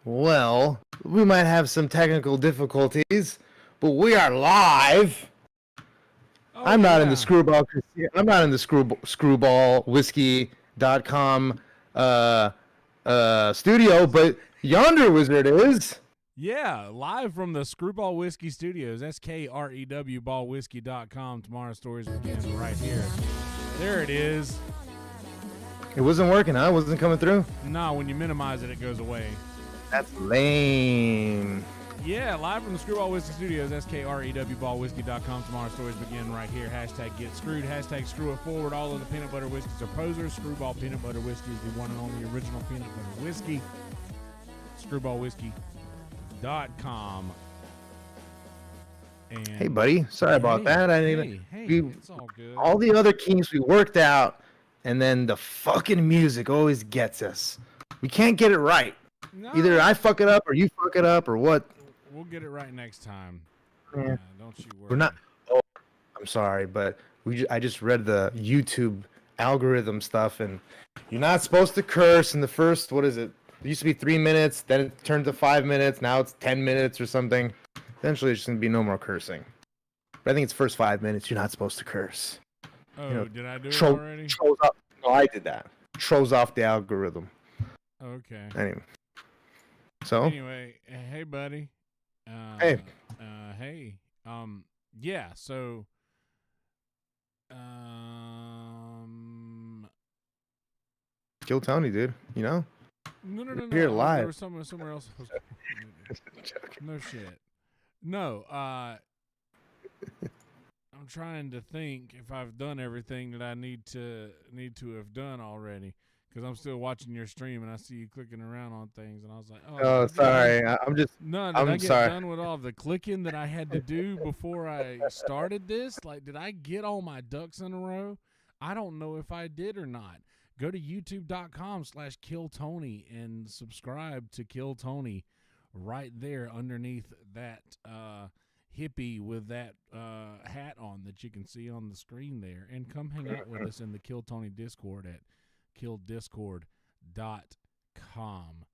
Well, we might have some technical difficulties, but we are live. I'm not in the screwball. I'm not in the screwballwhiskey.com studio, but Yonder Wizard is. Yeah, live from the Screwball Whiskey Studios, SKREW ballwhiskey.com. Tomorrow's stories begin right here. There it is. It wasn't working, huh? It wasn't coming through? No, when you minimize it, it goes away. That's lame. Yeah, live from the Screwball Whiskey Studios, SKREW ballwhiskey.com. Tomorrow's stories begin right here. Hashtag get screwed. Hashtag screw it forward. All of the peanut butter whiskeys are posers. Screwball peanut butter whiskey is the one and only original peanut butter whiskey. Screwballwhiskey.com. And hey, buddy. Sorry about that. It's all good. All the other kinks we worked out, and then the fucking music always gets us. We can't get it right. No. Either I fuck it up or you fuck it up or what. We'll get it right next time. Yeah. Don't you worry. We're not. Oh, I'm sorry, but I just read the YouTube algorithm stuff, and you're not supposed to curse in the first. What is it? It used to be 3 minutes, then it turned to 5 minutes. Now it's 10 minutes or something. Eventually, it's just gonna be no more cursing. But I think it's first 5 minutes. You're not supposed to curse. Oh, did I do it already? No, I did that. Throws off the algorithm. Okay. Anyway. So. Anyway, hey, buddy. Hey. Hey. Yeah. So. Kill Tony, dude. You know. No. Here live. There was somewhere else. No shit. No. I'm trying to think if I've done everything that I need to have done already. Because I'm still watching your stream and I see you clicking around on things, and I was like, "Oh, sorry, I'm just." No, did I get done with all the clicking that I had to do before I started this? Like, did I get all my ducks in a row? I don't know if I did or not. Go to youtube.com/KillTony and subscribe to Kill Tony right there underneath that hippie with that hat on that you can see on the screen there, and come hang out with us in the Kill Tony Discord at killdiscord.com.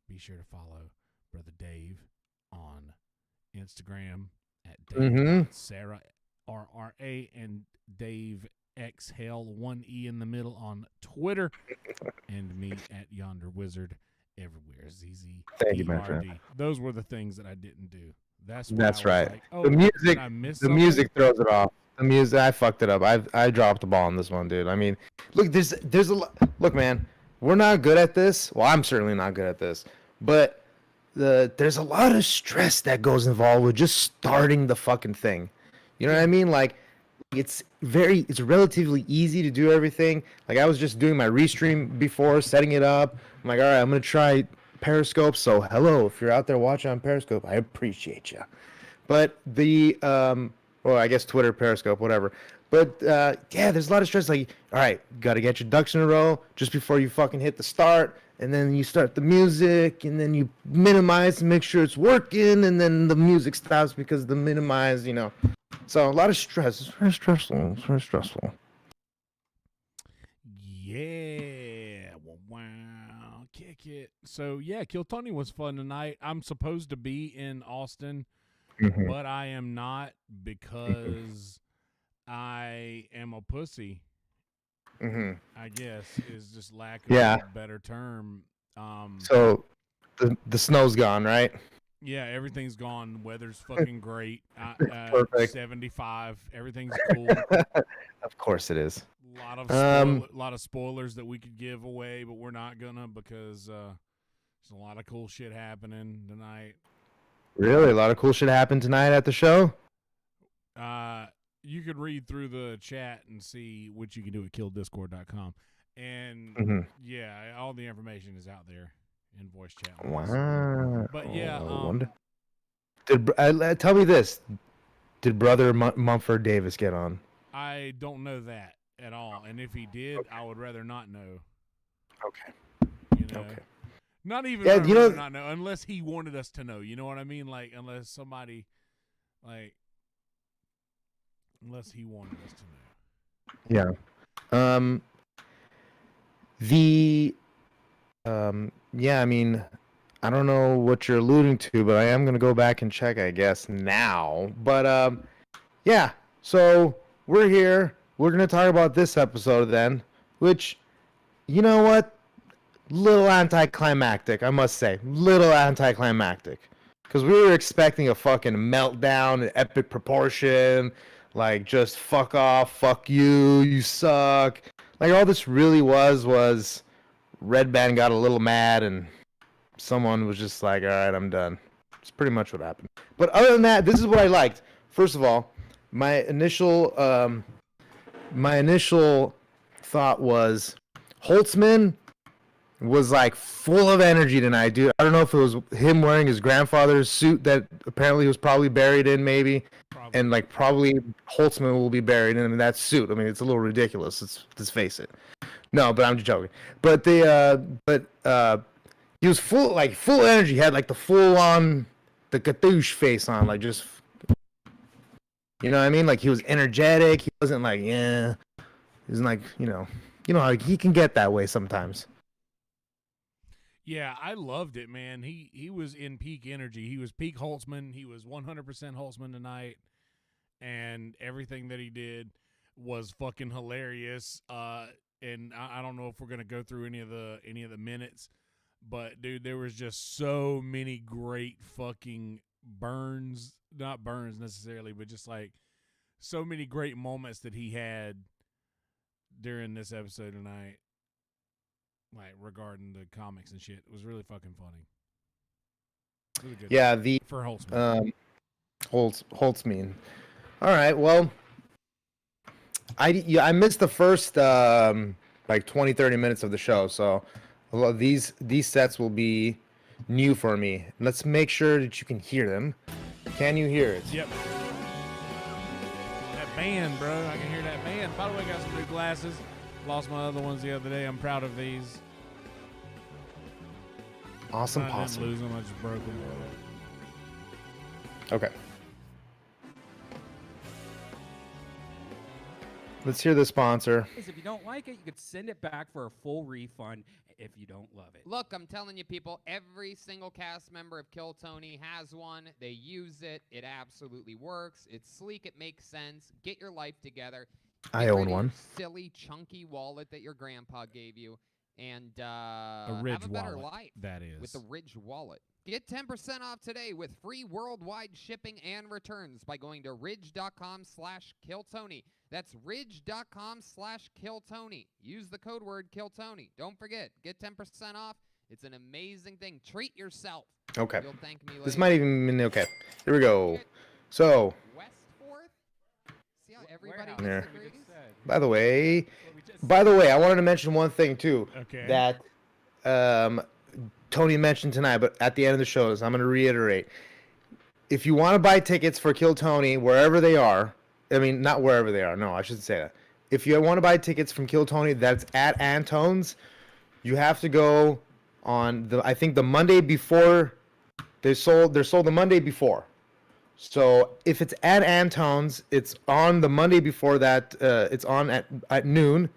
Be sure to follow Brother Dave on Instagram at Dave Sarah RRA and Dave Exhale 1 E in the middle on Twitter, and me at Yonder Wizard everywhere. ZZ. Thank you, my friend. Those were the things that I didn't do. That's right. Like, oh, the music throws it off. The music, I fucked it up. I dropped the ball on this one, dude. I mean, look, there's a lot. Look, man, we're not good at this. Well, I'm certainly not good at this, but there's a lot of stress that goes involved with just starting the fucking thing. You know what I mean? Like, it's relatively easy to do everything. Like, I was just doing my restream before, setting it up. I'm like, all right, I'm gonna try Periscope. So, hello, if you're out there watching on Periscope, I appreciate you. But well, I guess Twitter, Periscope, whatever. But, yeah, there's a lot of stress. Like, all right, got to get your ducks in a row just before you fucking hit the start. And then you start the music, and then you minimize and make sure it's working. And then the music stops because the minimize, you know. So, a lot of stress. It's very stressful. It's very stressful. Yeah. Wow. Kick it. So, yeah, Kill Tony was fun tonight. I'm supposed to be in Austin. But I am not because I am a pussy. I guess is just lack of a better term. So the snow's gone, right? Yeah, everything's gone. Weather's fucking great. Perfect. 75. Everything's cool. Of course it is. A lot of spoilers that we could give away, but we're not gonna because there's a lot of cool shit happening tonight. Really? A lot of cool shit happened tonight at the show? You could read through the chat and see what you can do at killdiscord.com. And, yeah, all the information is out there in voice chat. Wow. But, yeah. Tell me this. Did Brother Mumford Davis get on? I don't know that at all. And if he did, I would rather not know. Okay. You know? Okay. Not even not know, unless he wanted us to know. You know what I mean? Like, unless somebody, like, unless he wanted us to know. Yeah. Yeah, I mean, I don't know what you're alluding to, but I am gonna go back and check, I guess, now. But yeah. So we're here. We're gonna talk about this episode then, which, you know what? Little anticlimactic, I must say. Little anticlimactic. Because we were expecting a fucking meltdown, an epic proportion, like just fuck off, fuck you, you suck. Like all this really was Red Band got a little mad and someone was just like, all right, I'm done. It's pretty much what happened. But other than that, this is what I liked. First of all, my initial thought was Holtzman was like full of energy tonight, dude. I don't know if it was him wearing his grandfather's suit that apparently he was probably buried in, maybe. And like probably Holtzman will be buried in that suit. I mean, it's a little ridiculous. Let's face it. No, but I'm just joking. But he was full energy. He had like the full on the Katoosh face on, like just, you know what I mean? Like he was energetic. He wasn't like, yeah. He was like, you know how he can get that way sometimes. Yeah, I loved it, man. He was in peak energy. He was peak Holtzman. He was 100% Holtzman tonight, and everything that he did was fucking hilarious. And I don't know if we're gonna go through any of the minutes, but dude, there was just so many great fucking burns. Not burns necessarily, but just like so many great moments that he had during this episode tonight. Like regarding the comics and shit, it was really fucking funny. Really good. Yeah, for Holtzman. Holtzman. All right, well, I missed the first like 20-30 minutes of the show, so a lot of these sets will be new for me. Let's make sure that you can hear them. Can you hear it? Yep. That band, bro. I can hear that band. By the way, I got some new glasses. Lost my other ones the other day. I'm proud of these. Awesome I possum. didn't lose them. I just broke them. Okay. Let's hear the sponsor. If you don't like it, you could send it back for a full refund if you don't love it. Look, I'm telling you, people, every single cast member of Kill Tony has one. They use it. It absolutely works. It's sleek. It makes sense. Get your life together. I Get own rid of one. your silly, chunky wallet that your grandpa gave you, and A Ridge have a better wallet, life that is. with the Ridge wallet. Get 10% off today with free worldwide shipping and returns by going to ridge.com/KillTony. That's ridge.com/KillTony. Use the code word KillTony. Don't forget, get 10% off. It's an amazing thing. Treat yourself. Okay. You'll thank me later. This might even mean okay. Here we go. So, West 4th? See how everybody Yeah. disagrees? by the way, I wanted to mention one thing too. Okay. That Tony mentioned tonight, but at the end of the show, so I'm going to reiterate. If you want to buy tickets for Kill Tony, wherever they are, I mean, not wherever they are. No, I shouldn't say that. If you want to buy tickets from Kill Tony, that's at Antone's. You have to go on I think the Monday before. They're sold the Monday before. So if it's at Antone's, it's on the Monday before that. It's on at noon,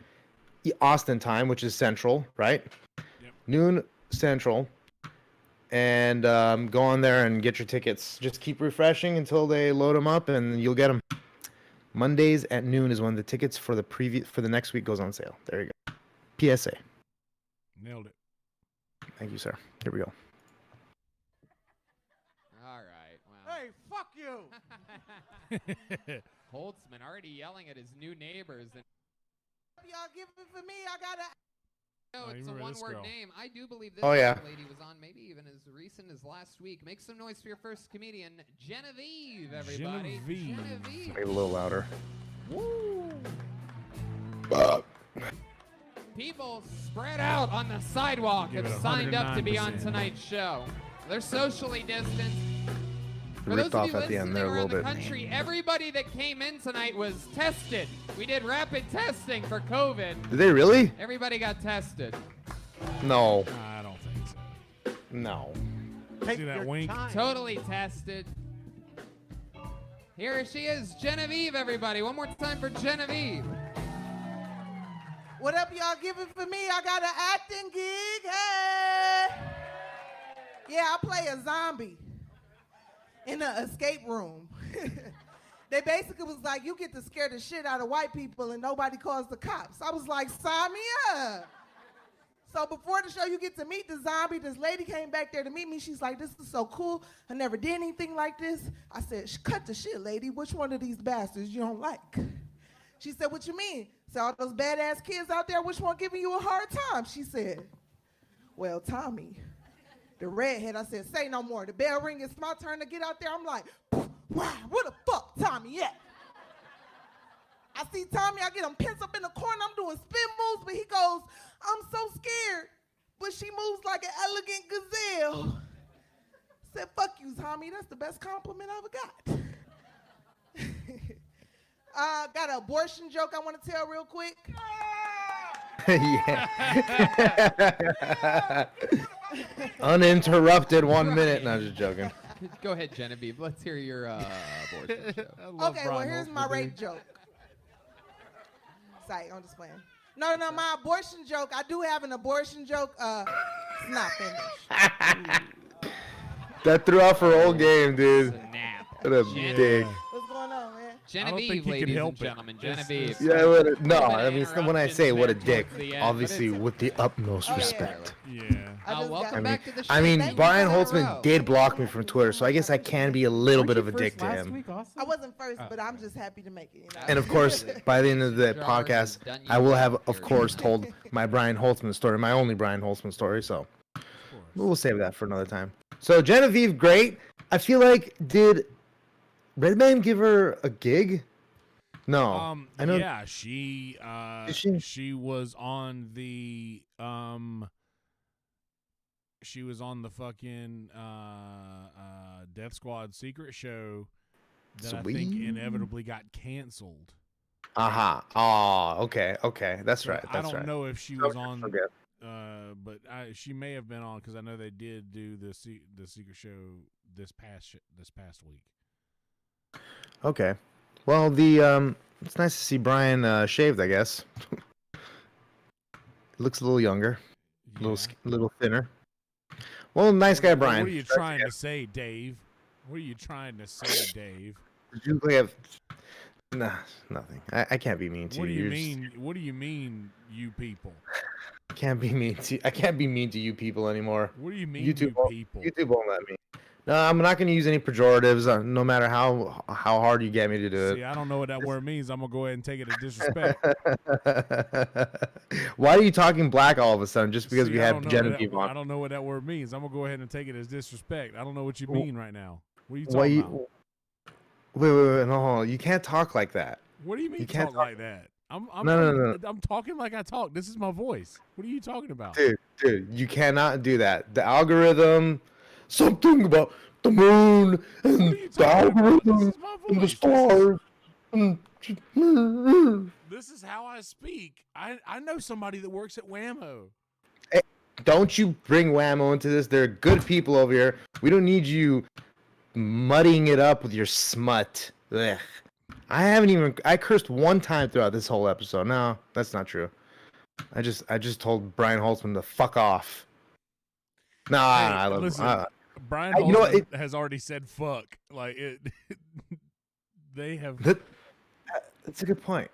Austin time, which is Central, right? Yep. Noon Central. And go on there and get your tickets. Just keep refreshing until they load them up, and you'll get them. Mondays at noon is when the tickets for the next week goes on sale. There you go. PSA. Nailed it. Thank you, sir. Here we go. All right. Well. Hey, fuck you! Holtzman already yelling at his new neighbors. And Y'all give it for me. I gotta. no, Oh, you it's a remember this one-word girl. name. I do believe this Oh, yeah. lady was on maybe even as recent as last week. Make some noise for your first comedian, Genevieve, everybody. Genevieve. Make it a little louder. Woo! People spread out on the sidewalk Give have it signed up to be on 109%. tonight's show. They're socially distanced. For Ripped those of off you at the end listening there a around little the bit. country, everybody that came in tonight was tested. We did rapid testing for COVID. Did they really? Everybody got tested. No. I don't think so. No. See that wink? Totally tested. Here she is, Genevieve, everybody. One more time for Genevieve. Whatever y'all giving for me, I got an acting gig. Hey! Yeah, I play a zombie in an escape room. They basically was like, you get to scare the shit out of white people and nobody calls the cops. I was like, sign me up. So before the show, you get to meet the zombie. This lady came back there to meet me. She's like, this is so cool. I never did anything like this. I said, cut the shit, lady. Which one of these bastards you don't like? She said, what you mean? I said, all those badass kids out there, which one giving you a hard time? She said, well, Tommy, the redhead. I said, say no more. The bell ring, it's my turn to get out there. I'm like, wow, where the fuck Tommy at? I see Tommy, I get him pins up in the corner, I'm doing spin moves, but he goes, I'm so scared, but she moves like an elegant gazelle. I said, fuck you, Tommy, that's the best compliment I ever got. Got an abortion joke I want to tell real quick. Yeah. Uninterrupted 1 minute. No, just joking. Go ahead, Genevieve. Let's hear your abortion show. Okay, well, here's my rape joke. Sorry, I'm just playing. No, my abortion joke. I do have an abortion joke. It's not finished. That threw off her whole game, dude. Snap. What a Gen- dick. What's going on, man? Genevieve, think he could ladies help and it. gentlemen. Genevieve. Yeah, no, Little bit I of mean, when I say what a interruptions dick, towards the end, but obviously it's- with the utmost Oh, yeah. respect. Yeah. I just welcome got- back to the show. I mean, Thank you Brian for that Holtzman row. did block me from Twitter, so I guess I can be a little bit of a dick to him. I wasn't first, but I'm just happy to make it. You know? And of course, by the end of the Jar podcast, has done you I will have, right of here. course, told my Brian Holtzman story, my only Brian Holtzman story. So we'll save that for another time. So Genevieve, great. I feel like, did Redman give her a gig? No, I know. Yeah, she Is she? she was on the she was on the fucking Death Squad secret show that I think Sweet. inevitably got canceled. Aha. Oh, okay. That's So right. I That's don't right. know if she I was on, forget. but she may have been on because I know they did do the secret show this past week. Okay. Well, it's nice to see Brian shaved, I guess. Looks a little younger, Yeah. little thinner. Well, nice guy, Brian. What are you trying to say, Dave? What are you trying to say, Dave? You have nah, nothing. I can't be mean to What do you. you You're just- mean? What do you mean, you people? I can't be mean to you people anymore. What do you mean, YouTube you won't- people? YouTube won't let me. No, I'm not going to use any pejoratives, no matter how hard you get me to do See, I don't know what that word means. I'm gonna go ahead and take it as disrespect. it. Why are you talking black all of a sudden? Just because See, we I have don't know Genevieve I on? don't know what that word means. I'm gonna go ahead and take it as disrespect. I don't know what you mean right now. What are you Why talking you? about? Wait, no, you can't talk like that. What do you mean you can't talk talk- like that? I'm No. I'm talking like I talk. This is my voice. What are you talking about? Dude, you cannot do that. The algorithm, something about the moon What and are you the talking about? This algorithm is my and the voice. stars. This is how I speak. I know somebody that works at Whammo. Don't you bring Whammo into this. They're good people over here. We don't need you muddying it up with your smut. Ugh. I cursed one time throughout this whole episode. No, that's not true. I just told Brian Holtzman to fuck off. Nah, Hey, I love listen, Brian you know what, Holtzman has already said fuck. Like it. They have. That's a good point.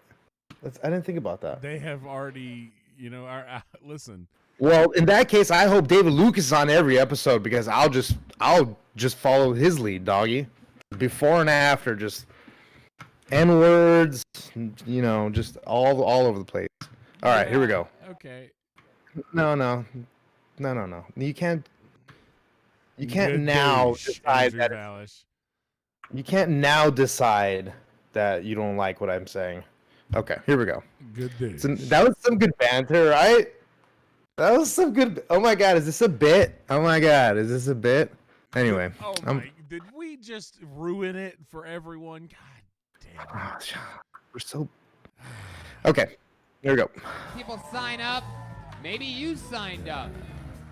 I didn't think about that. They have already. You know. Listen. Well, in that case, I hope David Lucas is on every episode because I'll just follow his lead, doggy. Before and after, just N words, just all over the place. All right, here we go. Okay. No. You can't Good now douche, decide Andrew that Vallish. you can't now decide that you don't like what I'm saying. Okay, here we go. Good day. That was some good banter, right? That was some good. Oh my God, is this a bit? Oh my God, is this a bit? Anyway, Oh my! Did we just ruin it for everyone? God damn. it. We're so. Okay, here we go. People sign up. Maybe you signed up.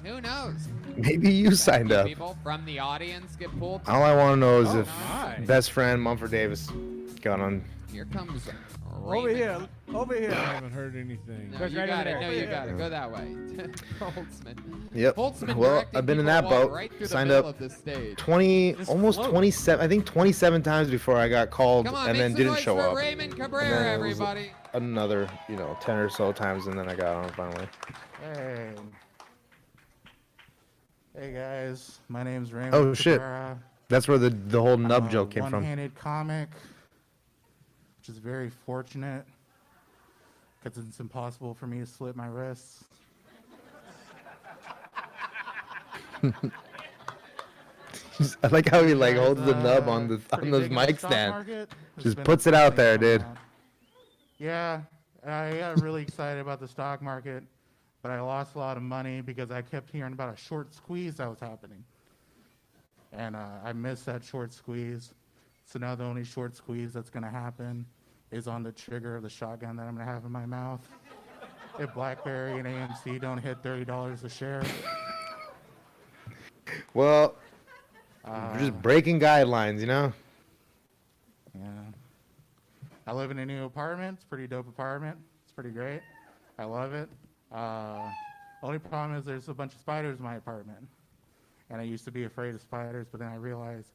Who knows? Maybe you signed up. People from the audience get pulled. All I want to know is Oh, if my. best friend Mumford Davis got on Here comes Over Raymond. here. Over I here. haven't heard anything. No, Goes you right got over it. there. No, you Yeah. got it. Go that way. Holtzman. Yep. Holtzman Well, directing I've been in people to that walk boat. right through Signed the middle up of the stage. 20, Just almost float. 27. I think 27 times before I got called Come on, and make then some didn't noise show for up. Raymond And Cabrera, then it was everybody. another, 10 or so times, and then I got on finally. Hey. Hey guys, my name's Raymond. Oh, shit. Cabrera. That's where the whole nub I'm a joke came from. One-handed comic, which is very fortunate because it's impossible for me to slit my wrists. I like how he like Guys, holds the nub on the pretty the big in the mic stock stand. market. There's Just been puts a it out thing there, going dude. on. Yeah, I got really excited about the stock market, but I lost a lot of money because I kept hearing about a short squeeze that was happening. And I missed that short squeeze. So now the only short squeeze that's going to happen is on the trigger of the shotgun that I'm going to have in my mouth. If BlackBerry and AMC don't hit $30 a share. Well, we're just breaking guidelines, Yeah. I live in a new apartment. It's a pretty dope apartment. It's pretty great. I love it. Only problem is there's a bunch of spiders in my apartment. And I used to be afraid of spiders, but then I realized,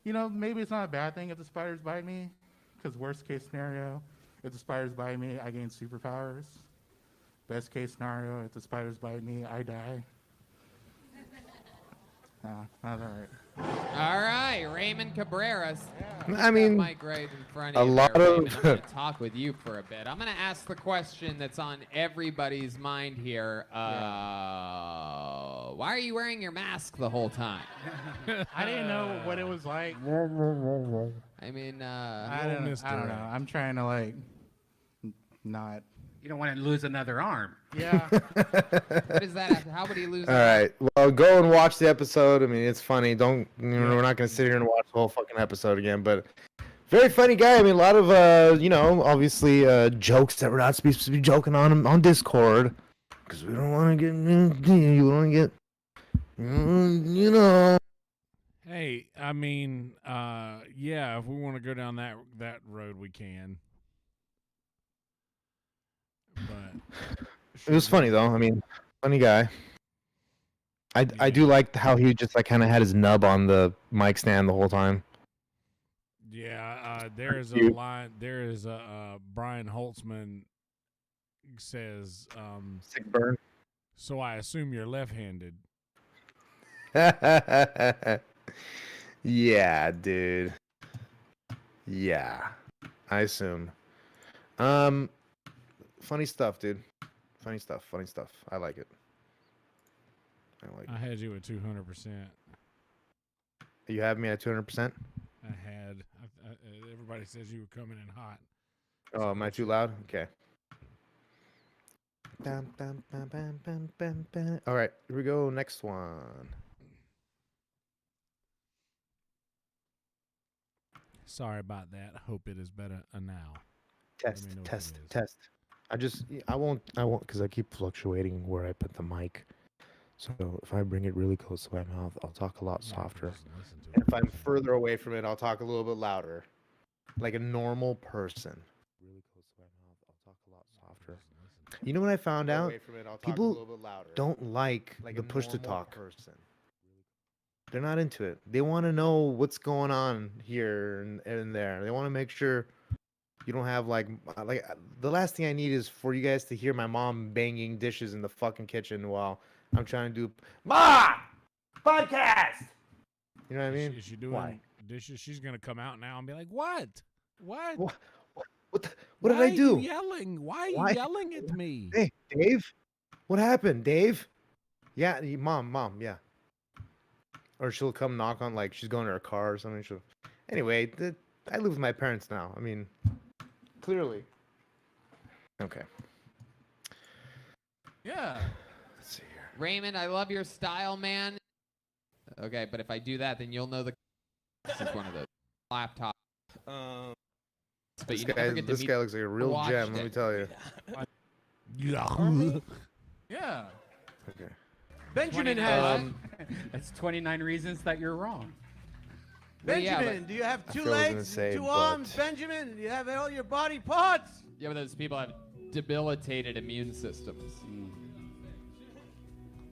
maybe it's not a bad thing if the spiders bite me. Because worst case scenario, if the spiders bite me, I gain superpowers. Best case scenario, if the spiders bite me, I die. No, that's all right. All right, Raymond Cabrera. I mean, Mike right in front a of you lot there, of- Raymond. I'm going to talk with you for a bit. I'm going to ask the question that's on everybody's mind here. Why are you wearing your mask the whole time? I didn't know what it was like. I mean, I don't know. I'm trying to not. You don't want to lose another arm. Yeah. what is that? How would he lose? all right. Well, go and watch the episode. I mean, it's funny. Don't we're not gonna sit here and watch the whole fucking episode again, but very funny guy. I mean, a lot of obviously jokes that we're not supposed to be joking on Discord because we don't want to get you want to get Hey, I mean, yeah, if we want to go down that road, we can. But It was funny though. I mean, funny guy. I do like how he just kind of had his nub on the mic stand the whole time. yeah, there is a Cute. line. There is a Brian Holtzman says, Sick burn. "So I assume you're left-handed." Yeah, dude. Yeah, I assume. Funny stuff, dude. Funny stuff. I like it. I had you at 200%. You have me at 200%. I had. Everybody says you were coming in hot. Oh, am I too loud? Okay. All right, here we go. Next one. Sorry about that. I hope it is better now. Test, me know if it test, is. test. I won't, because I keep fluctuating where I put the mic. So if I bring it really close to my mouth, I'll talk a lot Yeah, softer. just listen to And it. if I'm further away from it, I'll talk a little bit louder, like a normal person. Really close to my mouth, I'll talk a lot softer. You know what I found out? People don't like the push to talk. Person. They're not into it. They want to know what's going on here and there. They want to make sure you don't have like the last thing I need is for you guys to hear my mom banging dishes in the fucking kitchen while I'm trying to do podcast. You know what I mean? Is she doing Why? dishes? She's gonna come out now and be like, "What? What? What did Why I do? Are you yelling? Why are you Why? yelling at me?" Hey, Dave, what happened, Dave? Yeah, mom, yeah. Or she'll come knock on she's going to her car or something. Anyway, I live with my parents now. I mean, clearly. Okay. Yeah. Let's see here. Raymond, I love your style, man. Okay, but if I do that, then you'll know this is one of the laptops. But This you never get to this meet guy looks like a real watched gem. Let it. me tell you. Yeah. Yeah. Okay. Benjamin 29 has. Um, That's 29 reasons that you're wrong. But yeah, Benjamin, do you have two feel I was gonna legs, say, and two but- arms? Benjamin, do you have all your body parts? Yeah, but those people have debilitated immune systems.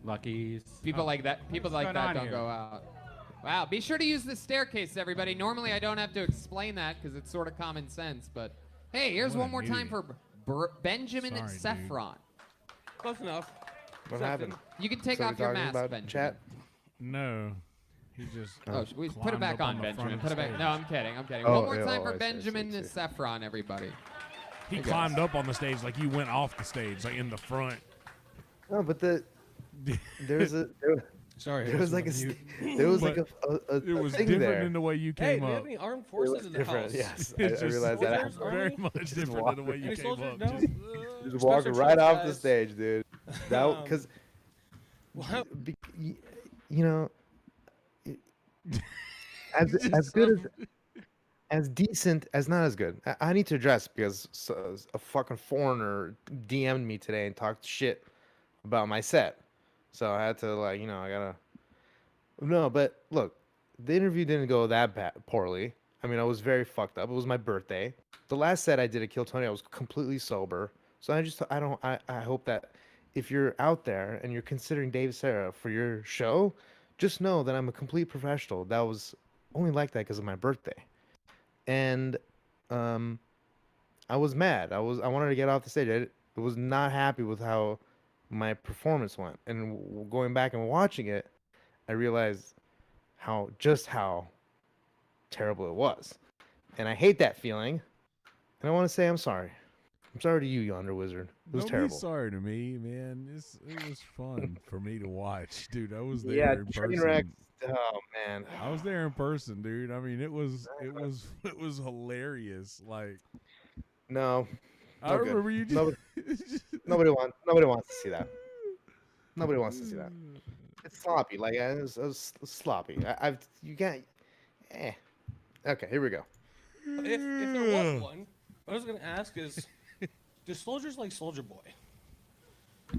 Luckies. People like that. People What's like going that on don't here? go out. Wow. Be sure to use the staircase, everybody. Normally, I don't have to explain that because it's sort of common sense. But hey, here's What one an more time idiot. for Benjamin Sorry, dude. Saffron. Close enough. What happened? You can take So off we're your talking mask, about Benjamin. chat? No. He just. Oh, we put it climbed back up on, the front Benjamin. of Put the it back. stage. No, I'm kidding. I'm kidding. Oh, One more yeah, time oh, for I see, I see, Benjamin I see. Saffron, everybody. He Hey, climbed up on the stage like you went off the stage, like in the front. No, but there was a Sorry. there was like a there was like a It was thing different there. in the way you Hey, came do you up. have any armed It forces was in the different. house? Yes, I It's just realized that. soldiers, after. very Army? much Just different than the way you Any came soldiers? up. No? Just walking Special right troops, off the guys. stage, dude. That because Well, you know, as good as decent as not as good. I need to address because a fucking foreigner DM'd me today and talked shit about my set, so I had to I gotta. No, but look, the interview didn't go that poorly. I mean, I was very fucked up. It was my birthday. The last set I did at Kill Tony, I was completely sober. So I hope that if you're out there and you're considering Dave Sarah for your show, just know that I'm a complete professional. That was only like that because of my birthday. And I was mad. I wanted to get off the stage. I was not happy with how my performance went. And going back and watching it, I realized how terrible it was. And I hate that feeling. And I want to say I'm sorry. I'm sorry to you, Yonder Wizard. It was Don't terrible. be sorry to me, man. It was fun for me to watch, dude. I was there Yeah, in train person. wreck. Oh man. I was there in person, dude. I mean, it was hilarious. Like No. I No good. remember you just Nobody wants to see that. Nobody wants to see that. It's sloppy. Like it was sloppy. You can't. Okay, here we go. if there was one, what I was going to ask is, do soldiers like Soldier Boy?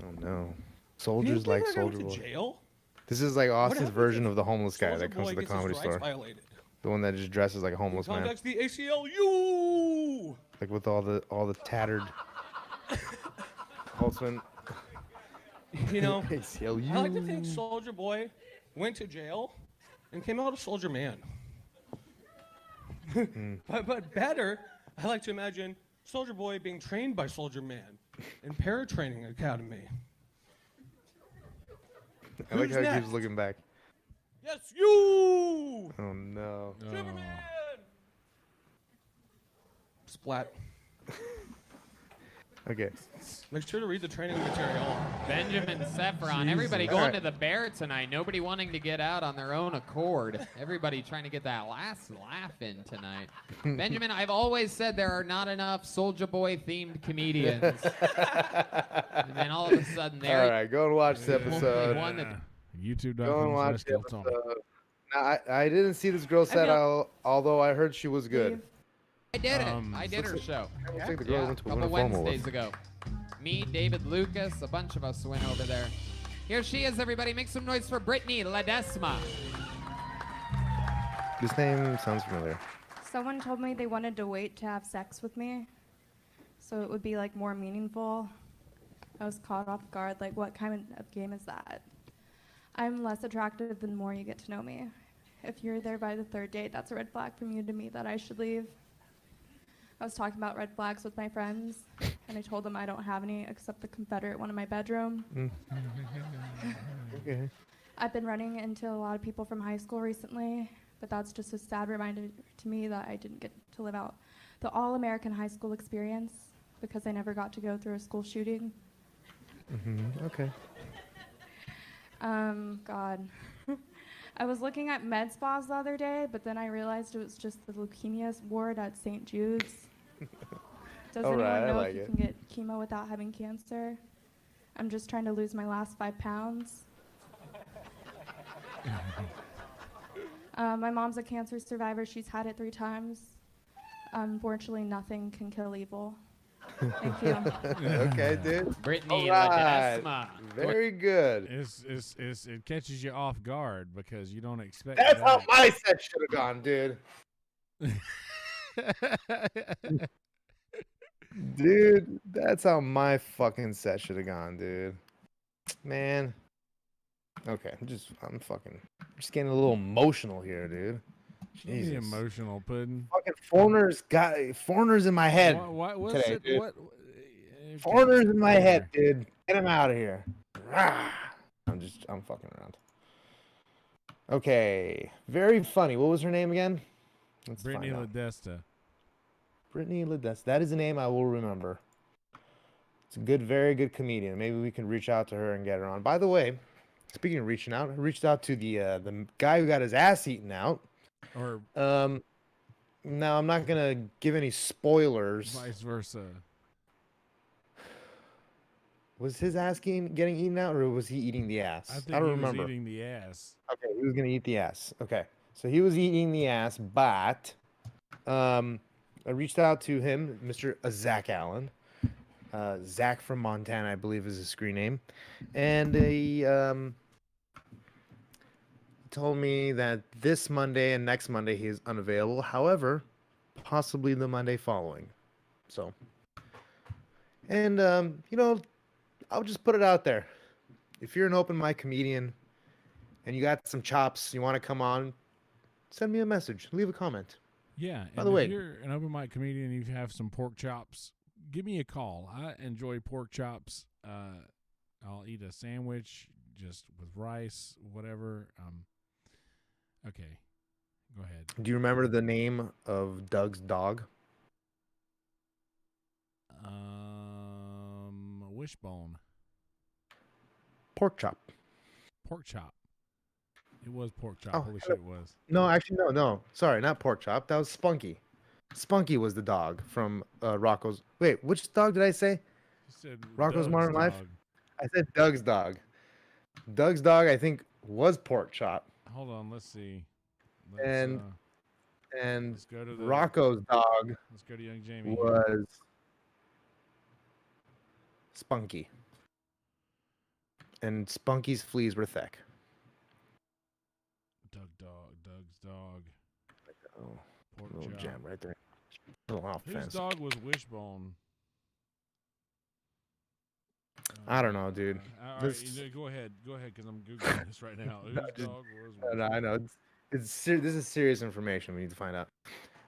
Oh no. Can you Soldiers like believe that guy Soldier went to Boy. jail? This is like Austin's happens version if of the homeless guy Soulja that comes Boy to the gets his comedy rights store. violated. The one that just dresses like a homeless man, Contacts the ACLU. like with all the tattered. Holtzman. You know, ACLU. I like to think Soldier Boy went to jail and came out a Soldier Man. But better, I like to imagine Soldier Boy being trained by Soldier Man in Paratraining Academy. I like Who's how he next? keeps looking back. Yes, you! Oh no. Superman! Splat. Okay. Make sure to read the training material. Benjamin Saffron. Everybody Jesus. going Alright. to the bear tonight. Nobody wanting to get out on their own accord. Everybody trying to get that last laugh in tonight. Benjamin, I've always said there are not enough Soulja Boy themed comedians. And then all of a sudden All there right, go and watch the Only episode. one that Go and watch the YouTube.com/KillTony. episode. No, I didn't see this girl set, although I heard she was good. I did it. Um, I did her show. Looks like the girl Yeah, went to a a couple formal Wednesdays with. ago. Me, David Lucas, a bunch of us went over there. Here she is, everybody. Make some noise for Brittany Ledesma. This name sounds familiar. Someone told me they wanted to wait to have sex with me, so it would be like more meaningful. I was caught off guard, like what kind of game is that? I'm less attractive the more you get to know me. If you're there by the third date, that's a red flag from you to me that I should leave. I was talking about red flags with my friends, and I told them I don't have any except the Confederate one in my bedroom. Okay. I've been running into a lot of people from high school recently, but that's just a sad reminder to me that I didn't get to live out the all-American high school experience because I never got to go through a school shooting. Okay. God. I was looking at med spas the other day, but then I realized it was just the leukemia ward at St. Jude's. Does All anyone right, I know like if you it. can get chemo without having cancer? I'm just trying to lose my last 5 pounds. My mom's a cancer survivor. She's had it 3 times. Unfortunately, nothing can kill evil. Thank you. Okay, dude. Brittany All right. Ledesma. Very good. It catches you off guard because you don't expect That's how that. my set should have gone, dude. Dude, that's how my fucking set should have gone, dude. Man. Okay, I'm just getting a little emotional here, dude. Don't be Jesus. emotional, pudding. Fucking foreigners in my head What's today, it? dude. Okay, Foreigners in my head, whatever. dude. Get them out of here. Rah. I'm fucking around. Okay, very funny. What was her name again? Let's Brittany find out. Ledesta. Brittany Ledesma. That is a name I will remember. It's a very good comedian. Maybe we can reach out to her and get her on. By the way, speaking of reaching out, I reached out to the guy who got his ass eaten out. Or Now I'm not gonna give any spoilers. vice versa. Was his ass getting eaten out, or was he eating the ass? I think don't he remember. was eating the ass. Okay, he was gonna eat the ass. Okay, so he was eating the ass, but I reached out to him, Mr. Zach Allen. Zach from Montana, I believe, is his screen name, and he told me that this Monday and next Monday he is unavailable. However, possibly the Monday following. So, and I'll just put it out there. If you're an open mic comedian and you got some chops, you want to come on, send me a message, leave a comment. Yeah. By and the way- if you're an open mic comedian and you have some pork chops, give me a call. I enjoy pork chops. I'll eat a sandwich just with rice, whatever. Okay. Go ahead. Do you remember the name of Doug's dog? Wishbone. Pork chop. Pork chop. It was pork chop. Oh, Holy shit, it was. No, actually, no. Sorry, not pork chop. That was Spunky. Spunky was the dog from Rocco's. Wait, which dog did I say? You said Rocco's Doug's Modern Life? dog. I said Doug's dog. Doug's dog, I think, was pork chop. Hold on, let's see. And Let's go to the Rocco's dog Let's go to Young Jamie. was Spunky. And Spunky's fleas were thick. Doug's dog. Oh, Pork little chop. gem right there. Little off Whose fence. dog was Wishbone? I don't know, dude. All right, This- go ahead, because I'm googling this right now. Whose just- dog was? No, I know. This is serious information we need to find out.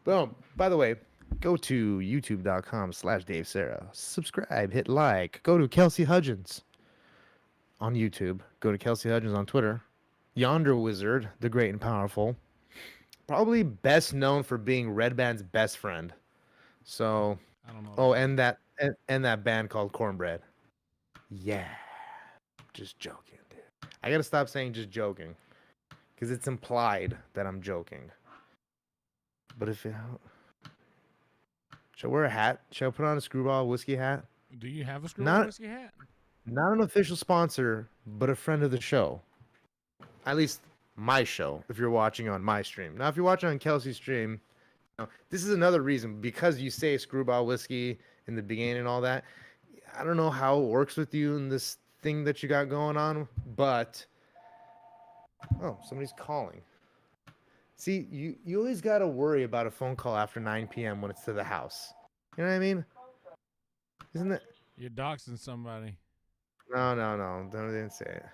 But by the way, go to youtube.com/Dave Sarah. Subscribe, hit like. Go to Kelsey Hudgens on YouTube. Go to Kelsey Hudgens on Twitter. Yonder Wizard, the great and powerful. Probably best known for being Red Band's best friend. So, I don't know. oh, and that band called Cornbread. Yeah. Just joking, dude. I gotta stop saying just joking. Because it's implied that I'm joking. But if it... Should I wear a hat? Should I put on a Screwball whiskey hat? Do you have a screw Not- whiskey hat? Not an official sponsor, but a friend of the show. At least my show, if you're watching on my stream. Now, if you're watching on Kelsey's stream, this is another reason. Because you say Screwball whiskey in the beginning and all that, I don't know how it works with you in this thing that you got going on, but... Oh, somebody's calling. See, you always got to worry about a phone call after 9 p.m. when it's to the house. You know what I mean? Isn't it? You're doxing somebody. No. Don't even say it.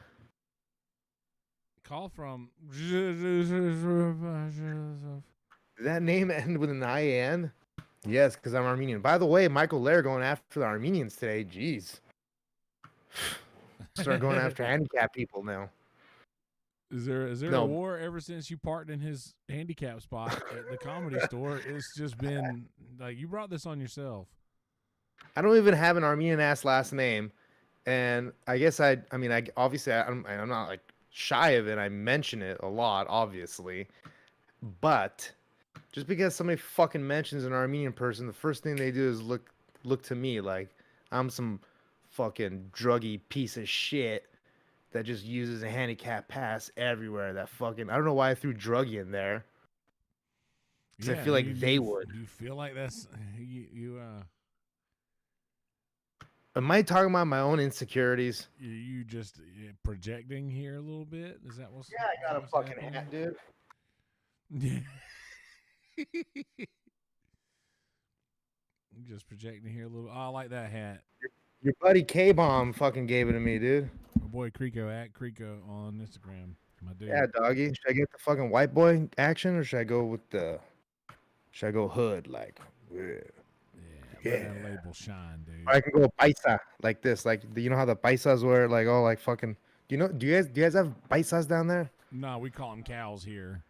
Call from. Did that name end with an IAN? Yes, because I'm Armenian. By the way, Michael Lair going after the Armenians today. Jeez. Start going after handicapped people now. Is there No. a war ever since you parked in his handicap spot at the comedy store? It's just been like you brought this on yourself. I don't even have an Armenian ass last name, and I guess I obviously I'm not like shy of it. I mention it a lot, obviously, but just because somebody fucking mentions an Armenian person, the first thing they do is look to me like I'm some fucking druggy piece of shit that just uses a handicap pass everywhere. That fucking I don't know why I threw druggy in there. 'Cause I feel like they would. You feel like that's you Am I talking about my own insecurities? You just projecting here a little bit? Is that what's? Yeah, I got a what's fucking happening? hat, dude. Yeah. I'm just projecting here a little. Oh, I like that hat. Your buddy K-Bomb fucking gave it to me, dude. My boy Creeko at Creeko on Instagram. My dude. Yeah, doggy. Should I get the fucking white boy action or should I go with the? Should I go hood like? Yeah. Yeah, let that label shine, dude. Or I can go paisa like this, like you know how the paisas were like all like fucking. Do you know? Do you guys have paisas down there? No, we call them cows here.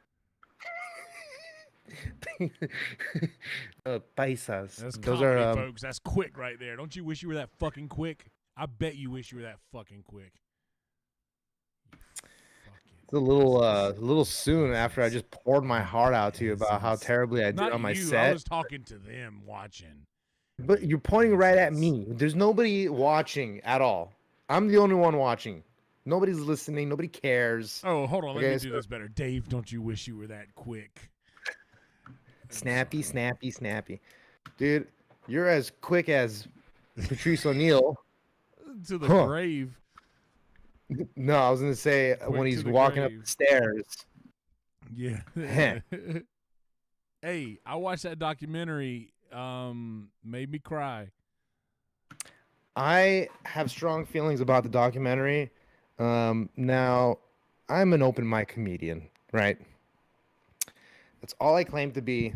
Paisas. That's Those comedy, are folks. That's quick right there. Don't you wish you were that fucking quick? I bet you wish you were that fucking quick. it's a little soon after I just poured my heart out to you about how terribly I did Not on my you. I set. was talking to them watching. But you're pointing right at me. There's nobody watching at all. I'm the only one watching. Nobody's listening. Nobody cares. Oh, hold on. Let Okay, me do this better. Dave, don't you wish you were that quick? Snappy, snappy, snappy. Dude, you're as quick as Patrice O'Neal. To the Huh. grave. No, I was going to say Quick when to he's the walking up grave. the stairs. Yeah. Heh. Hey, I watched that documentary. Made me cry. I have strong feelings about the documentary. Now, I'm an open mic comedian, right? That's all I claim to be.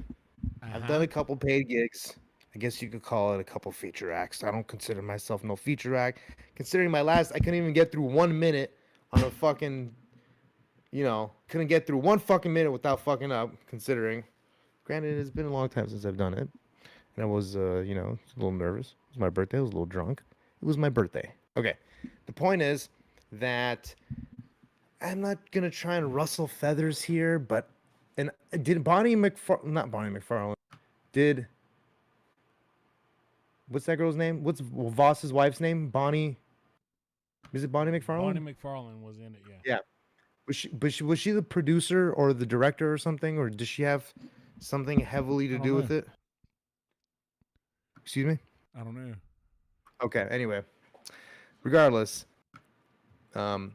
I've done a couple paid gigs. I guess you could call it a couple feature acts. I don't consider myself no feature act. Considering my last, I couldn't even get through 1 minute on a fucking, couldn't get through 1 fucking minute without fucking up, considering. Granted, it's been a long time since I've done it. And I was, a little nervous. It was my birthday. I was a little drunk. It was my birthday. Okay. The point is that I'm not going to try and rustle feathers here, but and did not Bonnie McFarlane, did, what's that girl's name? What's Voss's wife's name? Bonnie, is it Bonnie McFarlane? Bonnie McFarlane was in it, yeah. Yeah. Was she the producer or the director or something? Or does she have something heavily to I don't do with know. it? Excuse me? I don't know. Okay, anyway. Regardless, I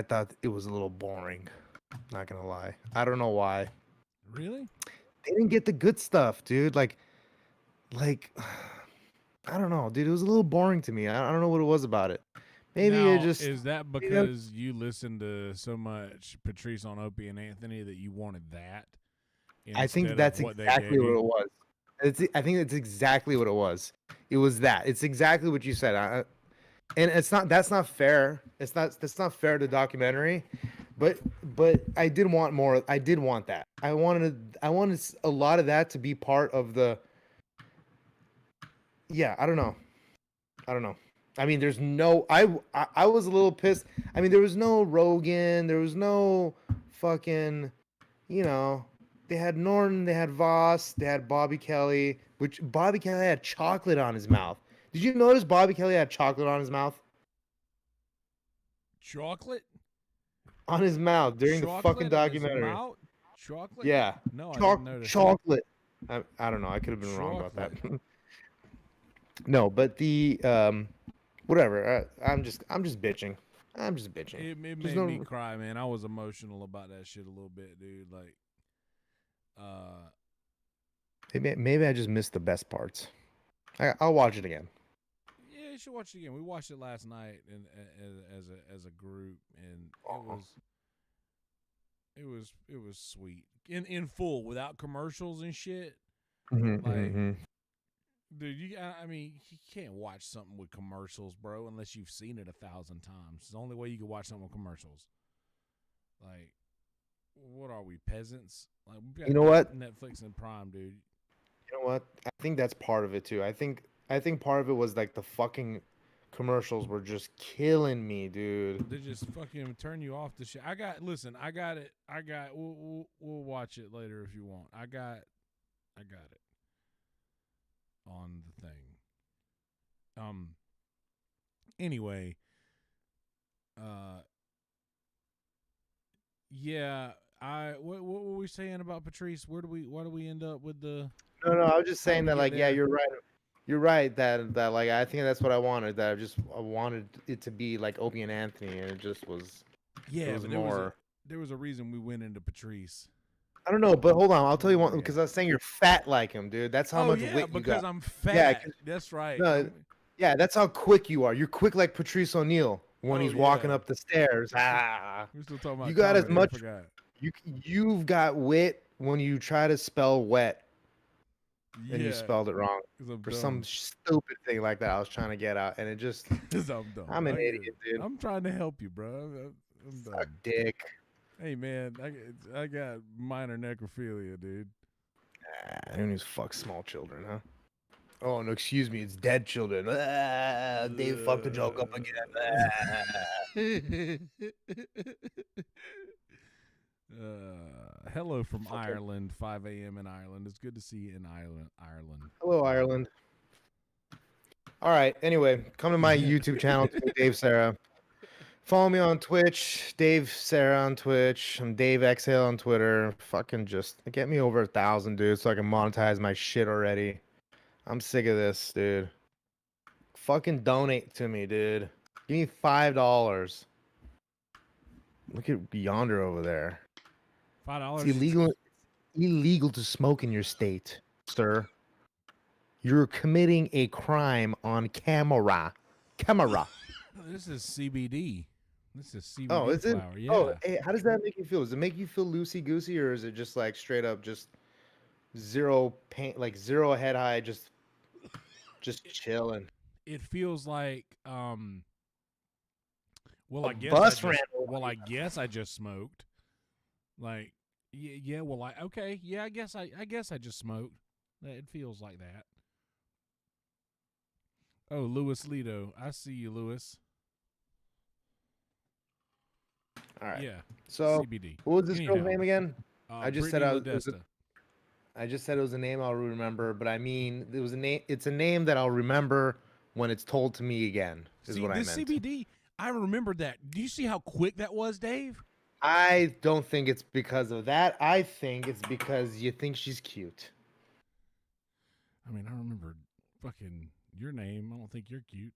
thought it was a little boring. Not gonna lie. I don't know why. Really? They didn't get the good stuff, dude. Like, I don't know, dude. It was a little boring to me. I don't know what it was about it. Maybe Now, it just is that because you listened to so much Patrice on Opie and Anthony that you wanted that? I think instead of that's what they exactly gave what you? it was. I think that's exactly what it was. It was that. It's exactly what you said. And that's not fair. That's not fair to the documentary. But I did want more. I did want that. I wanted a lot of that to be part of the. Yeah, I don't know. I mean, there's no. I was a little pissed. I mean, there was no Rogan. There was no fucking. They had Norton. They had Voss. They had Bobby Kelly. Which Bobby Kelly had chocolate on his mouth. Did you notice Bobby Kelly had chocolate on his mouth? Chocolate? On his mouth during the Chocolate fucking in his documentary. mouth? Chocolate? Yeah. No, I didn't notice. Chocolate. I don't know. I could have been wrong about that. No, but the whatever. I'm just bitching. I'm just bitching. It made There's me cry, man. I was emotional about that shit a little bit, dude. Like, Maybe I just missed the best parts. I'll watch it again. yeah, you should watch it again. We watched it last night and as a group, and it was sweet in full without commercials and shit. Like, dude, I mean, you can't watch something with commercials, bro, unless you've seen it 1,000 times. It's the only way you can watch something with commercials. Like, what are we, peasants? Like, we've got You know what? Netflix and Prime, dude. You know what? I think that's part of it too. I think part of it was like the fucking commercials were just killing me, dude. They just fucking turn you off the shit. I got it. We'll watch it later if you want. I got it on the thing. Anyway, yeah. What were we saying about Patrice? Why do we end up with the? No, I was just How saying we that, get like, yeah, there? you're right. you're right that like I think that's what I wanted. That I wanted it to be like Opie and Anthony, and it just was. Yeah, It was but more. there was a reason we went into Patrice. I don't know, but hold on. I'll tell you one Yeah. because I was saying you're fat like him, dude. That's how Oh much yeah, weight you because got. I'm Yeah, fat. That's right. no, yeah, that's how quick you are. You're quick like Patrice O'Neal when Oh, he's walking yeah. up the stairs. Ah, We're still talking about you got as comedy, I much. forgot. You've got wit when you try to spell wet and you Yeah, spelled it wrong 'cause I'm for dumb. some stupid thing like that. I was trying to get out, and it just. 'Cause I'm dumb. I'm an I get idiot, it. dude. I'm trying to help you, bro. I'm Suck dumb. dick. Hey man, I got minor necrophilia, dude. I don't use fuck small children, huh? Oh no, excuse me, it's dead children. Ah, Dave fucked the joke up again. Hello from Okay. Ireland, 5 a.m. in Ireland. It's good to see you in Ireland. Hello, Ireland. All right. Anyway, come to my YouTube channel, Dave Sarah. Follow me on Twitch, Dave Sarah on Twitch. I'm Dave Exhale on Twitter. Fucking just get me over 1,000, dude, so I can monetize my shit already. I'm sick of this, dude. Fucking donate to me, dude. Give me $5. Look at Yonder over there. $5. It's illegal to smoke in your state, sir. You're committing a crime on camera. Camera. This is CBD. This is CBD Oh, is it? flower. Yeah. Oh, hey, how does that make you feel? Does it make you feel loosey goosey, or is it just like straight up just zero pain, like zero head high, just chilling? It feels like well, A I guess bus ran over I guess I just smoked. Like yeah, well okay, yeah, I guess I just smoked. It feels like that. Oh, Louis Lito. I see you, Louis. All right. Yeah. So, CBD. what was this girl's Anyhow, name again? I just said Brittany it was Ledesta. I just said it was a name I'll remember, but I mean it was a name. It's a name that I'll remember when it's told to me again. Is See, what I this meant. CBD, I remembered that. Do you see how quick that was, Dave? I don't think it's because of that. I think it's because you think she's cute. I mean, I remember fucking your name. I don't think you're cute.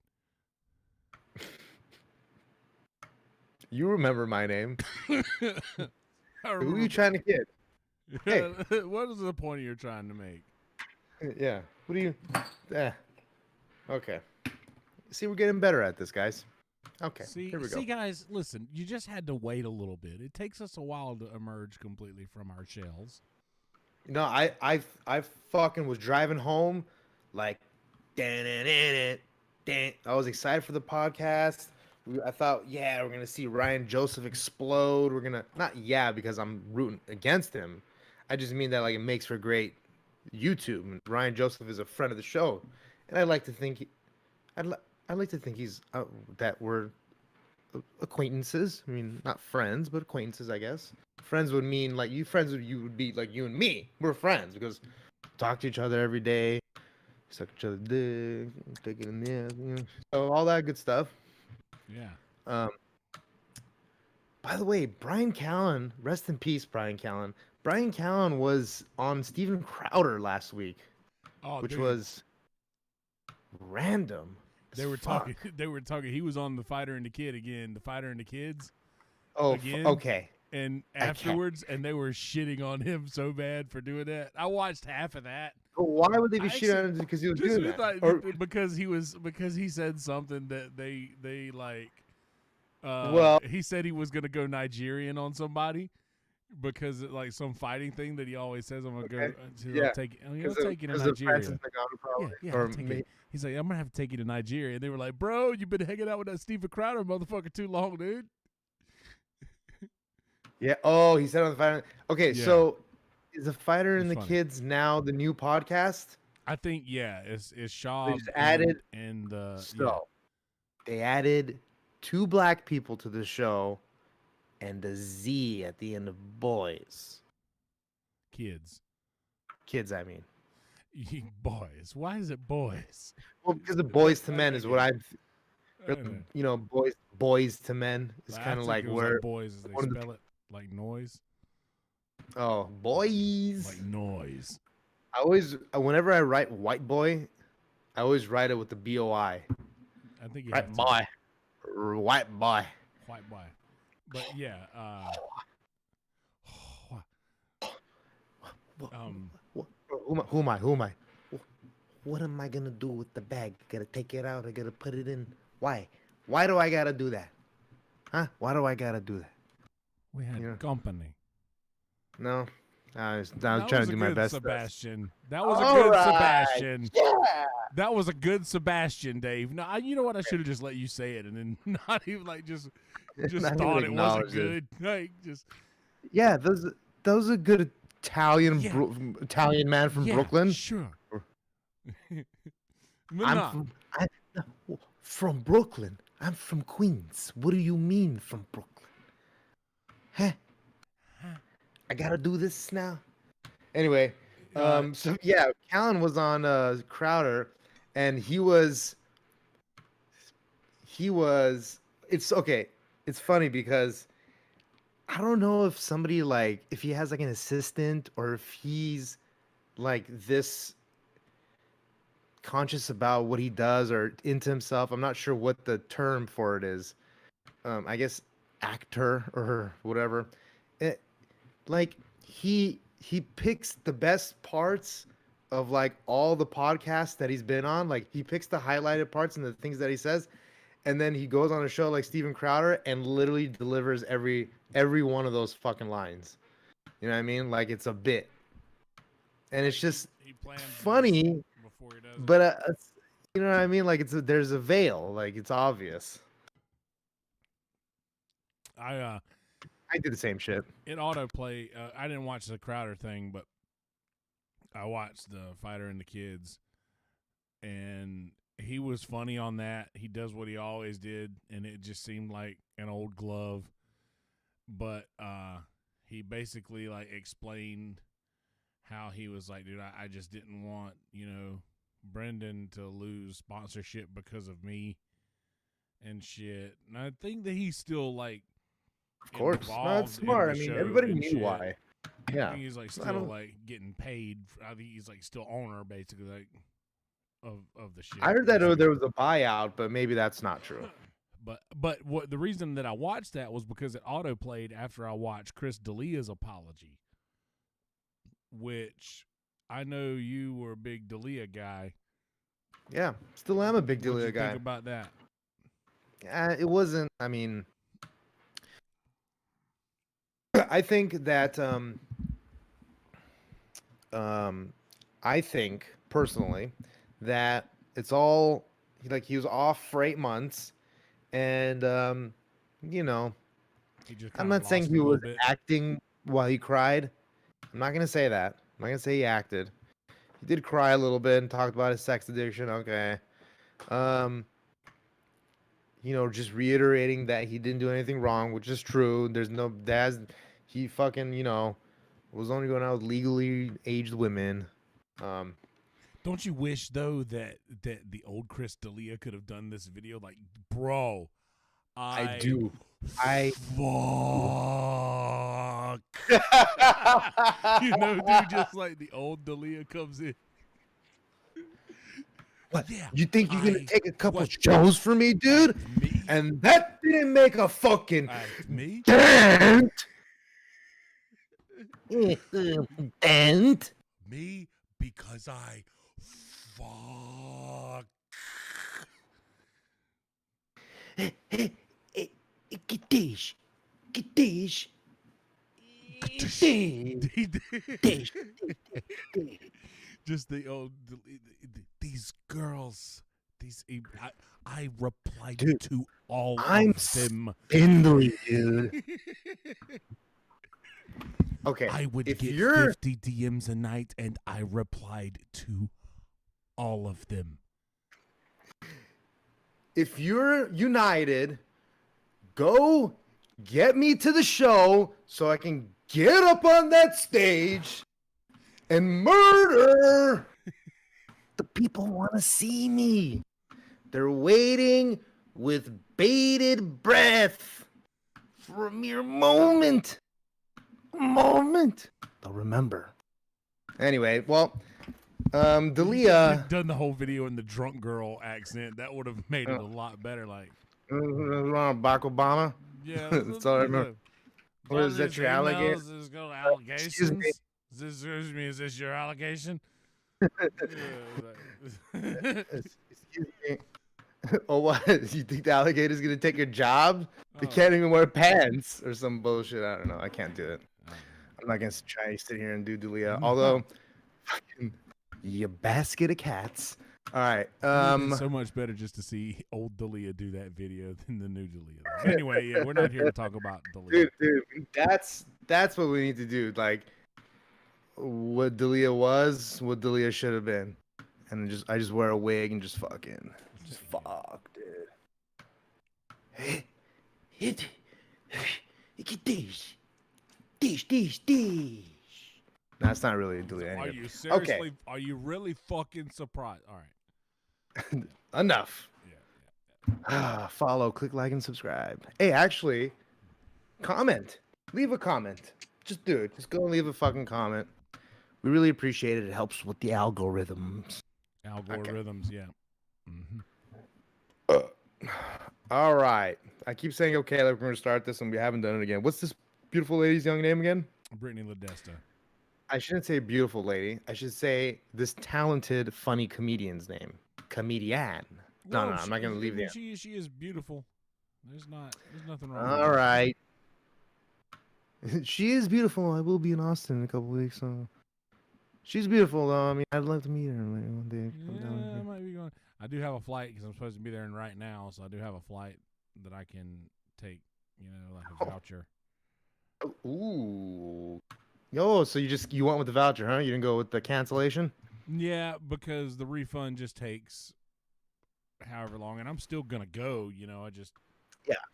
You remember my name. I Who are remember. you trying to get? Hey. What is the point you're trying to make? Yeah. What do you? Okay. See, we're getting better at this, guys. Okay. Here we go. See, guys, listen. You just had to wait a little bit. It takes us a while to emerge completely from our shells. No, I fucking was driving home, like, I was excited for the podcast. I thought, yeah, we're gonna see Ryan Joseph explode. We're gonna because I'm rooting against him. I just mean that like it makes for great YouTube. And Ryan Joseph is a friend of the show, and I'd like to think he's that we're acquaintances. I mean, not friends, but acquaintances, I guess. Friends would mean like you would be like you and me. We're friends because we talk to each other every day, suck each other's dick, take it in the ass, you know. So all that good stuff. Yeah. By the way, Brian Callen, rest in peace, Brian Callen. Brian Callen was on Steven Crowder last week, which dude. was random. They were talking. They were talking. He was on The Fighter and the Kid again. The Fighter and the Kids. Oh, again. okay. And afterwards, and they were shitting on him so bad for doing that. I watched half of that. But why would they be shitting on him because he was doing that? Because he said something that they like. Well, he said he was gonna go Nigerian on somebody because like some fighting thing that he always says. I'm gonna go. Yeah. I'll take you to Nigeria. Yeah, or me. He's like, I'm gonna have to take you to Nigeria. And they were like, bro, you've been hanging out with that Steven Crowder motherfucker too long, dude. Yeah. Oh, he said on the fighter. Okay, Yeah. so is the fighter and the funny. kids now the new podcast? I think it's Shaw just added- and So they added 2 black people to the show, and a Z at the end of boys. kids. Kids, I mean. Boys. Why is it boys? Well, because the boys to men is what I've, I don't know. boys to men is I kind of think like it was where. boys as they one of the- spell it, like noise, Oh, boys. like noise. I always, whenever I write white boy, I always write it with the BOI. I think you Right, have to. boy. White boy. White boy. But yeah, Who am I? Who am I? What am I gonna do with the bag? Gotta take it out. I gotta put it in. Why? Why do I gotta do that? Huh? Why do I gotta do that? we had Yeah. company. No, I was That trying was to a do my good best. Sebastian. That was a All good right. Sebastian. Yeah. That was a good Sebastian, Dave. No, you know what? I should have just let you say it and then not even like just Not even thought it wasn't acknowledge it. good. Like just Yeah, those are good Italian Yeah. Italian man from yeah, Brooklyn. Sure. I'm from Brooklyn. I'm from Queens. What do you mean from Brooklyn? Huh? I gotta do this now. Anyway, so yeah, Callan was on Crowder, and he was. It's okay. It's funny because I don't know if somebody like if he has like an assistant or if he's like this conscious about what he does or into himself. I'm not sure what the term for it is. I guess actor or whatever. It, like he picks the best parts of like all the podcasts that he's been on. Like he picks the highlighted parts and the things that he says, and then he goes on a show like Steven Crowder and literally delivers every one of those fucking lines. You know what I mean? Like it's a bit, and it's just he planned funny. before he does it. But you know what I mean? Like there's a veil. Like it's obvious. I did the same shit. it autoplay. I didn't watch the Crowder thing, but I watched the Fighter and the Kids, and he was funny on that. He does what he always did, and it just seemed like an old glove. But he basically like explained how he was like, dude, I just didn't want, Brendan to lose sponsorship because of me and shit. And I think that he's still like, Of course, no, involved that's in smart. I the mean, show everybody and knew shit. why. Yeah, I think he's like I still don't- like getting paid. I think he's like still owner basically like of the shit. I heard that and there shit. was a buyout, but maybe that's not true. But what the reason that I watched that was because it autoplayed after I watched Chris D'Elia's apology, which I know you were a big D'Elia guy. Yeah, still am a big What'd D'Elia you guy. think about that? It wasn't. I mean, I think that I think personally that it's all like he was off for 8 months, and you know, He just I'm kinda not saying lost he a little was bit. acting while he cried. I'm not gonna say that. I'm not gonna say he acted. He did cry a little bit and talked about his sex addiction. Okay. Just reiterating that he didn't do anything wrong, which is true. He fucking, was only going out with legally aged women. Don't you wish though that the old Chris D'Elia could have done this video? Like, bro, I do. I fuck. Dude, just like the old D'Elia comes in. What? Yeah, You think you're gonna I- take a couple what- shows for me, dude? Me? And that didn't make a fucking Me? dent. Dent. Me? Because I fuck. Gadish. Gadish. Gadish. Just the old these girls. I replied Dude, to all I'm of them. Spindly, dude. Okay. I would if get you're 50 DMs a night, and I replied to all of them. if you're united, go get me to the show so I can get up on that stage and murder the people who want to see me. They're waiting with bated breath for a mere moment. They'll remember. Anyway, well, Dalia. Done the whole video in the drunk girl accent. That would have made it a lot better. Like, Barack Obama. yeah, That's all I remember. What is that, your alligator? Is this got Excuse me. allegations? Excuse me, is this your allegation? Excuse me. Oh, what? You think the alligator's gonna take your job? They Oh. can't even wear pants or some bullshit. I don't know. I can't do it. I'm not gonna try to sit here and do Dalia. Although, fucking, you basket of cats. All right. It's so much better just to see old Dalia do that video than the new Dalia. But anyway, yeah, we're not here to talk about Dalia. dude, that's what we need to do. Like, what Dalia was, what Dalia should have been, and I just wear a wig and just fucking, just fuck, dude. Hey, dish. No, it's not really a Dalia. Are Anyway. you seriously? Are you really fucking surprised? All right. Enough. Yeah. Follow, click like, and subscribe. Hey, actually, comment. Leave a comment. Just do it. Just go and leave a fucking comment. We really appreciate it. It helps with the algorithms. Algorithms, yeah. Mm-hmm. All right. I keep saying okay, like we're going to start this, and we haven't done it again. What's this beautiful lady's young name again? Brittany Ledesta. I shouldn't say beautiful lady. I should say this talented, funny comedian's name. Comedian. No, I'm not going to leave the. She is beautiful. There's nothing wrong. All right. She is beautiful. I will be in Austin in a couple weeks. So she's beautiful, though. I mean, I'd love to meet her one day. Come down Yeah, I here. might be going. I do have a flight because I'm supposed to be there right now, so I do have a flight that I can take. You know, like a voucher. Ooh. Yo, so you went with the voucher, huh? You didn't go with the cancellation? Yeah, because the refund just takes however long, and I'm still gonna go. You know,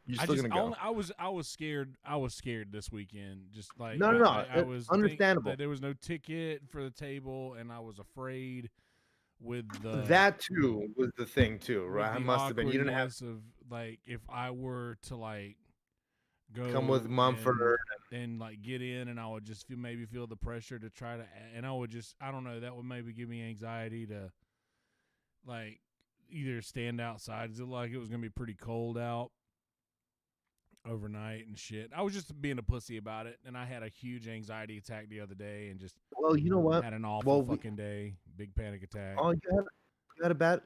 You're still gonna go. I was scared. I was scared this weekend. Just like No. I was Understandable. that there was no ticket for the table, and I was afraid with the That too was the thing too, with right? I the must have been. You didn't have awkwardness of like if I were to like go come with Mumford. and like get in, and I would just feel the pressure to try to, and I don't know, that would maybe give me anxiety to like either stand outside. It looked like it was gonna be pretty cold out overnight and shit. I was just being a pussy about it, and I had a huge anxiety attack the other day, and just Well, you know what? had an awful Well, fucking day, big panic attack. Oh, you had a bad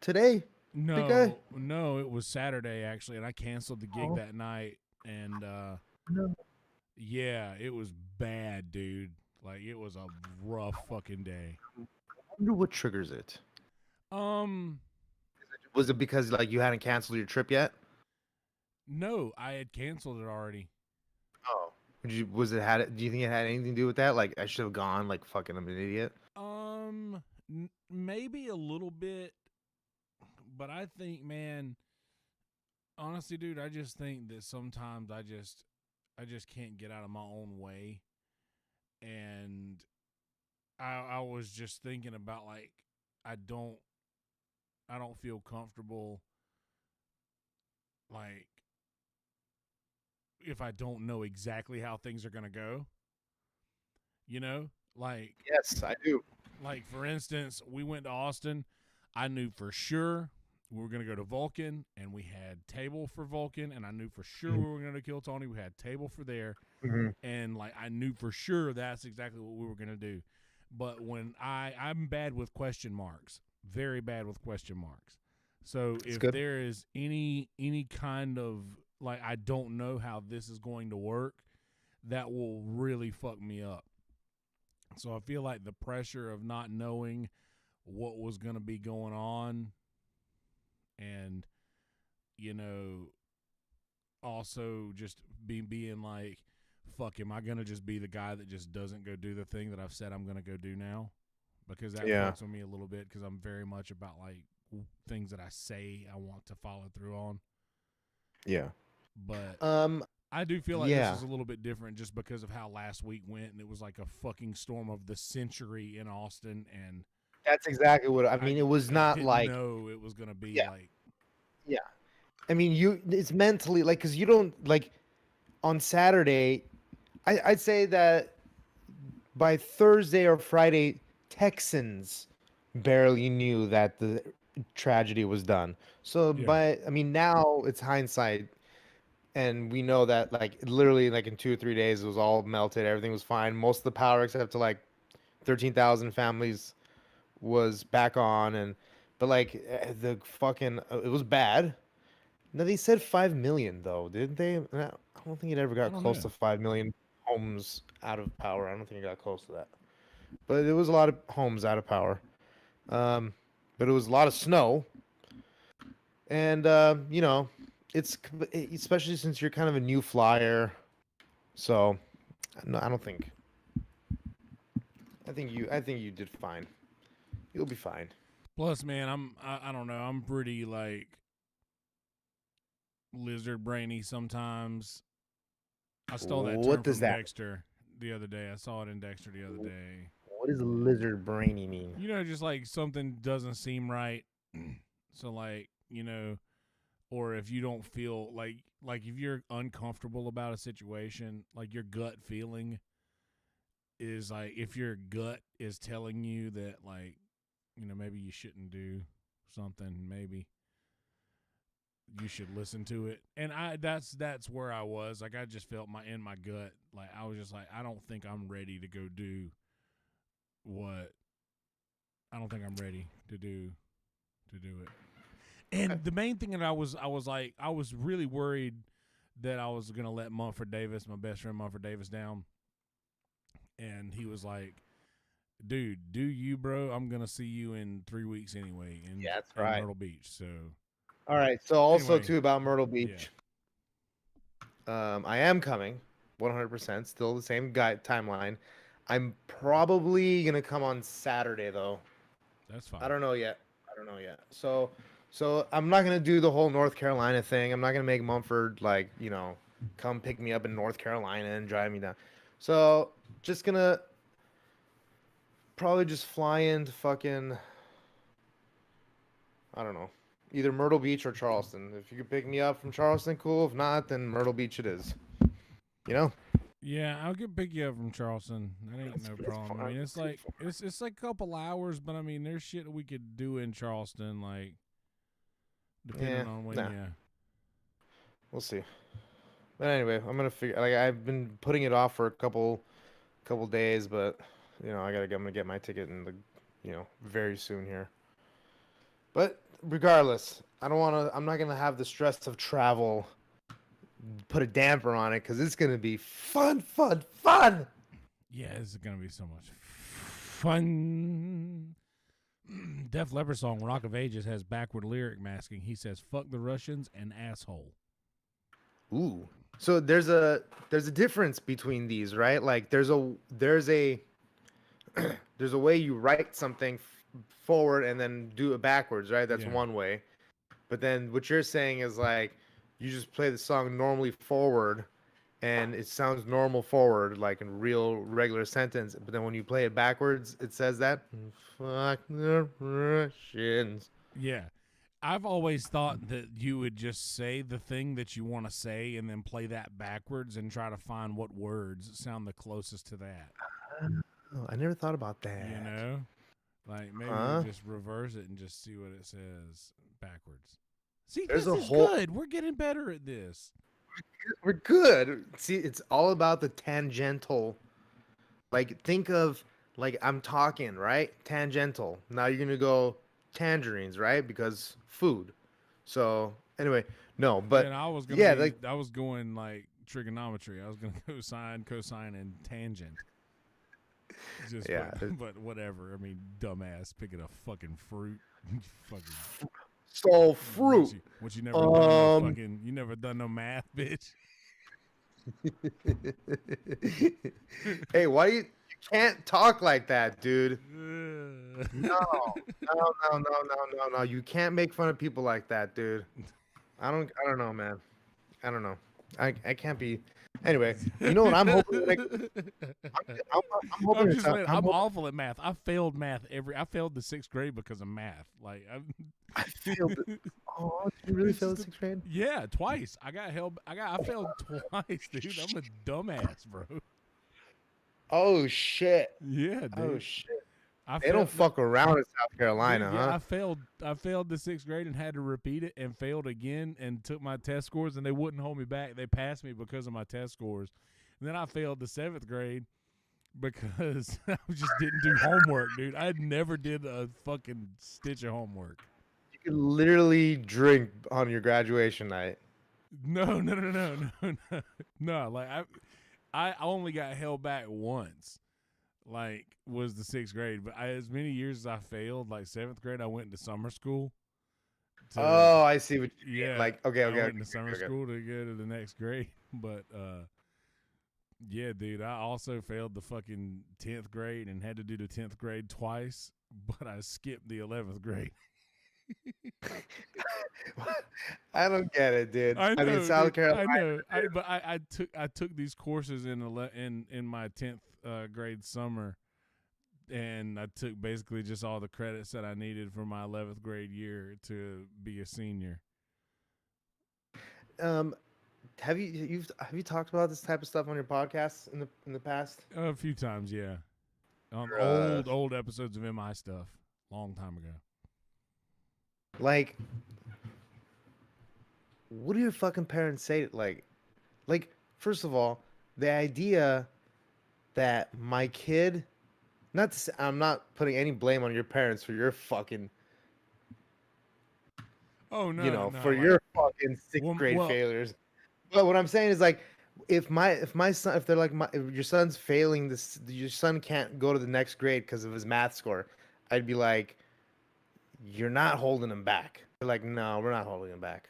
today. guy? No, it was Saturday actually, and I canceled the gig Oh. that night, and No. yeah, it was bad, dude. Like it was a rough fucking day. I wonder what triggers it. Um, Was it because like you hadn't canceled your trip yet? no, I had canceled it already. Oh. Do you think it had anything to do with that? Like I should have gone. Like fucking, I'm an idiot. Maybe a little bit, but I think, man, honestly, dude, I just think that sometimes I just can't get out of my own way, and I was just thinking about like I don't feel comfortable like if I don't know exactly how things are gonna go. You know, like Yes, I do. like for instance, we went to Austin. I knew for sure we were gonna go to Vulcan, and we had table for Vulcan, and I knew for sure we were gonna kill Tony. We had table for there, and like I knew for sure that's exactly what we were gonna do. But when I'm bad with question marks, very bad with question marks. So if good. there is any kind of like I don't know how this is going to work, that will really fuck me up. So I feel like the pressure of not knowing what was going to be going on, and you know, also just being like, fuck, am I going to just be the guy that just doesn't go do the thing that I've said I'm going to go do now? Because that fucks with me a little bit, because I'm very much about like things that I say I want to follow through on. Yeah. But I do feel like yeah. this is a little bit different just because of how last week went, and it was like a fucking storm of the century in Austin, and That's exactly what I mean. It was not didn't like know it was gonna be Yeah. like Yeah. I mean, it's mentally like, because you don't like on Saturday, I'd say that by Thursday or Friday, Texans barely knew that the tragedy was done. So, Yeah. I mean, now it's hindsight, and we know that like literally like in 2 or 3 days it was all melted. Everything was fine. Most of the power except to like 13,000 families was back on, and but like the fucking it was bad. No, they said 5 million though, didn't they? I don't think it ever I got don't close know. to 5 million homes out of power. I don't think it got close to that. But it was a lot of homes out of power. Um, but it was a lot of snow, and you know, especially since you're kind of a new flyer. So, no, I don't think. I think you did fine. You'll be fine. Plus, man, I don't know. I'm pretty like lizard brainy sometimes. I stole that What term does from that? Dexter the other day. I saw it in Dexter the other day. What does lizard brainy mean? You know, just like something doesn't seem right. So like, you know, or if you don't feel like if you're uncomfortable about a situation, like your gut feeling is like if your gut is telling you that like, you know, maybe you shouldn't do something, maybe you should listen to it. And that's where I was. Like I just felt in my gut, like I was just like, I don't think I'm ready to go do what I don't think I'm ready to do it. And the main thing that I was like, I was really worried that I was gonna let Mumford Davis, my best friend Mumford Davis, down. And he was like, "Dude, do you, bro? I'm gonna see you in 3 weeks anyway, in, Yeah, that's in right. Myrtle Beach." So All right. So also Anyway, too about Myrtle Beach. I am coming, 100%. Still the same guy timeline. I'm probably gonna come on Saturday though. that's fine. I don't know yet. So I'm not gonna do the whole North Carolina thing. I'm not gonna make Mumford like come pick me up in North Carolina and drive me down. So just gonna probably just fly into fucking I don't know, either Myrtle Beach or Charleston. If you could pick me up from Charleston, cool. If not, then Myrtle Beach it is. You know? Yeah, I'll get pick you up from Charleston. That ain't no That's problem. I fine. mean, it's like it's like a couple hours, but I mean, there's shit that we could do in Charleston, like depending Yeah, on when. nah. Yeah, We'll see. But anyway, I'm gonna figure. Like I've been putting it off for a couple days, but I'm gonna get my ticket in the very soon here. But regardless, I don't want to. I'm not gonna have the stress of travel put a damper on it because it's gonna be fun, fun, fun. yeah, this is gonna be so much fun. Def Leppard song "Rock of Ages" has backward lyric masking. He says "fuck the Russians" and "asshole." Ooh. So there's a difference between these, right? Like there's a there's a way you write something forward and then do it backwards, right? That's Yeah. one way. But then what you're saying is like you just play the song normally forward and it sounds normal forward like in real regular sentence, but then when you play it backwards, it says that fuck the Russians. Yeah. I've always thought that you would just say the thing that you want to say and then play that backwards and try to find what words sound the closest to that. Oh, I never thought about that. You know? Like maybe Huh? you just reverse it and just see what it says backwards. See, There's this a is whole- good. We're getting better at this. We're good. See, it's all about the tangential. Like, think of, like, I'm talking, right? Tangential. Now you're going to go tangerines, right? Because food. So, anyway, no, but and I was gonna yeah, be, like, I was going like trigonometry. I was gonna go sine, cosine, and tangent. Just Yeah, but whatever. I mean, dumbass picking a fucking fruit. Fucking so fruit. What you never done no Um, fucking you never done no math, bitch. Hey, why you can't talk like that, dude? No. You can't make fun of people like that, dude. I don't know, man. I don't know. I can't be. Anyway, you know what I'm hoping to make? I'm hoping I'm to just tell- saying, I'm I'm hoping- awful at math. I failed math I failed the 6th grade because of math. Like I failed it. Oh, did you really It's fail the just 6th grade? yeah, twice. I failed twice, dude. I'm a dumbass, bro. Oh shit. Yeah, dude. Oh shit. They don't fuck around in South Carolina, Dude, yeah, huh? I failed the 6th grade and had to repeat it and failed again and took my test scores and they wouldn't hold me back. They passed me because of my test scores. And then I failed the 7th grade because I just didn't do homework, dude. I never did a fucking stitch of homework. You could literally drink on your graduation night. No. No, like I only got held back once. Like was the 6th grade, but as many years as I failed, like 7th grade, I went to summer school. Oh, I see what you mean. Yeah, Like, okay, I okay. went to summer school to go to the next grade, but yeah, dude, I also failed the fucking 10th grade and had to do the 10th grade twice, but I skipped the 11th grade. I don't get it, dude. I know, mean, South dude, Carolina. I took these courses in my 10th grade summer, and I took basically just all the credits that I needed for my 11th grade year to be a senior. Have you talked about this type of stuff on your podcast in the past? A few times, yeah. Or, Old episodes of MI stuff, long time ago. Like, what do your fucking parents say? Like, first of all, the idea that my kid, not to say, I'm not putting any blame on your parents for your fucking, Oh no, no, for like, your fucking sixth well, grade well, failures. But what I'm saying is like, if my son, if they're like if your son's failing this, your son can't go to the next grade because of his math score, I'd be like, you're not holding him back. They're like, no, we're not holding him back.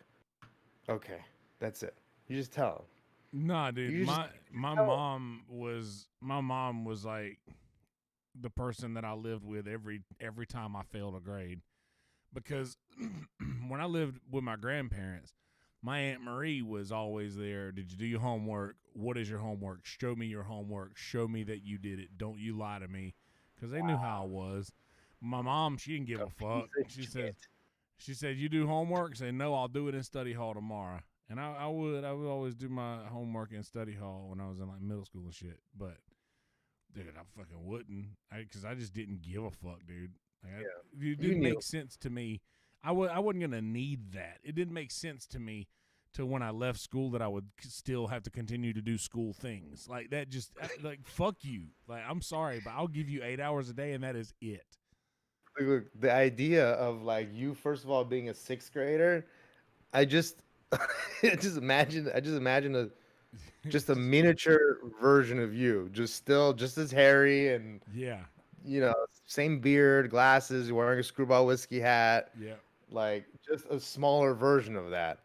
Okay, that's it. You just tell him. Nah, dude. You just My mom was like the person that I lived with every time I failed a grade, because when I lived with my grandparents, my Aunt Marie was always there. Did you do your homework? What is your homework? Show me your homework. Show me that you did it. Don't you lie to me, because they knew how I was. My mom, she didn't give a fuck. She said, you do homework? Say, no, I'll do it in study hall tomorrow. And I would always do my homework in study hall when I was in like middle school and shit. But dude, I fucking wouldn't, because I just didn't give a fuck, dude. Like, it didn't make sense to me. I wasn't gonna need that. It didn't make sense to me to when I left school that I would still have to continue to do school things like that. Just like fuck you. Like, I'm sorry, but I'll give you 8 hours a day, and that is it. Look, the idea of like you first of all being a sixth grader, I just imagine a miniature version of you, just as hairy and Yeah. Same beard, glasses, wearing a screwball whiskey hat. Yeah. Like just a smaller version of that.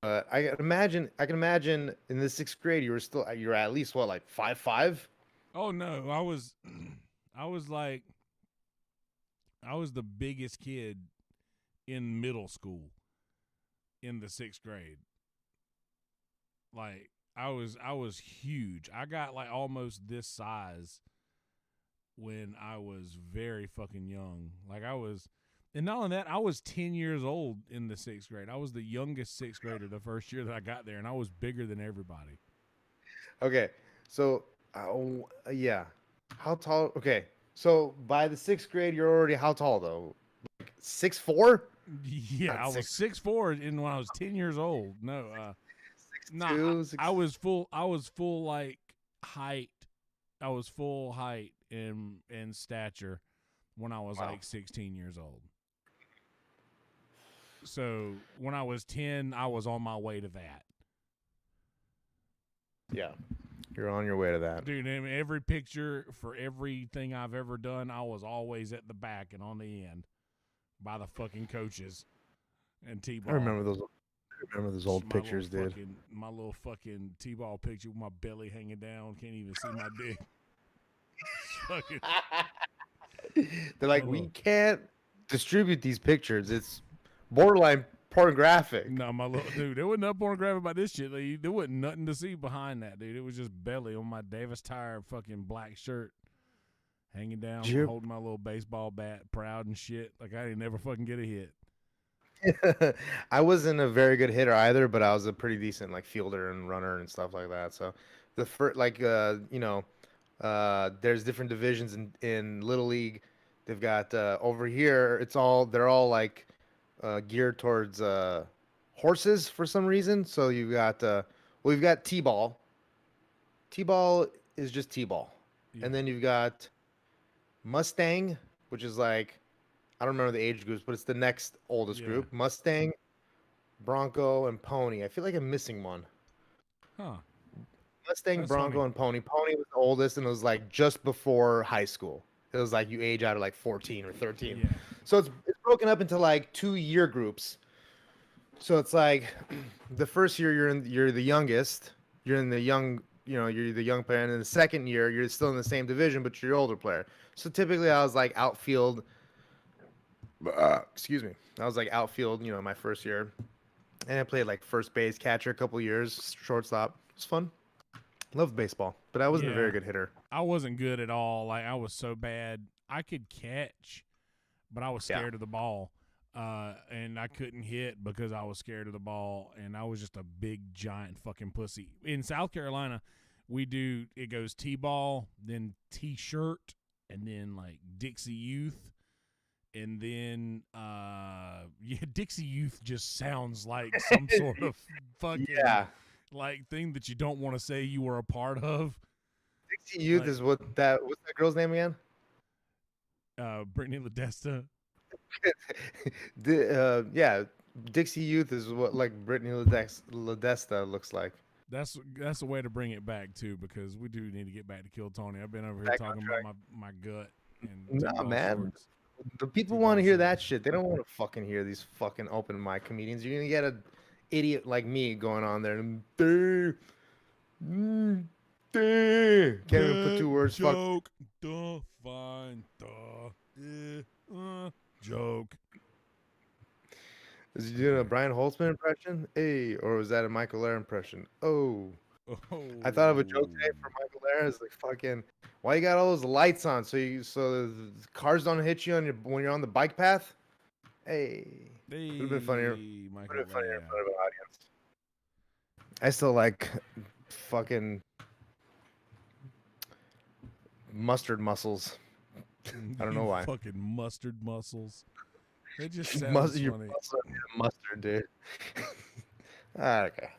But I can imagine in the sixth grade you're at least what, like 5'5"? Oh no, I was the biggest kid in middle school in the 6th grade. Like I was huge. I got like almost this size when I was very fucking young. Like and not only that, I was 10 years old in the 6th grade. I was the youngest 6th grader the first year that I got there, and I was bigger than everybody. Okay, so yeah, how tall? Okay, so by the sixth grade, you're already how tall though? Like 6'4"? Yeah, Not I was 6'4" when I was 10 years old. No, 6'2", I was full like height. I was full height and stature when I was like 16 years old. So when I was 10, I was on my way to that. Yeah, you're on your way to that. Dude, in every picture for everything I've ever done, I was always at the back and on the end by the fucking coaches and T-ball. I remember those old pictures, dude. My little fucking T-ball picture with my belly hanging down. Can't even see my dick. Fucking. They're like, we can't distribute these pictures. It's borderline pornographic. No, my little dude, there wasn't nothing pornographic about this shit. Like, there wasn't nothing to see behind that, dude. It was just belly on my Davis Tire fucking black shirt, hanging down, holding my little baseball bat, proud and shit. Like I didn't never fucking get a hit. I wasn't a very good hitter either, but I was a pretty decent like fielder and runner and stuff like that. So the first, like There's different divisions in Little League. They've got over here. They're all like geared towards horses for some reason. So you've got we've got T-ball. T-ball is just T-ball, and then you've got Mustang, which is like I don't remember the age groups, but it's the next oldest Yeah. group. Mustang, Bronco, and Pony. I feel like I'm missing one. Huh. Mustang, That's Bronco, funny. and Pony. Pony was the oldest, and it was like just before high school. It was like you age out at like 14 or 13. Yeah. So it's broken up into like 2 year groups. So it's like the first year you're the youngest. You're in the young, you're the young player, and then the second year you're still in the same division, but you're the older player. So typically I was like outfield. Excuse me. I was like outfield, my first year, and I played like first base, catcher a couple years, shortstop. It was fun. Loved baseball, but I wasn't a very Yeah. good hitter. I wasn't good at all. Like I was so bad. I could catch, but I was Yeah. scared of the ball. And I couldn't hit because I was scared of the ball, and I was just a big giant fucking pussy. In South Carolina, it goes T-ball, then T-shirt, and then like Dixie Youth, and then Dixie Youth just sounds like some sort of fucking Yeah. like thing that you don't want to say you were a part of. Dixie Youth Like- is what's that girl's name again? Brittany Ledesta. Yeah, Dixie Youth is what like Brittany Ledesta looks like. That's a way to bring it back too, because we do need to get back to Kill Tony. I've been over here Back on talking track. about my gut and Nah, T-ball man. shorts. The people Two want to hear bosses. that shit. They don't want to fucking hear these fucking open mic comedians. You're gonna get an idiot like me going on there and can't even put two words. Fuck. Joke, duh, fine, duh, joke. Is he doing a Brian Holtzman impression? Hey, or was that a Michael Lair impression? Oh. I thought of a joke today for Michael Lair. It's like fucking, why you got all those lights on so the cars don't hit you when you're on the bike path? Hey, Hey, would've been funnier. Michael Would have been funnier in Lair. front of an audience. I still like fucking mustard muscles. I don't know You why. Fucking mustard muscles. It just Your sounds your funny. muscles are made of mustard, dude. Okay.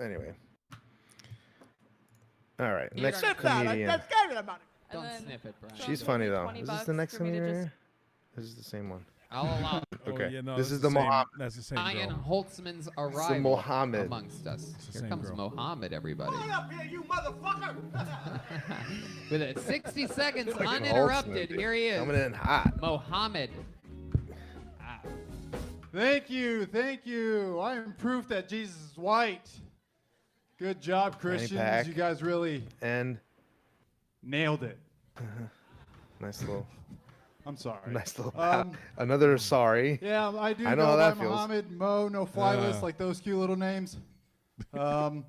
Anyway. All right. You Next don't- comedian. And Don't then- sniff it, Brian. So She's give funny me though. 20 Is this the bucks next for me to comedian right just- here? This is the same one. I'll allow Okay. Oh, yeah, no, This that's is the same- Mohammed. That's the same Ian girl. Holtzman's arrival Mohammed. amongst us. It's the Here same comes girl. Mohammed, everybody. up here, you motherfucker! With it, 60 seconds Fucking uninterrupted. Holtzman, Here he is. Coming in hot. Mohammed. Thank you, thank you. I am proof that Jesus is white. Good job, Christians. pack. You guys really And nailed it. nice little, I'm sorry. nice little. Um, Another sorry. Yeah, I do I know go how by that feels. Muhammad, Mo, no fly list, like those cute little names. But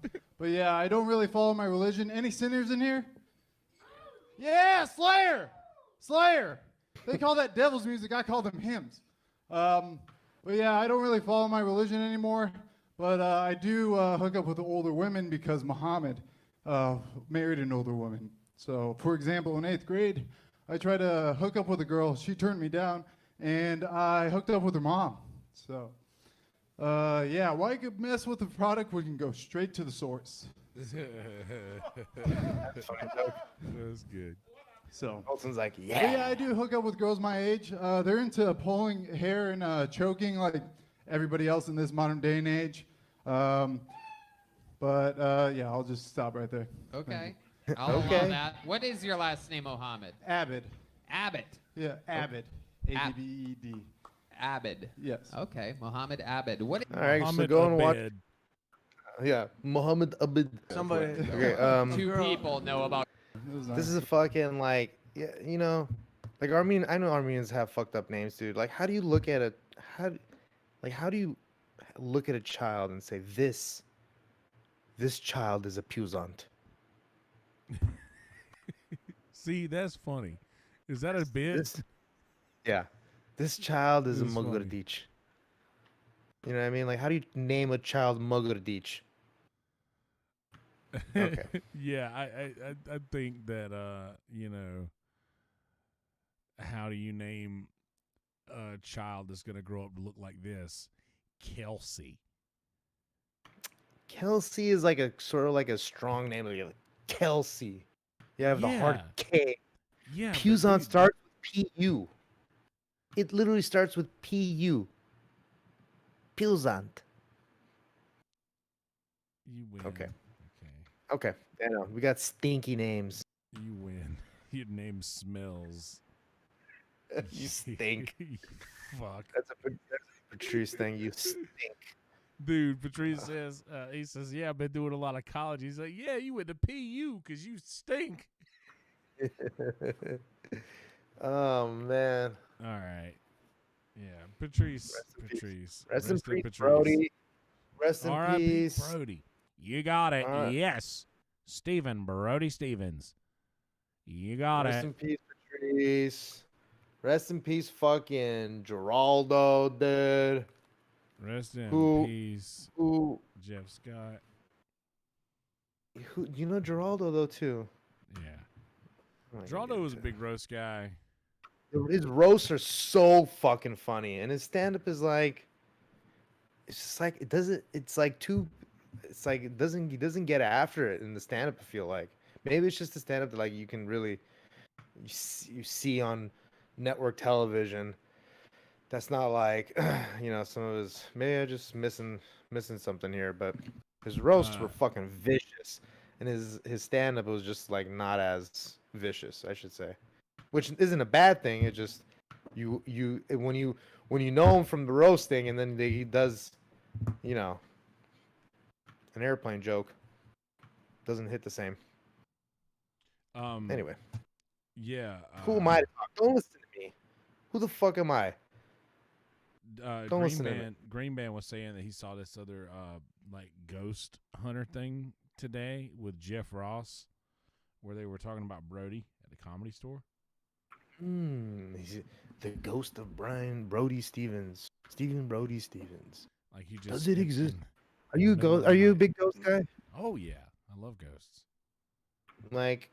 yeah, I don't really follow my religion. Any sinners in here? Yeah, Slayer! Slayer! They call that devil's music. I call them hymns. But yeah, I don't really follow my religion anymore. But I do hook up with the older women because Muhammad married an older woman. So, for example, in 8th grade, I tried to hook up with a girl. She turned me down, and I hooked up with her mom. So, yeah, why could mess with the product when you can go straight to the source? That's good. So, Colton's like, but yeah, yeah. I do hook up with girls my age. They're into pulling hair and choking like everybody else in this modern day and age. But yeah, I'll just stop right there. Okay. I'll allow Okay. that. What is your last name, Mohammed? Abbott. Abbott. Yeah, Abbott. A-B-B-E-D. Abbott. Yes. Okay, Mohammed Abbott. What? All right, so Muhammad go and watch. Abed. Yeah, Muhammad Abid. Somebody. Okay. Two people know about. It was This nice. is a fucking like, yeah, like Armenian. I know Armenians have fucked up names, dude. Like, how do you look at how do you look at a child and say this child is a puissant? See, that's funny. Is that a bit? This, yeah, this child is a This is funny. Mogurdic. You know what I mean? Like, how do you name a child Mogurdic? Okay. Yeah, I think that you know, how do you name a child that's gonna grow up to look like this? Kelsey. Kelsey is like a sort of like a strong name. Like Kelsey. You have the hard Yeah. K. Yeah, but Pusan dude, starts with PU. It literally starts with PU. Pusant. you win. Okay. Okay. Okay. I know. We got stinky names. You win. Your name smells. You stink. You fuck. That's a Patrice thing. You stink. Dude, Patrice says, he says, yeah, I've been doing a lot of college. He's like, yeah, you went to PU because you stink. Oh man. All right. Yeah, Patrice. Rest in peace, Patrice. Brody. Rest in R.I.P. peace. Brody. You got it. All right. Yes. Stephen Brody Stevens. You got Rest it. in peace, Patrice. Rest in peace, fucking Geraldo, dude. Rest in Who- peace, Who? Jeff Scott. Who? You know Geraldo though too. Yeah. I'm not gonna Geraldo get was a into big roast guy. it. His roasts are so fucking funny, and his stand-up is like, it's just like it doesn't. It's like too. It's like it doesn't. He doesn't get after it in the stand-up. I feel like maybe it's just the stand-up that like you can really, you see on network television. That's not like, you know, some of his. Maybe I just missing something here, but his roasts were fucking vicious, and his stand-up was just like not as vicious, I should say, which isn't a bad thing. It just when you know him from the roasting, and then he does, you know, an airplane joke, doesn't hit the same. Anyway, Yeah. who am I to talk? Don't listen to me. Who the fuck am I? Don't Green listen to me. Band. Green Band was saying that he saw this other like ghost hunter thing today with Jeff Ross, where they were talking about Brody at the Comedy Store. He's the ghost of Brody Stevens. Stephen Brody Stevens. Like he just Does it exist? in Are you the middle of Are the you a night. big ghost guy? Oh yeah, I love ghosts. Like,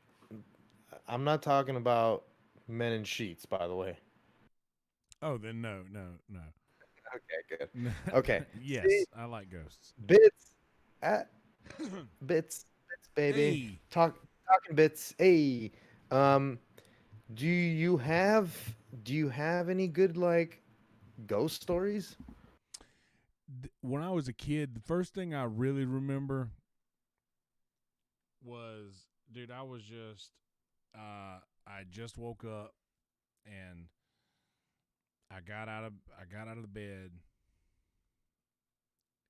I'm not talking about men in sheets, by the way. Oh, then no. Okay, good. No. Okay. Yes, See? I like ghosts. Bits, bits, baby. Hey. Talking bits. Hey, do you have any good like ghost stories? When I was a kid, the first thing I really remember was, dude, I was just, I just woke up and I got out of the bed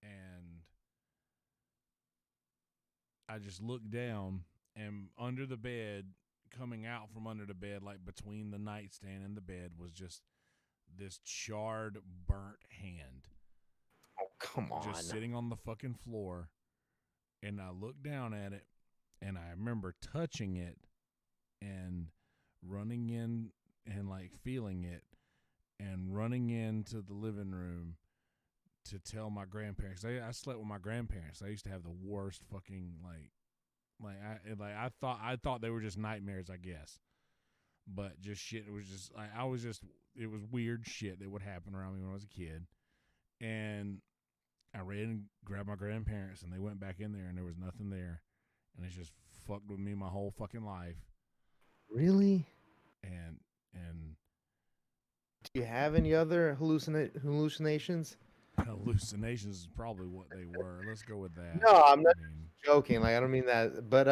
and I just looked down, and under the bed, coming out from under the bed, like between the nightstand and the bed, was just this charred, burnt hand. Oh, come on. Just sitting on the fucking floor. And I looked down at it, and I remember touching it and running in and like feeling it and running into the living room to tell my grandparents. I slept with my grandparents. I used to have the worst fucking I thought they were just nightmares, I guess. But just shit, it was just it was weird shit that would happen around me when I was a kid. And I ran and grabbed my grandparents, and they went back in there, and there was nothing there. And it's just fucked with me my whole fucking life. Really? And do you have any other hallucinations? hallucinations is probably what they were. Let's go with that. No, I'm not I mean, joking. Like, I don't mean that. But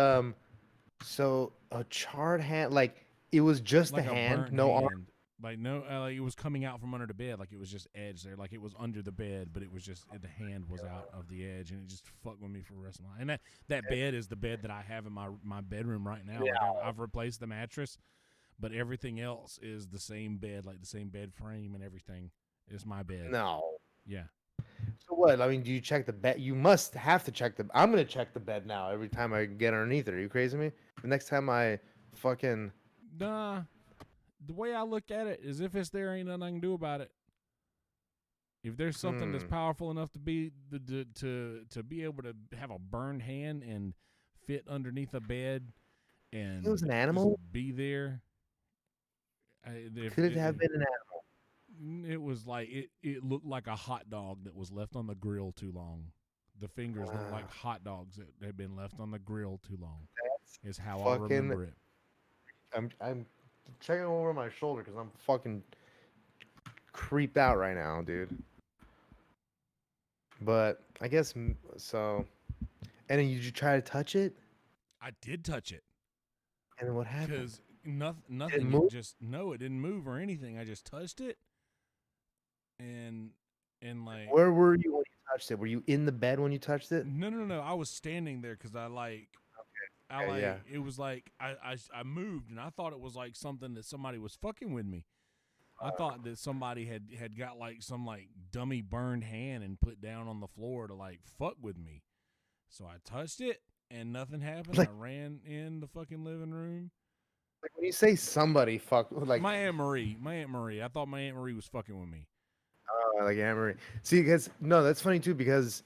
so a charred hand, like it was just like the a hand, burnt no hand. arm. Like no, like it was coming out from under the bed. Like it was just edge there. Like it was under the bed, but it was just the hand was out of the edge, and it just fucked with me for the rest of my life. And that bed is the bed that I have in my bedroom right now. Yeah. Like I've replaced the mattress, but everything else is the same bed, like the same bed frame and everything. It's my bed. No. Yeah. So what? I mean, do you check the bed? You must have to check the. I'm gonna check the bed now every time I get underneath it. Are you crazy me? The next time I fucking. Nah. The way I look at it is, if it's there, ain't nothing I can do about it. If there's something that's powerful enough to be to be able to have a burned hand and fit underneath a bed and It was an just animal? be there. Could it have been an animal? It was like it looked like a hot dog that was left on the grill too long. The fingers looked like hot dogs that had been left on the grill too long. Is how I remember it. I'm checking over my shoulder because I'm fucking creeped out right now, dude. But I guess so. And then you try to touch it, I did touch it and then what happened? because nothing. move? It just no, it didn't move or anything. I just touched it, and like Where were you when you touched it? Were you in the bed when you touched it? no. I was standing there because I Okay, yeah. it was like I moved and I thought it was like something that somebody was fucking with me. I thought that somebody had got like some like dummy burned hand and put down on the floor to like fuck with me. So I touched it and nothing happened. Like- I ran in the fucking living room. Like when you say somebody fuck, like My Aunt Marie. I thought my Aunt Marie was fucking with me. like Amory. See, because no, that's funny too because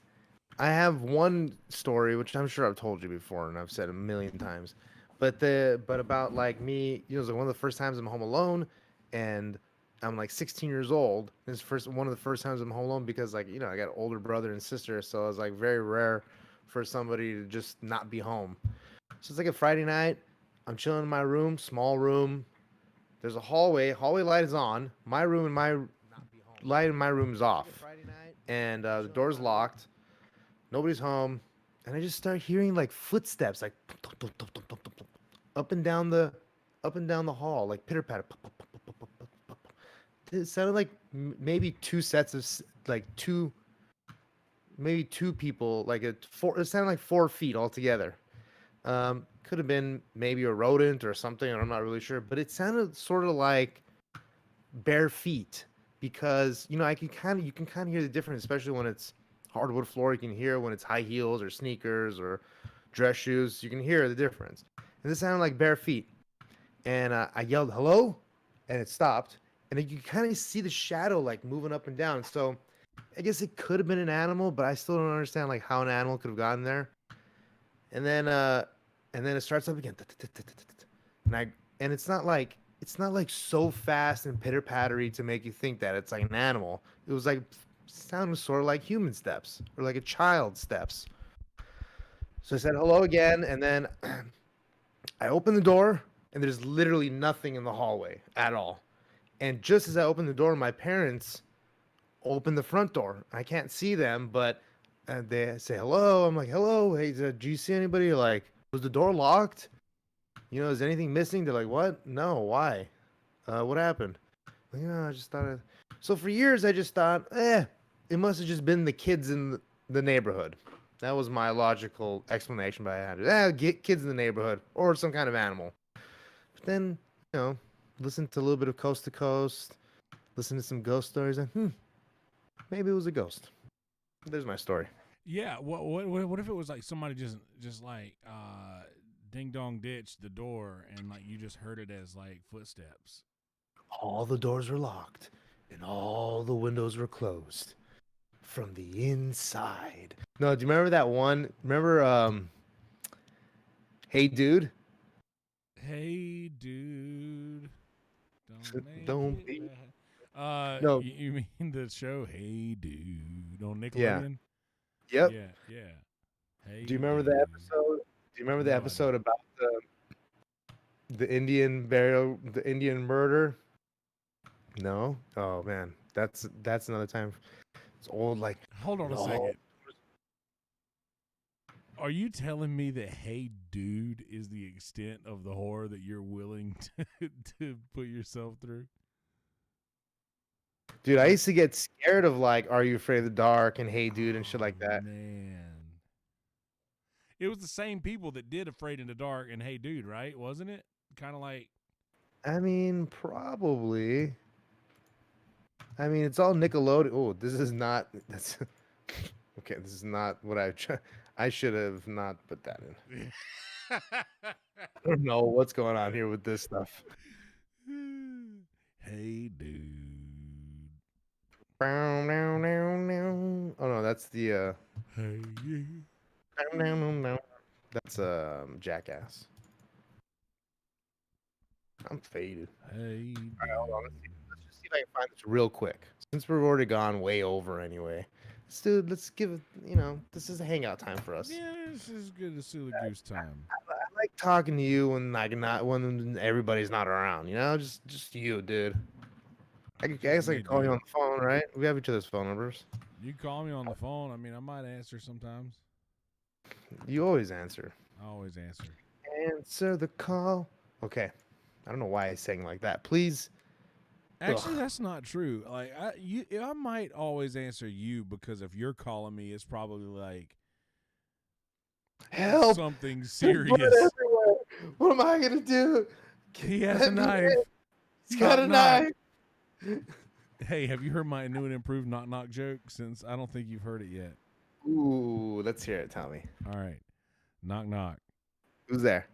I have one story which I'm sure I've told you before and I've said a million times, but about like me, it was like one of the first times I'm home alone, and I'm like 16 years old. This is one of the first times I'm home alone because like I got an older brother and sister, so it was like very rare for somebody to just not be home. So it's like a Friday night. I'm chilling in my room, small room. There's a hallway. Hallway light is on. My room and my light in my room is off, and the door's locked. Nobody's home, and I just start hearing like footsteps, like up and down the hall, like pitter patter. It sounded like maybe two sets of maybe two people, like four. It sounded like 4 feet altogether. Could have been maybe a rodent or something, or I'm not really sure, but it sounded sort of like bare feet because you can kind of hear the difference, especially when it's hardwood floor. You can hear when it's high heels or sneakers or dress shoes. You can hear the difference. And this sounded like bare feet. And I yelled hello, and it stopped. And then you kind of see the shadow like moving up and down. So I guess it could have been an animal, but I still don't understand like how an animal could have gotten there. And then it starts up again. And it's not like so fast and pitter pattery to make you think that it's like an animal. It was like sounded sort of like human steps or like a child steps. So I said hello again, and then I open the door, and there's literally nothing in the hallway at all. And just as I open the door, my parents open the front door. I can't see them, but they say hello. I'm like, hello. Hey, do you see anybody? Like, was the door locked? Is anything missing? They're like, what? No, why? What happened? Like, I just thought. So for years, I just thought, it must have just been the kids in the neighborhood. That was my logical explanation. But I had get kids in the neighborhood or some kind of animal. But then, listen to a little bit of Coast to Coast, listen to some ghost stories, and maybe it was a ghost. There's my story. Yeah. What if it was like somebody just like ding dong ditched the door and like you just heard it as like footsteps? All the doors were locked and all the windows were closed from the inside. No, do you remember that one? Remember Hey Dude? Hey dude, Don't make be- it bad. No. You mean the show Hey Dude on Nickelodeon? Yeah. Yep. Yeah. Hey, Do you remember the dude. episode? Do you remember the No, I episode about the Indian burial, the Indian murder? No. Oh man, that's another time. It's old. Like, Hold on a no. second. Are you telling me that Hey Dude is the extent of the horror that you're willing to put yourself through? Dude, I used to get scared of like, Are You Afraid of the Dark and Hey Dude and shit like that. Man. It was the same people that did Afraid in the Dark and Hey Dude, right? Wasn't it? Kind of like. I mean, probably. I mean, it's all Nickelodeon. Oh, this is not. That's okay. This is not what I should have not put that in. I don't know what's going on here with this stuff. Hey Dude. Oh no, that's the Hey you. That's Jackass. I'm faded. Hey, Hold on, let's just see if I can find this real quick. Since we've already gone way over anyway. Let's give it, this is a hangout time for us. yeah, this is good to see the goose time. I like talking to you when when everybody's not around, just you, dude. I guess I me, could call you dude. on the phone, right? We have each other's phone numbers. You call me on the phone. I mean, I might answer sometimes. You always answer. I always answer. Answer the call. Okay. I don't know why I sang like that. Please. Actually, that's not true. Like I might always answer you because if you're calling me, it's probably like Help. something There's serious. blood everywhere. What am I gonna do? He has a knife. He's got a Knock, knife. knock. Hey, have you heard my new and improved knock knock joke? Since I don't think you've heard it yet. Ooh, let's hear it. Tell me. All right, knock knock. Who's there?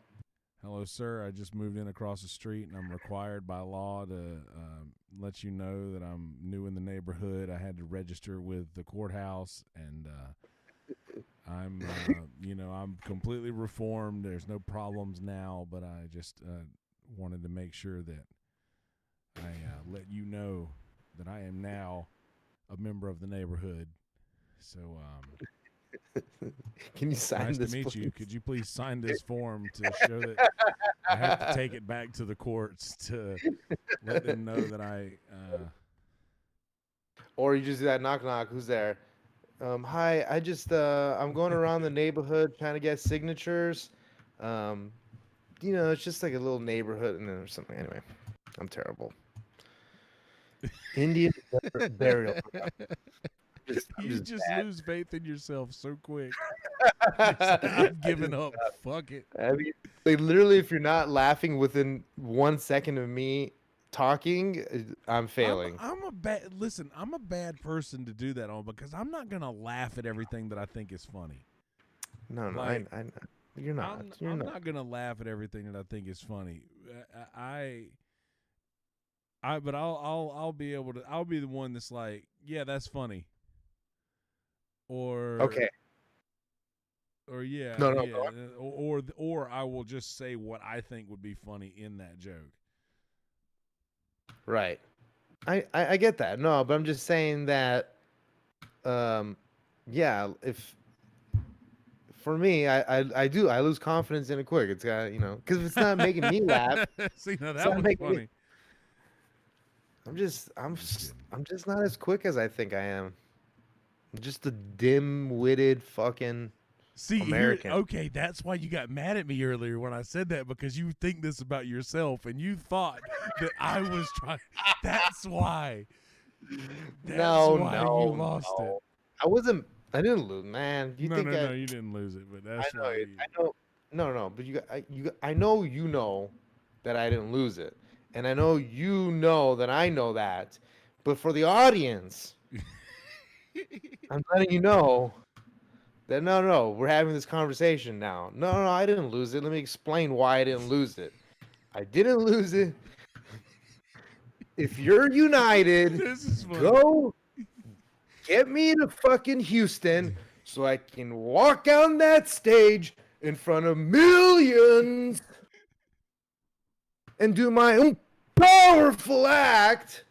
Hello, sir. I just moved in across the street, and I'm required by law to let you know that I'm new in the neighborhood. I had to register with the courthouse, and I'm, I'm completely reformed. There's no problems now, but I just wanted to make sure that I let you know that I am now a member of the neighborhood. So, Can you sign nice this? to meet you. please? Could you please sign this form to show that I have to take it back to the courts to let them know that I. Or you just do that knock knock. Who's there? Hi. I just I'm going around the neighborhood trying to get signatures. It's just like a little neighborhood and then or something. Anyway, I'm terrible. Indian burial. You just lose faith in yourself so quick. I've given up. Fuck it. I mean, like literally, if you're not laughing within 1 second of me talking, I'm failing. I'm a bad person to do that on because I'm not gonna laugh at everything that I think is funny. No, like, you're not. I'm not gonna laugh at everything that I think is funny. But I'll be able to. I'll be the one that's like, yeah, that's funny. Or Okay. Or yeah, No, yeah, or I will just say what I think would be funny in that joke. Right. I get that. No, but I'm just saying that. Yeah. If for me, I lose confidence in it quick. It's got because if it's not making me laugh. See, now it's that not was making funny. I'm just not as quick as I think I am. I'm just a dim-witted fucking See, American. Okay, that's why you got mad at me earlier when I said that because you think this about yourself and you thought that I was trying. That's why. That's why you lost it. I wasn't. I didn't lose, man. You No, think no, you didn't lose it, but that's I know. why. I know. No, but I know you know that I didn't lose it, and I know you know that I know that, but for the audience, I'm letting you know that no, we're having this conversation now. No, I didn't lose it. Let me explain why I didn't lose it. I didn't lose it. If you're united, This is funny. go get me to fucking Houston so I can walk on that stage in front of millions and do my own powerful act.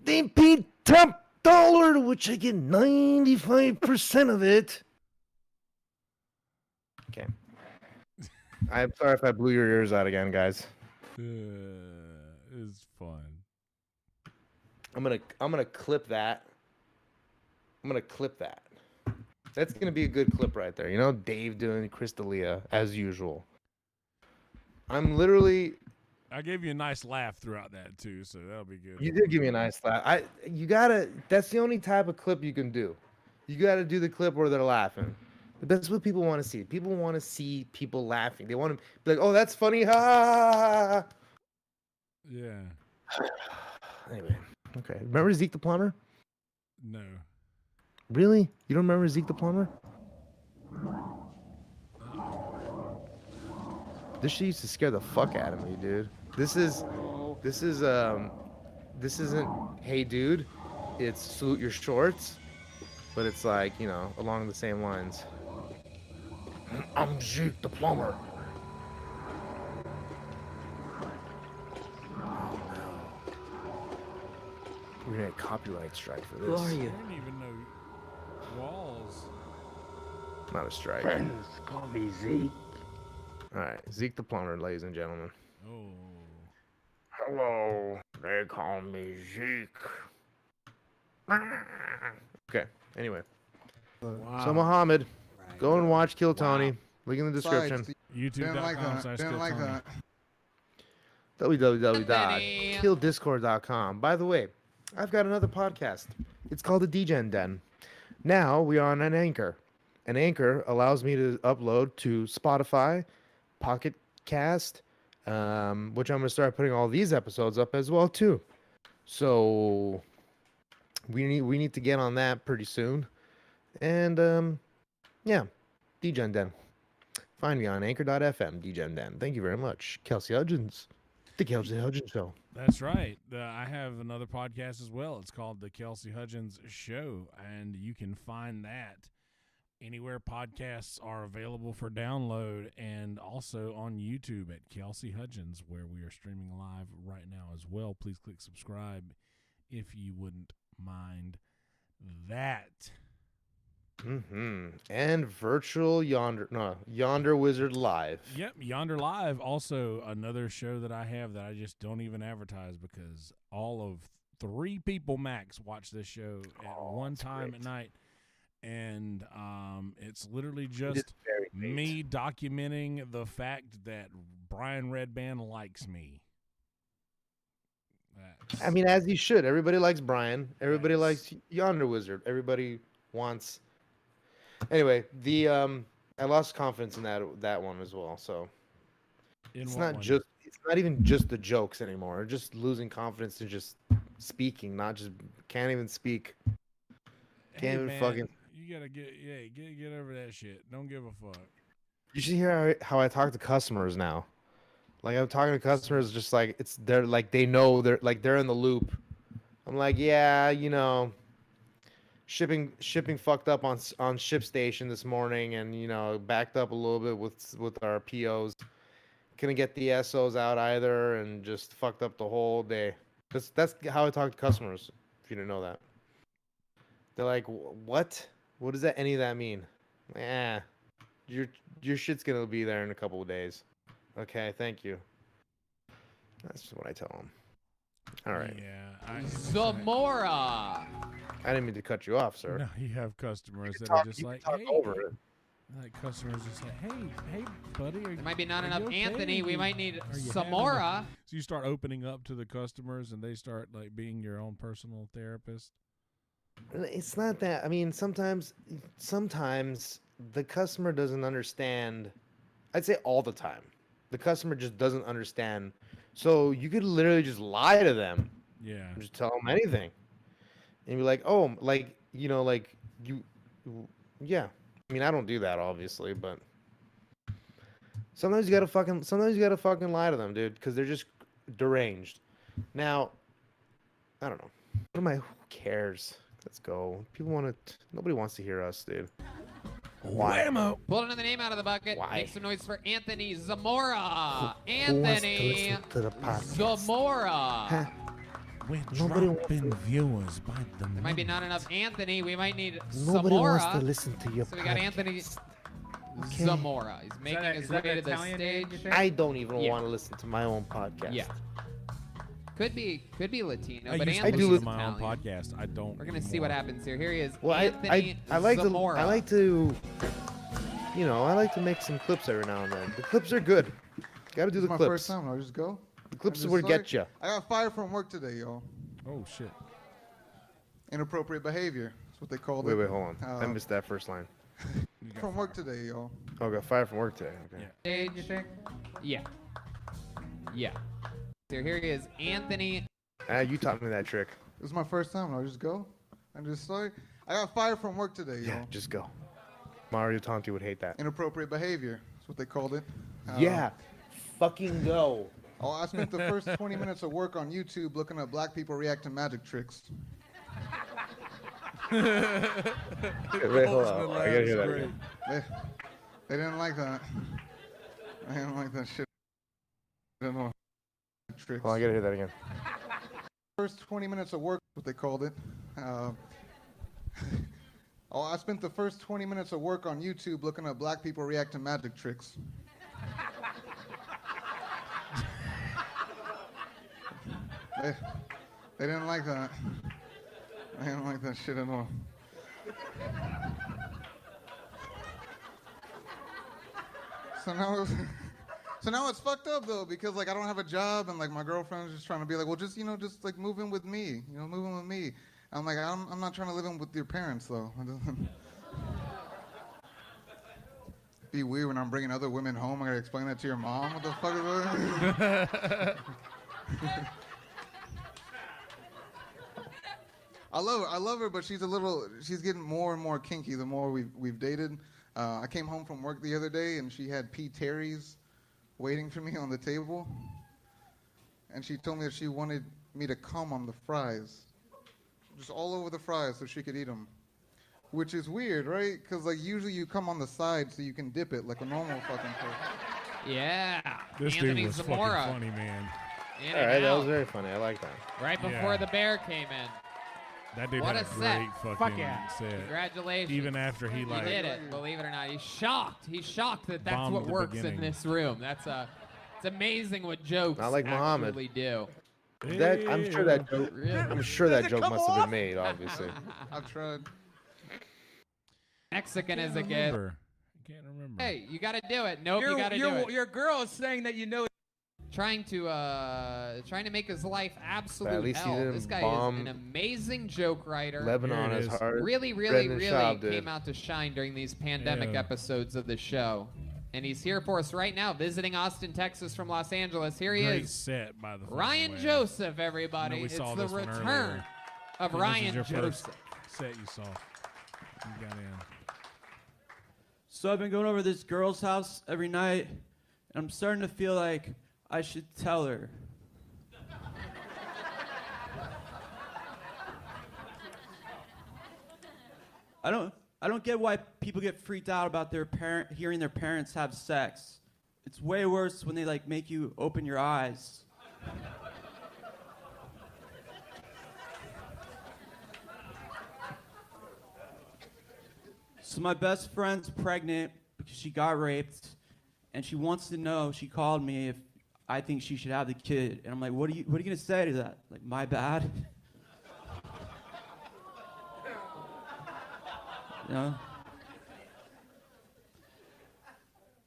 They paid top dollar, to which I get 95% of it. Okay. I'm sorry if I blew your ears out again, guys. It's fun. I'm gonna clip that. That's gonna be a good clip right there. Dave doing Chris D'Elia as usual. I'm literally. I gave you a nice laugh throughout that too, so that'll be good. You did give me a nice laugh. You gotta. That's the only type of clip you can do. You gotta do the clip where they're laughing. That's what people want to see. People want to see people laughing. They want to be like, "Oh, that's funny!" Ha ha ha. Yeah. Anyway, okay. Remember Zeke the plumber? No. Really? You don't remember Zeke the plumber? This shit used to scare the fuck out of me, dude. This isn't Hey Dude, it's Salute Your Shorts, but it's like, along the same lines. I'm Zeke the plumber. Oh no. We're gonna get a copyright strike for this. I don't even know walls. Not a strike. Friends call me Zeke. Alright, Zeke the plumber, ladies and gentlemen. Oh. Hello, they call me Zeke. Okay, anyway. Wow. So Muhammad, go and watch Kill Tony. Link in the description. YouTube.com/KillTony. www.killdiscord.com. By the way, I've got another podcast. It's called the DGen Den. Now we are on an Anchor. An Anchor allows me to upload to Spotify, Pocket Cast, which I'm going to start putting all these episodes up as well too. So we need to get on that pretty soon. And yeah, DGen Den. Find me on anchor.fm, DGen Den. Thank you very much. Kelsey Hudgens. The Kelsey Hudgens Show. That's right. I have another podcast as well. It's called The Kelsey Hudgens Show, and you can find that anywhere podcasts are available for download, and also on YouTube at Kelsey Hudgens, where we are streaming live right now as well. Please click subscribe if you wouldn't mind that. And virtual Yonder Wizard Live. Yep, Yonder Live, also another show that I have that I just don't even advertise because all of 3 people max watch this show at one time at night. And it's literally just me documenting the fact that Brian Redband likes me. I mean, as you should. Everybody likes Brian. Everybody likes Yonder Wizard. Everybody wants. Anyway, I lost confidence in that one as well. So it's not even just the jokes anymore. Just losing confidence in just speaking, can't even speak. Can't even fucking. You gotta get over that shit. Don't give a fuck. You should hear how I talk to customers now. Like I'm talking to customers, just like they're like they know they're in the loop. I'm like, yeah, shipping fucked up on ShipStation this morning, and backed up a little bit with our POs. Couldn't get the SOs out either, and just fucked up the whole day. That's how I talk to customers. If you didn't know that, they're like, what? What does any of that mean? Your shit's gonna be there in a couple of days. Okay, thank you. That's just what I tell them. All right. Yeah. Zamora. I didn't mean to cut you off, sir. No, you have customers that are just like, hey, over it. Like customers just like, hey, buddy. There might be not enough okay? Anthony. We might need Are you Zamora. So you start opening up to the customers, and they start like being your own personal therapist. It's not that. I mean, sometimes the customer doesn't understand. I'd say all the time. The customer just doesn't understand. So you could literally just lie to them. Yeah. Just tell them anything. And be like, oh, yeah. I mean, I don't do that, obviously, but sometimes you gotta fucking lie to them, dude, because they're just deranged. Now, I don't know. Who cares? Let's go. Nobody wants to hear us, dude. Why? Whammo. Pull another name out of the bucket. Why? Make some noise for Anthony Zamora. Who wants to Anthony listen to the podcast? Zamora. Huh? We're Nobody dropping viewers by the There might be not enough Anthony. We might need Nobody Zamora. wants to listen to your So we got Anthony Okay. Zamora. He's making his way to the stage. I don't even Yeah. want to listen to my own podcast. Yeah. Could be Latino, I but used to Anthony's listen to my own Italian. podcast. I don't. We're gonna see what happens here. Here he is, Well, Anthony I like Zamora. I like to make some clips every now and then. The clips are good. Got to do the my clips. first time. I'll just go. The clips I'm is just what get you. I got fired from work today, y'all. Oh shit. Inappropriate behavior. That's what they called Wait, it. hold on. I missed that first line. From work today, y'all. Oh, got fired from work today. Okay. Stage, you think? Yeah. Yeah. So here he is, Anthony. You taught me that trick. This is my first time. I'll just go. I'm just sorry. I got fired from work today, y'all. Yeah, just go. Mario Tonti would hate that. Inappropriate behavior. That's what they called it. Yeah. Fucking go. Oh, I spent the first 20 minutes of work on YouTube looking at black people react to magic tricks. Wait, hold on. I gotta hear that again. They didn't like that. They didn't like that shit at all. Tricks. Well, I gotta hear that again. First 20 minutes of work, what they called it. Oh, I spent the first 20 minutes of work on YouTube looking up black people react to magic tricks. They didn't like that. They didn't like that shit at all. So now it's fucked up though, because like I don't have a job and like my girlfriend's just trying to be like, well, just just like move in with me, move in with me. I'm like, I'm not trying to live in with your parents though. Be weird when I'm bringing other women home. I gotta explain that to your mom. What the fuck is that? I love her, but she's getting more and more kinky the more we've dated. I came home from work the other day and she had P. Terry's waiting for me on the table. And she told me that she wanted me to cum on the fries. Just all over the fries so she could eat them. Which is weird, right? Because like usually you come on the side so you can dip it like a normal fucking person. Yeah. This Anthony dude was Zamora. fucking funny, man. In All and right, that was out. very funny. I like that. Right before the bear came in. That dude What had a a set. great Fuck fucking yeah. set. Congratulations. Even after he He like did it, believe it or not. He's shocked. He's shocked that that's bombed what the works in beginning. this room. It's amazing what jokes Not like Muhammad. actually do. I'm sure that joke. Really? I'm sure that joke must have been made, obviously. I've tried. Mexican Can't is a gift. remember. I can't remember. Hey, you got to do it. Nope, you got to do it. Your girl is saying that you know. Trying to make his life absolute at least he hell. didn't This guy bomb is an amazing joke writer. Lebanon Here it is is. hard. Really, really, Brendan really Schaub did. came out to shine during these pandemic Yeah. episodes of the show. And he's here for us right now, visiting Austin, Texas from Los Angeles. Here he Great is. set by the fucking Ryan way. Joseph, I know everybody. we It's saw the this one return earlier. of So Ryan this is your first Joseph. set you saw. You got in. So I've been going over to this girl's house every night, and I'm starting to feel like I should tell her. I don't get why people get freaked out about hearing their parents have sex. It's way worse when they like make you open your eyes. So my best friend's pregnant because she got raped, and she wants to know. She called me if I think she should have the kid, and I'm like, what are you gonna say to that? Like, my bad? You know?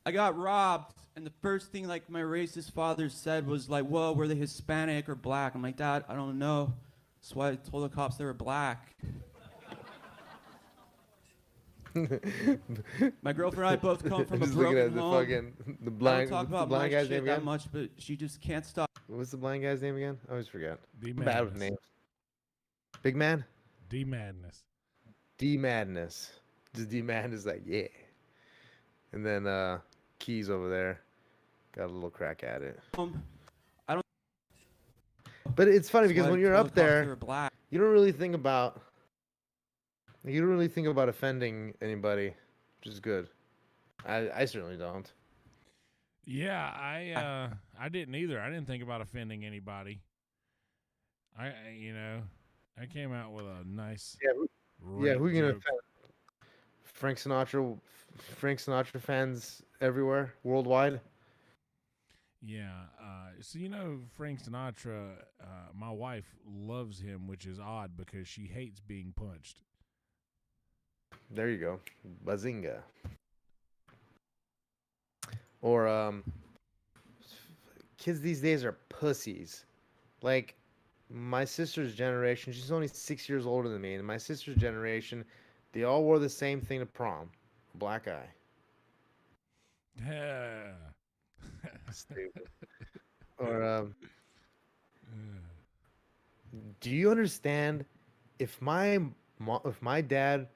I got robbed, and the first thing like my racist father said was like, "Whoa, were they Hispanic or black?" I'm like, "Dad, I don't know." That's why I told the cops they were black. My girlfriend and I both come from a Just looking broken at the home. fucking the I blind. don't talk What's the about my blind guy's shit name that again? much, but she just can't stop. What's the blind guy's name again? I always forget. D I'm bad with Madness. names. Big man. D Madness. D Madness. Just D Madness, like yeah. And then Keys over there got a little crack at it. I don't. But it's funny That's because why when I you're told up the cops they there, were black. you don't really think about offending anybody, which is good. I certainly don't. Yeah, I didn't either. I didn't think about offending anybody. I came out with a nice Yeah, who are you gonna joke. offend? Frank Sinatra fans everywhere, worldwide. Yeah, so Frank Sinatra, my wife loves him, which is odd because she hates being punched. There you go, Bazinga. Or kids these days are pussies. Like my sister's generation, she's only 6 years older than me, and my sister's generation, they all wore the same thing to prom, a black eye. Yeah. Stupid. Or do you understand if my dad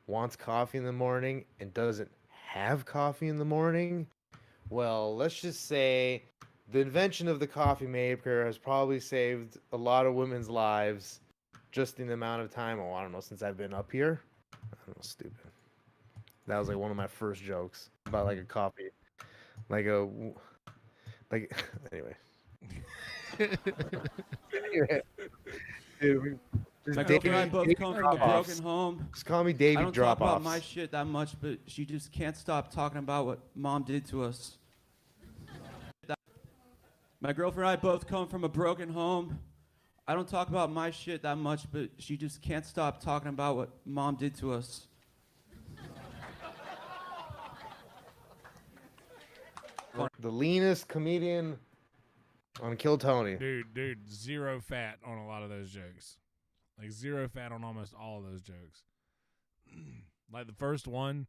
wants coffee in the morning and doesn't have coffee in the morning? Well, let's just say the invention of the coffee maker has probably saved a lot of women's lives just in the amount of time, I don't know, since I've been up here. I don't know, stupid. That was like one of my first jokes about like a coffee, like a like. Anyway. Anyway, dude, My girlfriend and I both come from a broken home. Just call me Davey I don't talk about Drop-Offs. my shit that much, but she just can't stop talking about what mom did to us. My girlfriend and I both come from a broken home. I don't talk about my shit that much, but she just can't stop talking about what mom did to us. The leanest comedian on Kill Tony. Dude, zero fat on a lot of those jokes. Like zero fat on almost all of those jokes. Like the first one,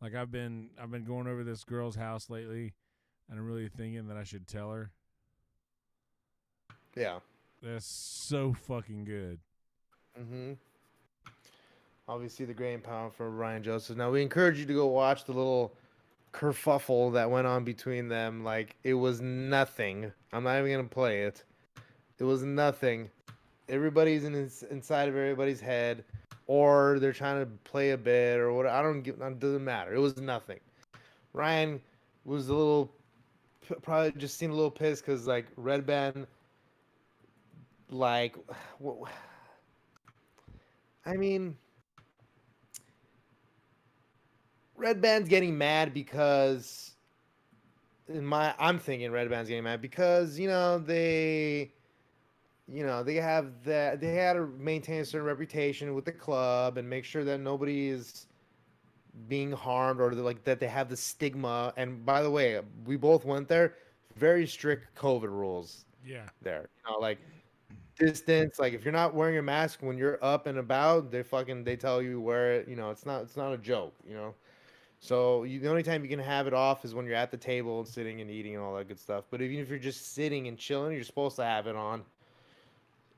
like I've been going over this girl's house lately, and I'm really thinking that I should tell her. Yeah. That's so fucking good. Mm-hmm. Obviously, the grain pound for Ryan Joseph. Now, we encourage you to go watch the little kerfuffle that went on between them. Like, it was nothing. I'm not even going to play it. It was nothing. Everybody's inside of everybody's head, or they're trying to play a bit, or what. It doesn't matter. It was nothing. Ryan was a little, probably just seemed a little pissed because, like, Red Band, like, I mean, Red Band's getting mad because I'm thinking Red Band's getting mad because, they had to maintain a certain reputation with the club and make sure that nobody is being harmed or that they have the stigma. And by the way, we both went there, very strict COVID rules. Yeah. There, like distance, like if you're not wearing your mask when you're up and about, they tell you wear it. It's not a joke. So the only time you can have it off is when you're at the table and sitting and eating and all that good stuff. But even if you're just sitting and chilling, you're supposed to have it on.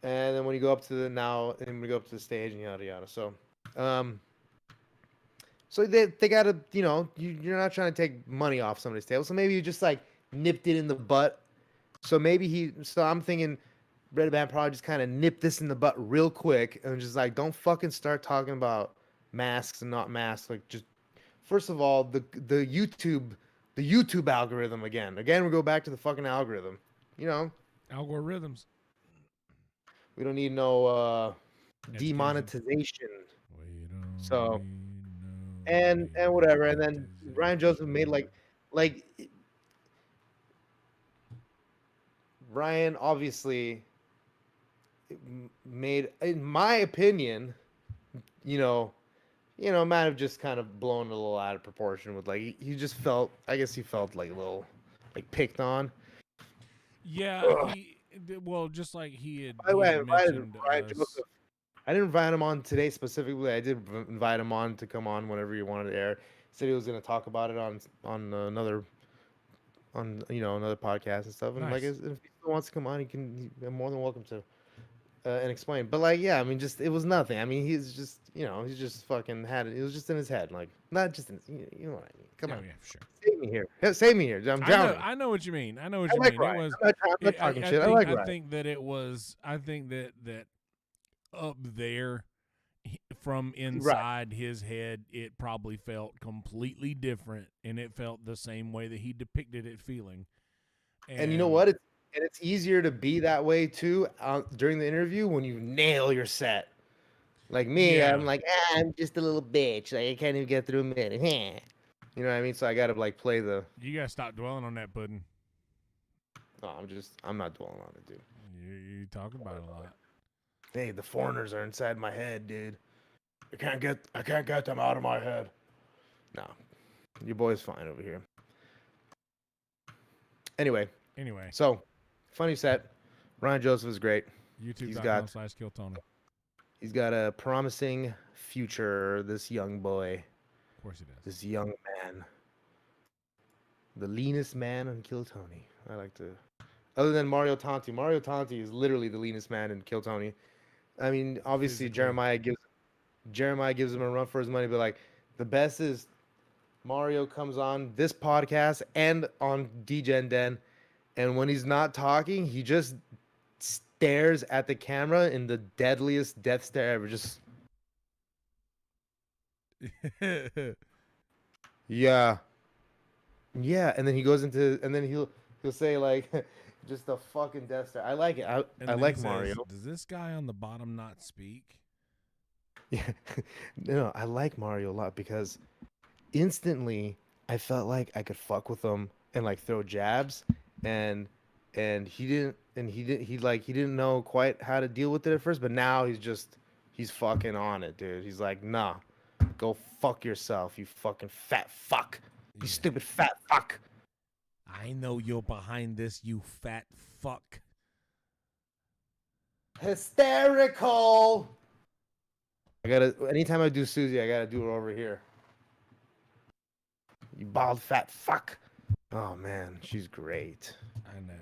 And then when you go up to the stage and yada yada. So, so they gotta, you're not trying to take money off somebody's table. So maybe you just like nipped it in the butt. So I'm thinking Red Band probably just kind of nipped this in the butt real quick and just like, don't fucking start talking about masks and not masks. Like, just first of all, the YouTube algorithm again. We go back to the fucking algorithm. Algorithms. We don't need no demonetization. So and whatever. And then Ryan Joseph made like Ryan obviously made, in my opinion, might have just kind of blown a little out of proportion with like he just felt, I guess he felt like a little like picked on. Yeah, just like he had. By the way, I invited mentioned Ryan us. Joseph. I didn't invite him on today specifically. I did invite him on to come on whenever he wanted to air. He said he was going to talk about it on another podcast and stuff. And Nice. like, if he still wants to come on, he's more than welcome to and explain. But like, yeah, I mean, just it was nothing. I mean, he's just he's just fucking had it. It was just in his head, like not just in you know what I mean. Come on, yeah, sure. Save me here. Save me here. I'm drowning. I know what you mean. I know what I you like mean. Ryan. It was. I'm not talking shit. I like Ryan. I think that it was. I think that up there, from inside his head, it probably felt completely different, and it felt the same way that he depicted it feeling. And you know what? It's easier to be that way too during the interview when you nail your set. Like me, Yeah. I'm like, I'm just a little bitch. Like I can't even get through a minute. You know what I mean? So I gotta like play the. You gotta stop dwelling on that pudding. No, I'm not dwelling on it, dude. You talk about it a lot. Hey, the foreigners are inside my head, dude. I can't get them out of my head. No, your boy's fine over here. Anyway, so funny set. Ryan Joseph is great. YouTube.com/KillTony. He's got a promising future. This young boy. Of course he does. This young man. The leanest man on Kill Tony. I like to. Other than Mario Tanti. Mario Tanti is literally the leanest man in Kill Tony. I mean, obviously Jeremiah gives him a run for his money, but like the best is Mario comes on this podcast and on DGen Den, and when he's not talking, he just stares at the camera in the deadliest death stare ever. Just Yeah. Yeah, and then he goes into, and then he'll say like, just a fucking Death Star. I like it. And I then like he says, Mario. Does this guy on the bottom not speak? Yeah, no, I like Mario a lot because instantly I felt like I could fuck with him and like throw jabs, and he didn't know quite how to deal with it at first, but now he's fucking on it, dude. He's like, nah, go fuck yourself, you fucking fat fuck, you stupid fat fuck. I know you're behind this, you fat fuck. Hysterical. Anytime I do Susie, I gotta do it over here. You bald fat fuck. Oh man, she's great. I know.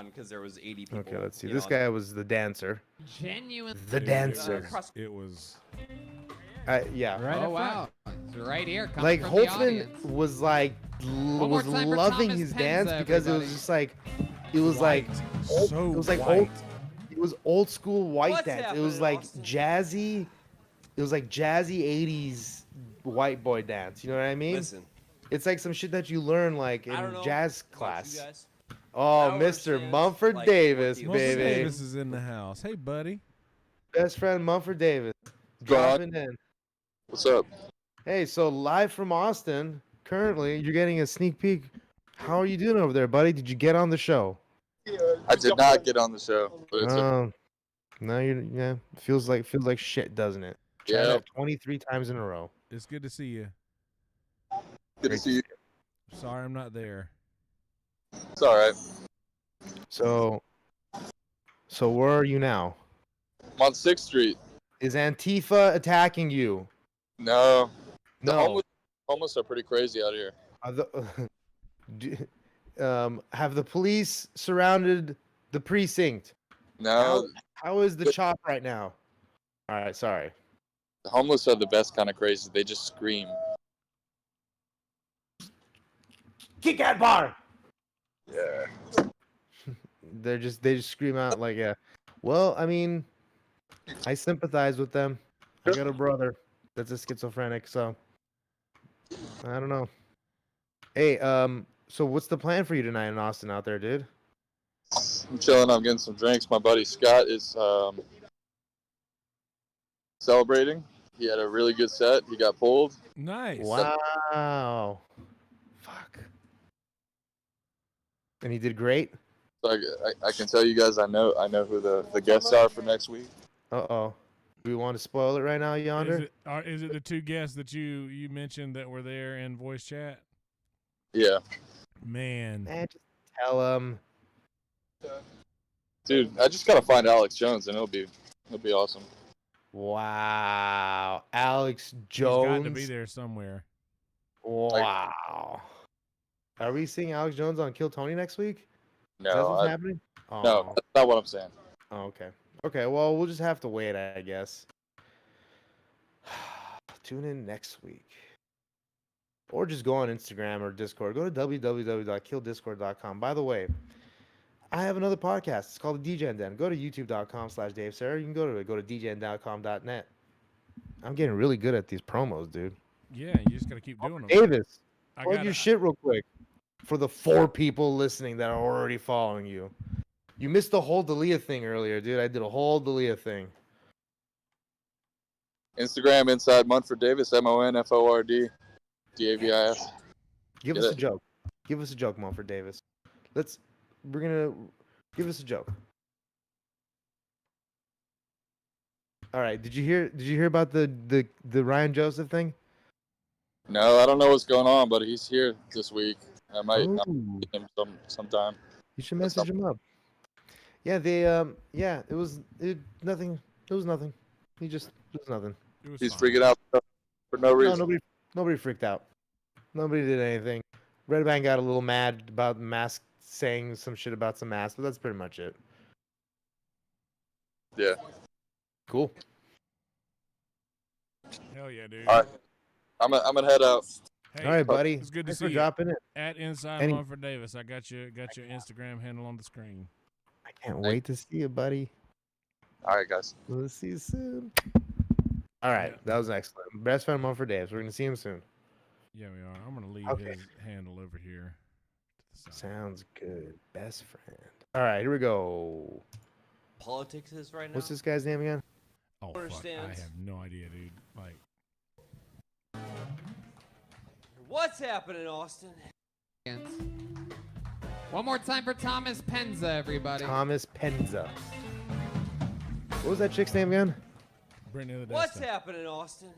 Because there was 80 people. Okay, let's see. you This know, guy was the dancer. Genuine. The dancer. It was. Yeah. Right oh wow! It's right here. Coming Like from the Holtzman audience. was like more was time for loving Thomas his Penza, dance because it was everybody. just like it was White. like So it was like white. old it was old school white What's dance. It happening, was like Austin? jazzy. It was like jazzy 80s white boy dance. You know what I mean? Listen, It's like some shit that you learn like I don't in know jazz about class. you guys. Oh, Now Mr. understands, Mumford like, Davis, what the- Mumford baby. Davis is in the house. Hey, buddy. Best friend Mumford Davis. God. Dropping in. What's up? Hey, so live from Austin, currently, you're getting a sneak peek. How are you doing over there, buddy? Did you get on the show? I did not get on the show, but it's No, yeah, feels like shit, doesn't it? Tried Yeah. that 23 times in a row. It's good to see you. good to see you. Sorry I'm not there. It's all right. So where are you now? I'm on 6th Street. Is Antifa attacking you? No. The No. homeless are pretty crazy out here. Are have the police surrounded the precinct? No, How is the chop right now? All right, sorry. the homeless are the best kind of crazy. They just scream. Kick that bar. Yeah. They just scream out like well, I mean, I sympathize with them. I got a brother that's a schizophrenic, so I don't know. Hey, so what's the plan for you tonight in Austin out there, dude? I'm chilling. I'm getting some drinks. My buddy Scott is celebrating. He had a really good set. He got pulled. Nice. Wow. Fuck. And he did great. So I can tell you guys I know who the guests are for next week. Uh-oh. Do we want to spoil it right now, Yonder? Is it the two guests that you mentioned that were there in voice chat? Yeah. Man. Just tell him. Dude, I just gotta find Alex Jones and it'll be awesome. Wow. Alex He's Jones. got to be there somewhere. Wow. Are we seeing Alex Jones on Kill Tony next week? Is that No, what's happening? no, Oh. that's not what I'm saying. Oh, okay. Okay, well, we'll just have to wait, I guess. Tune in next week. Or just go on Instagram or Discord. Go to www.killdiscord.com. By the way, I have another podcast. It's called The DJ Den. Go to youtube.com/Dave Sarah. You can go to it. Go to djn.com.net. I'm getting really good at these promos, dude. Yeah, you just got to keep doing them. Davis, I plug gotta- your shit real quick for the 4 people listening that are already following you. You missed the whole Dalia thing earlier, dude. I did a whole Dalia thing. Instagram inside Munford Davis, MONFORD DAVIS. Give Get us a it. joke. Give us a joke, Mumford Davis. We're gonna give us a joke. All right. Did you hear about the Ryan Joseph thing? No, I don't know what's going on, but he's here this week. I might Ooh. meet him sometime. You should message him up. Yeah, it was nothing. It was nothing. It was nothing. He's freaking out for no reason. No, nobody freaked out. Nobody did anything. Red Band got a little mad about the mask, saying some shit about some masks, but that's pretty much it. Yeah. Cool. Hell yeah, dude. All right. I'm gonna head out. Hey, All right, buddy. It's good to Thanks see for you. dropping in. At Inside Any- Mumford Davis. I got your Instagram handle on the screen. I can't wait to see you, buddy. All right, guys. We'll see you soon. All right, Yeah. that was excellent. Best friend moment for Dave. We're gonna see him soon. Yeah, we are. I'm gonna leave Okay. his handle over here to the side. Sounds good. Best friend. All right, here we go. Politics is right now. What's this guy's name again? Oh fuck! I Understands. have no idea, dude. Like, What's happening, Austin? One more time for Thomas Penza, everybody. Thomas Penza. What was that chick's name again? Brittany the What's happening, Austin?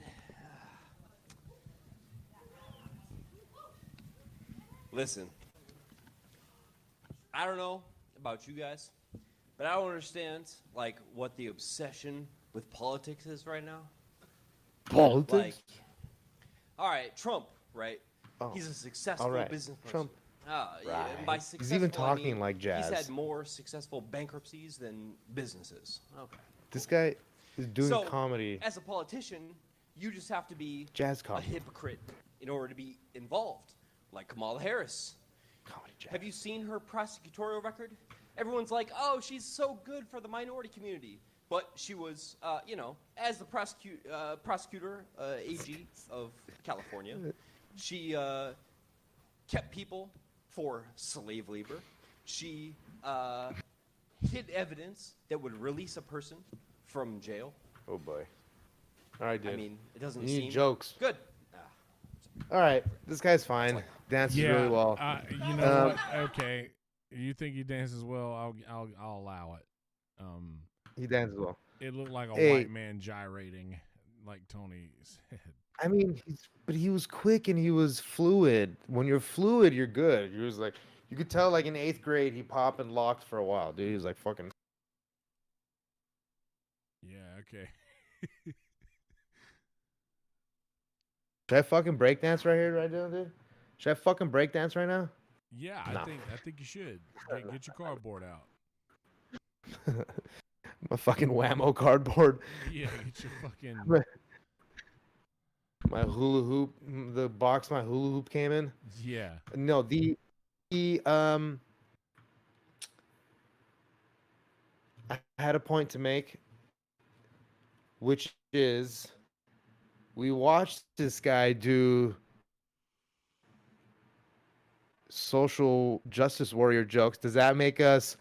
Listen, I don't know about you guys, but I don't understand like what the obsession with politics is right now. Politics? Like, all right, Trump, right? Oh. He's a successful All right, business person. Trump. Yeah, and by Right. He's successful, even I talking mean like jazz. He's had more successful bankruptcies than businesses. Okay. This guy is doing So, comedy. As a politician, you just have to be Jazz a comedy. hypocrite in order to be involved, like Kamala Harris. Comedy jazz. Have you seen her prosecutorial record? Everyone's like, oh, she's so good for the minority community. But she was, as the prosecutor, AG of California, she kept people for slave labor. She hid evidence that would release a person from jail. Oh boy. All right, dude. I mean, it doesn't You seem need jokes. good. All right, this guy's fine. Dances yeah, really well. You know what? Okay, you think he dances well? I'll allow it. He dances well. It looked like a Hey. white man gyrating, like Tony said. I mean, but he was quick and he was fluid. When you're fluid, you're good. He was like, you could tell, like in 8th grade, he popped and locked for a while, dude. He was like fucking. Yeah. Okay. Should I fucking breakdance right here, right now, dude? Should I fucking breakdance right now? Yeah, No. I think you should get your cardboard out. My fucking whammo cardboard. Yeah, get your fucking. My hula hoop, the box my hula hoop came in. Yeah. No, I had a point to make, which is we watched this guy do social justice warrior jokes. Does that make us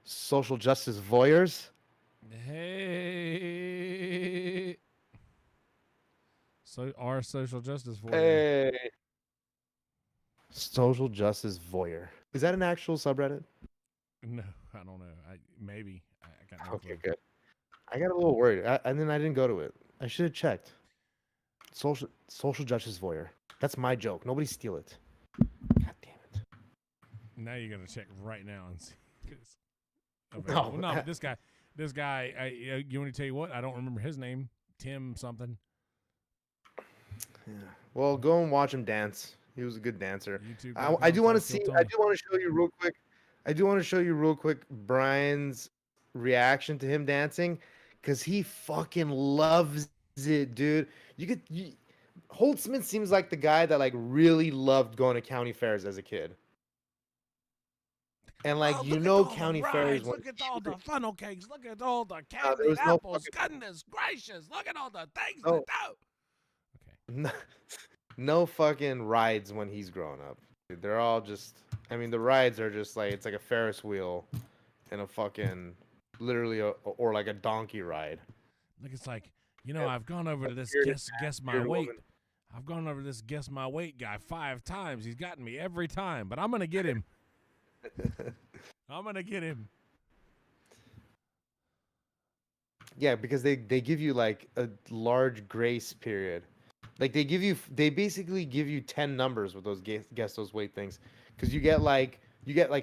social justice voyeurs? Hey. So our social justice for Hey. Social justice voyeur. Is that an actual subreddit? No, I don't know. Maybe. I got no Okay, clue. good. I got a little worried, and then I didn't go to it. I should have checked. Social justice voyeur. That's my joke. Nobody steal it. God damn it. Now you're gonna check right now and see. if it's No. available. No, but this guy. You want me to tell you what? I don't remember his name. Tim something. Yeah. Well, go and watch him dance. He was a good dancer. YouTube I do want to Kill see. Tony. I do want to show you real quick. I do want to show you real quick Brian's reaction to him dancing, because he fucking loves it, dude. Holt Smith seems like the guy that like really loved going to county fairs as a kid. And like county fairs. Look at all the funnel cakes. Look at all the there candied was no apples. fucking- Goodness gracious! Look at all the things No. to do. No fucking rides when he's growing up. Dude, they're all just. I mean, the rides are just like it's like a Ferris wheel, and a fucking literally or like a donkey ride. Look, it's like I've gone over to this Bearded guess my bearded weight. woman. I've gone over to this guess my weight guy 5 times. He's gotten me every time, but I'm gonna get him. I'm gonna get him. Yeah, because they give you like a large grace period. Like they basically give you 10 numbers with those guess those weight things, because you get like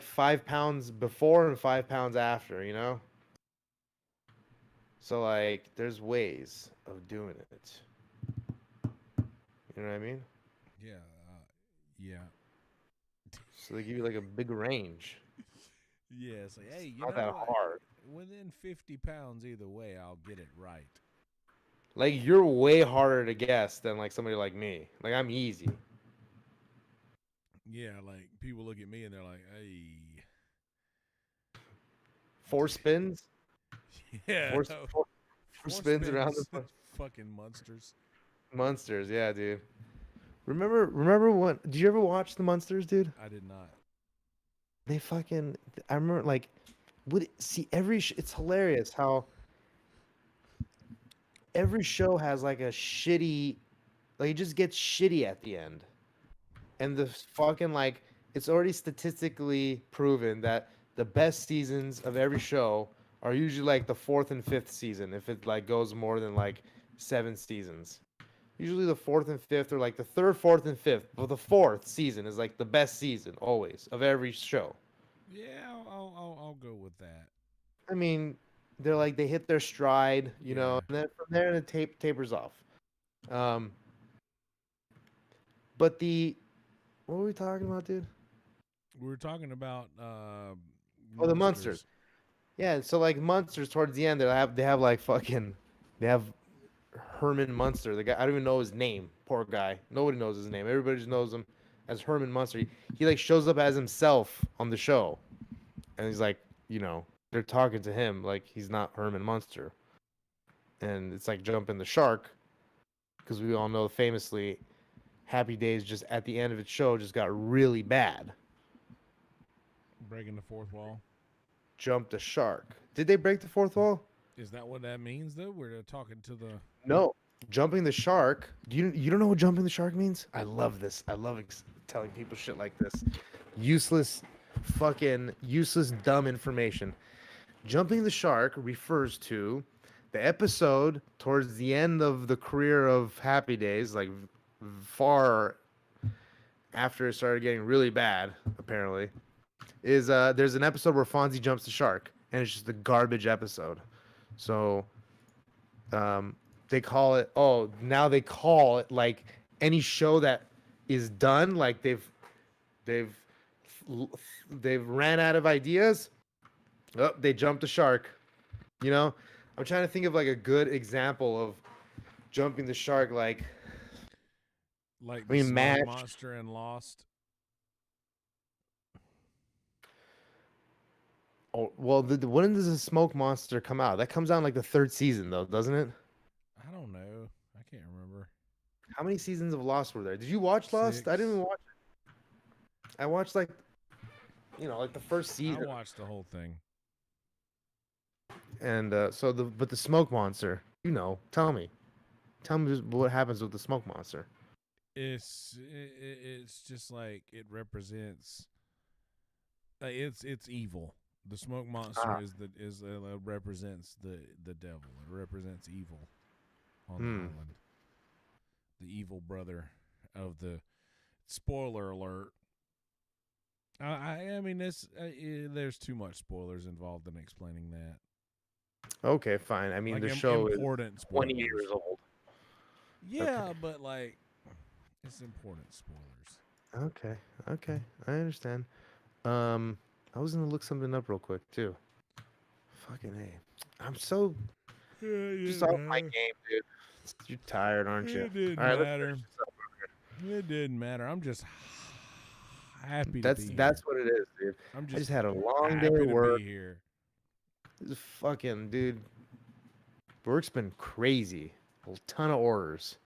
5 pounds before and 5 pounds after, you know. So like there's ways of doing it. You know what I mean? Yeah. Yeah. So they give you like a big range. Yeah. It's like, hey, It's you not know that what? hard. Within 50 pounds either way, I'll get it right. Like you're way harder to guess than like somebody like me. Like I'm easy. Yeah, like people look at me and they're like, "Hey." 4 spins? Yeah. Four spins around the Fucking monsters. Monsters, yeah, dude. Remember when? Did you ever watch the Monsters, dude? I did not. They fucking. I remember like, see every. It's hilarious how every show has like a shitty, like it just gets shitty at the end, and the fucking like it's already statistically proven that the best seasons of every show are usually like the fourth and fifth season if it like goes more than like 7 seasons. Usually the fourth and fifth, or like the third, fourth, and fifth. But the fourth season is like the best season always of every show. Yeah, I'll go with that. I mean, they're like they hit their stride, you know, and then from there the tapers off. But what were we talking about, dude? We were talking about Oh, the Munsters. Yeah, so like Munsters towards the end, they have like fucking, they have Herman Munster, the guy. I don't even know his name. Poor guy. Nobody knows his name. Everybody just knows him as Herman Munster. He like shows up as himself on the show, and he's like, you know, they're talking to him like he's not Herman Munster, and it's like jumping the shark, because we all know famously, Happy Days just at the end of its show just got really bad. Breaking the fourth wall. Jump the shark. Did they break the fourth wall? Is that what that means though? We're talking to the. No, jumping the shark. You don't know what jumping the shark means? I love this. I love telling people shit like this. Useless, dumb information. Jumping the shark refers to the episode towards the end of the career of Happy Days, like far after it started getting really bad, apparently. There's an episode where Fonzie jumps the shark, and it's just a garbage episode. So, they call it. Oh, now they call it like any show that is done. Like they've ran out of ideas. Oh, they jumped the shark. You know, I'm trying to think of like a good example of jumping the shark. Like the MASH. Monster and Lost. Oh well, when does the Smoke Monster come out? That comes out in like the 3rd season, though, doesn't it? I don't know. I can't remember. How many seasons of Lost were there? Did you watch Lost? 6. I didn't even watch it. I watched like, like the first season. I watched the whole thing. And but the Smoke Monster, tell me what happens with the Smoke Monster. It's just like it represents. It's evil. The Smoke Monster represents the devil. It represents evil on the island. The evil brother of the. Spoiler alert. I mean, there's too much spoilers involved in explaining that. Okay, fine. I mean, like the show is 20 spoilers. years old. Yeah, but like, it's important spoilers. Okay, I understand. I was gonna look something up real quick too. Fucking A. I'm so just off my game, dude. You're tired, aren't you? It didn't All right, matter. It didn't matter. I'm just happy to be here. That's what it is, dude. I just had a long day at work. Here. This fucking dude. Work's been crazy. A ton of orders.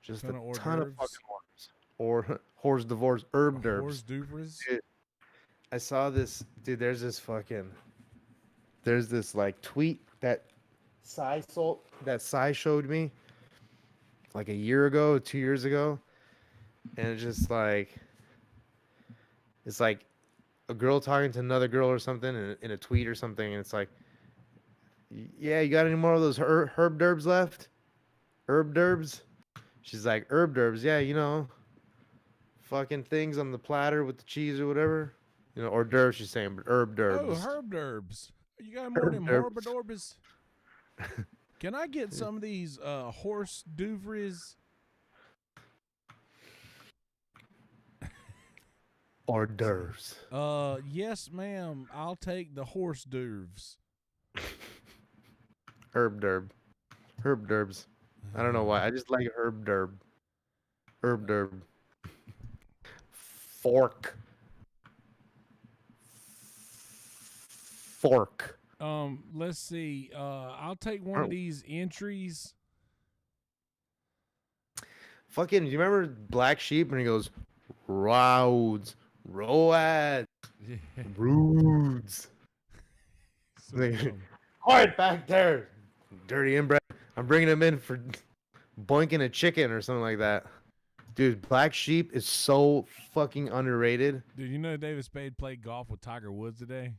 Just a ton of fucking orders. Or horse divorce herb derbs. Horse doofers. Dude, I saw this, dude. There's this like tweet that Sai showed me like a year ago, 2 years ago, and it's just like it's like a girl talking to another girl or something in a tweet or something, and it's like, yeah, you got any more of those herb derbs left? Herb derbs? She's like, herb derbs, yeah, fucking things on the platter with the cheese or whatever. Hors d'oeuvres, she's saying, but herb derbs. Oh, herb derbs. You got more of them horbidorbs? Can I get some of these horse douvres? Hors d'oeuvres. Yes, ma'am. I'll take the horse douvres. Herb derbs. I don't know why. I just like herb derb. Herb derb. Fork. Let's see. I'll take one of these entries. Fucking, do you remember Black Sheep when he goes, Roads, Roads, Roods. So Like, dumb. hard back there, dirty inbred. I'm bringing him in for boinking a chicken or something like that. Dude, Black Sheep is so fucking underrated. Dude, you know David Spade played golf with Tiger Woods today?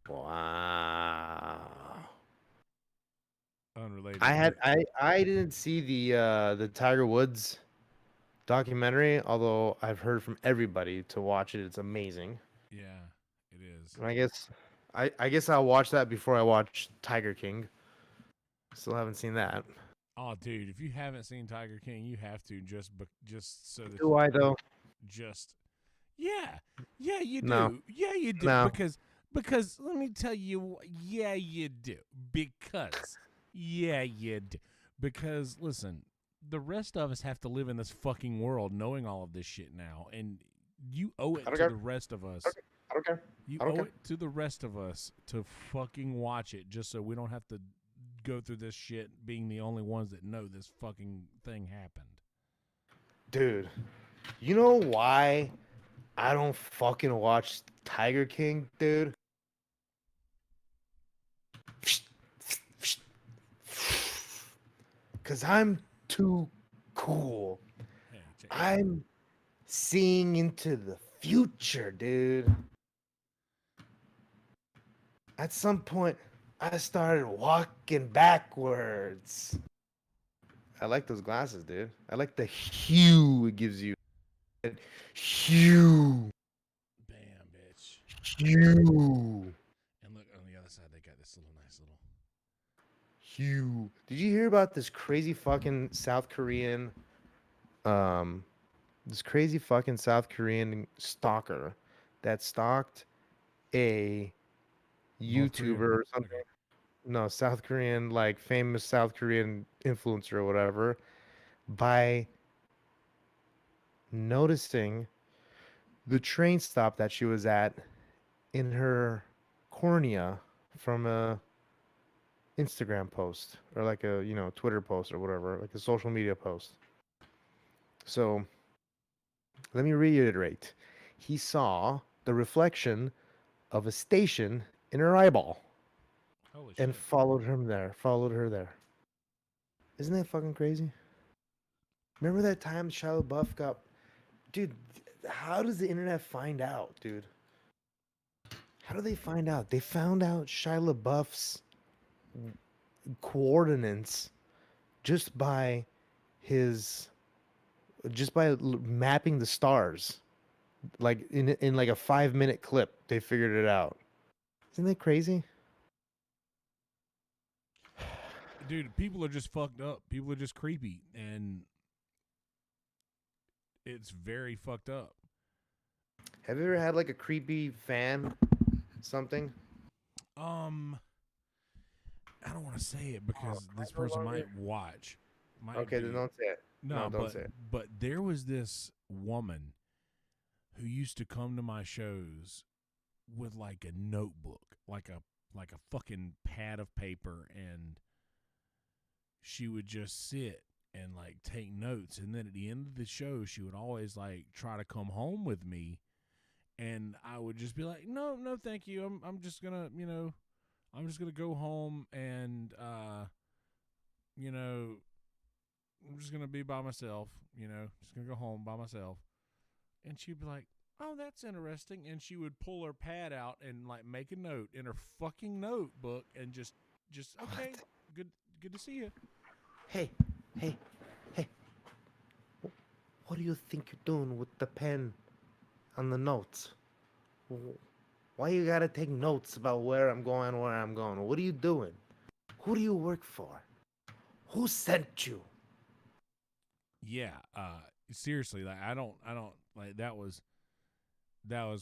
Wow. Unrelated. I didn't see the Tiger Woods documentary, although I've heard from everybody to watch it. It's amazing. Yeah, it is. And I guess I'll watch that before I watch Tiger King. Still haven't seen that. Oh, dude, if you haven't seen Tiger King, you have to just so that Do I though? Just yeah, you do. No. Yeah, you do. No. Because let me tell you, yeah, you do. Because yeah, you do. Because listen, the rest of us have to live in this fucking world knowing all of this shit now, and you owe it to the rest of us. I don't care. You I don't owe care. it to the rest of us to fucking watch it, just so we don't have to go through this shit being the only ones that know this fucking thing happened. Dude, you know why I don't fucking watch Tiger King, dude? Because I'm too cool. I'm seeing into the future, dude. At some point, I started walking backwards. I like those glasses, dude. I like the hue it gives you. Hue. Bam, bitch. Hue. And look on the other side, they got this little nice little. Hue. Did you hear about this crazy fucking South Korean, stalker that stalked a YouTuber or something? No, South Korean, like famous South Korean influencer or whatever, by noticing the train stop that she was at in her cornea from a Instagram post or like a, Twitter post or whatever, like a social media post. So let me reiterate. He saw the reflection of a station in her eyeball. Holy and shit. followed her there. Isn't that fucking crazy? Remember that time Shia LaBeouf got... Dude, how does the internet find out, dude? How do they find out? They found out Shia LaBeouf's coordinates just by mapping the stars. Like in like a 5-minute clip, they figured it out. Isn't that crazy? Dude, people are just fucked up. People are just creepy, and it's very fucked up. Have you ever had like a creepy fan? Something? I don't want to say it because this person might watch. Okay, then don't say it. No, don't say it. But there was this woman who used to come to my shows with like a notebook, like a fucking pad of paper, and she would just sit and like take notes, and then at the end of the show she would always like try to come home with me, and I would just be like, no thank you, I'm just gonna I'm just gonna go home, and I'm just gonna be by myself, just gonna go home by myself. And she'd be like, oh, that's interesting, and she would pull her pad out and like make a note in her fucking notebook, and just okay, good to see you. Hey. What do you think you're doing with the pen on the notes? Why you gotta take notes about where I'm going? What are you doing? Who do you work for? Who sent you? Yeah, seriously, like I don't like that was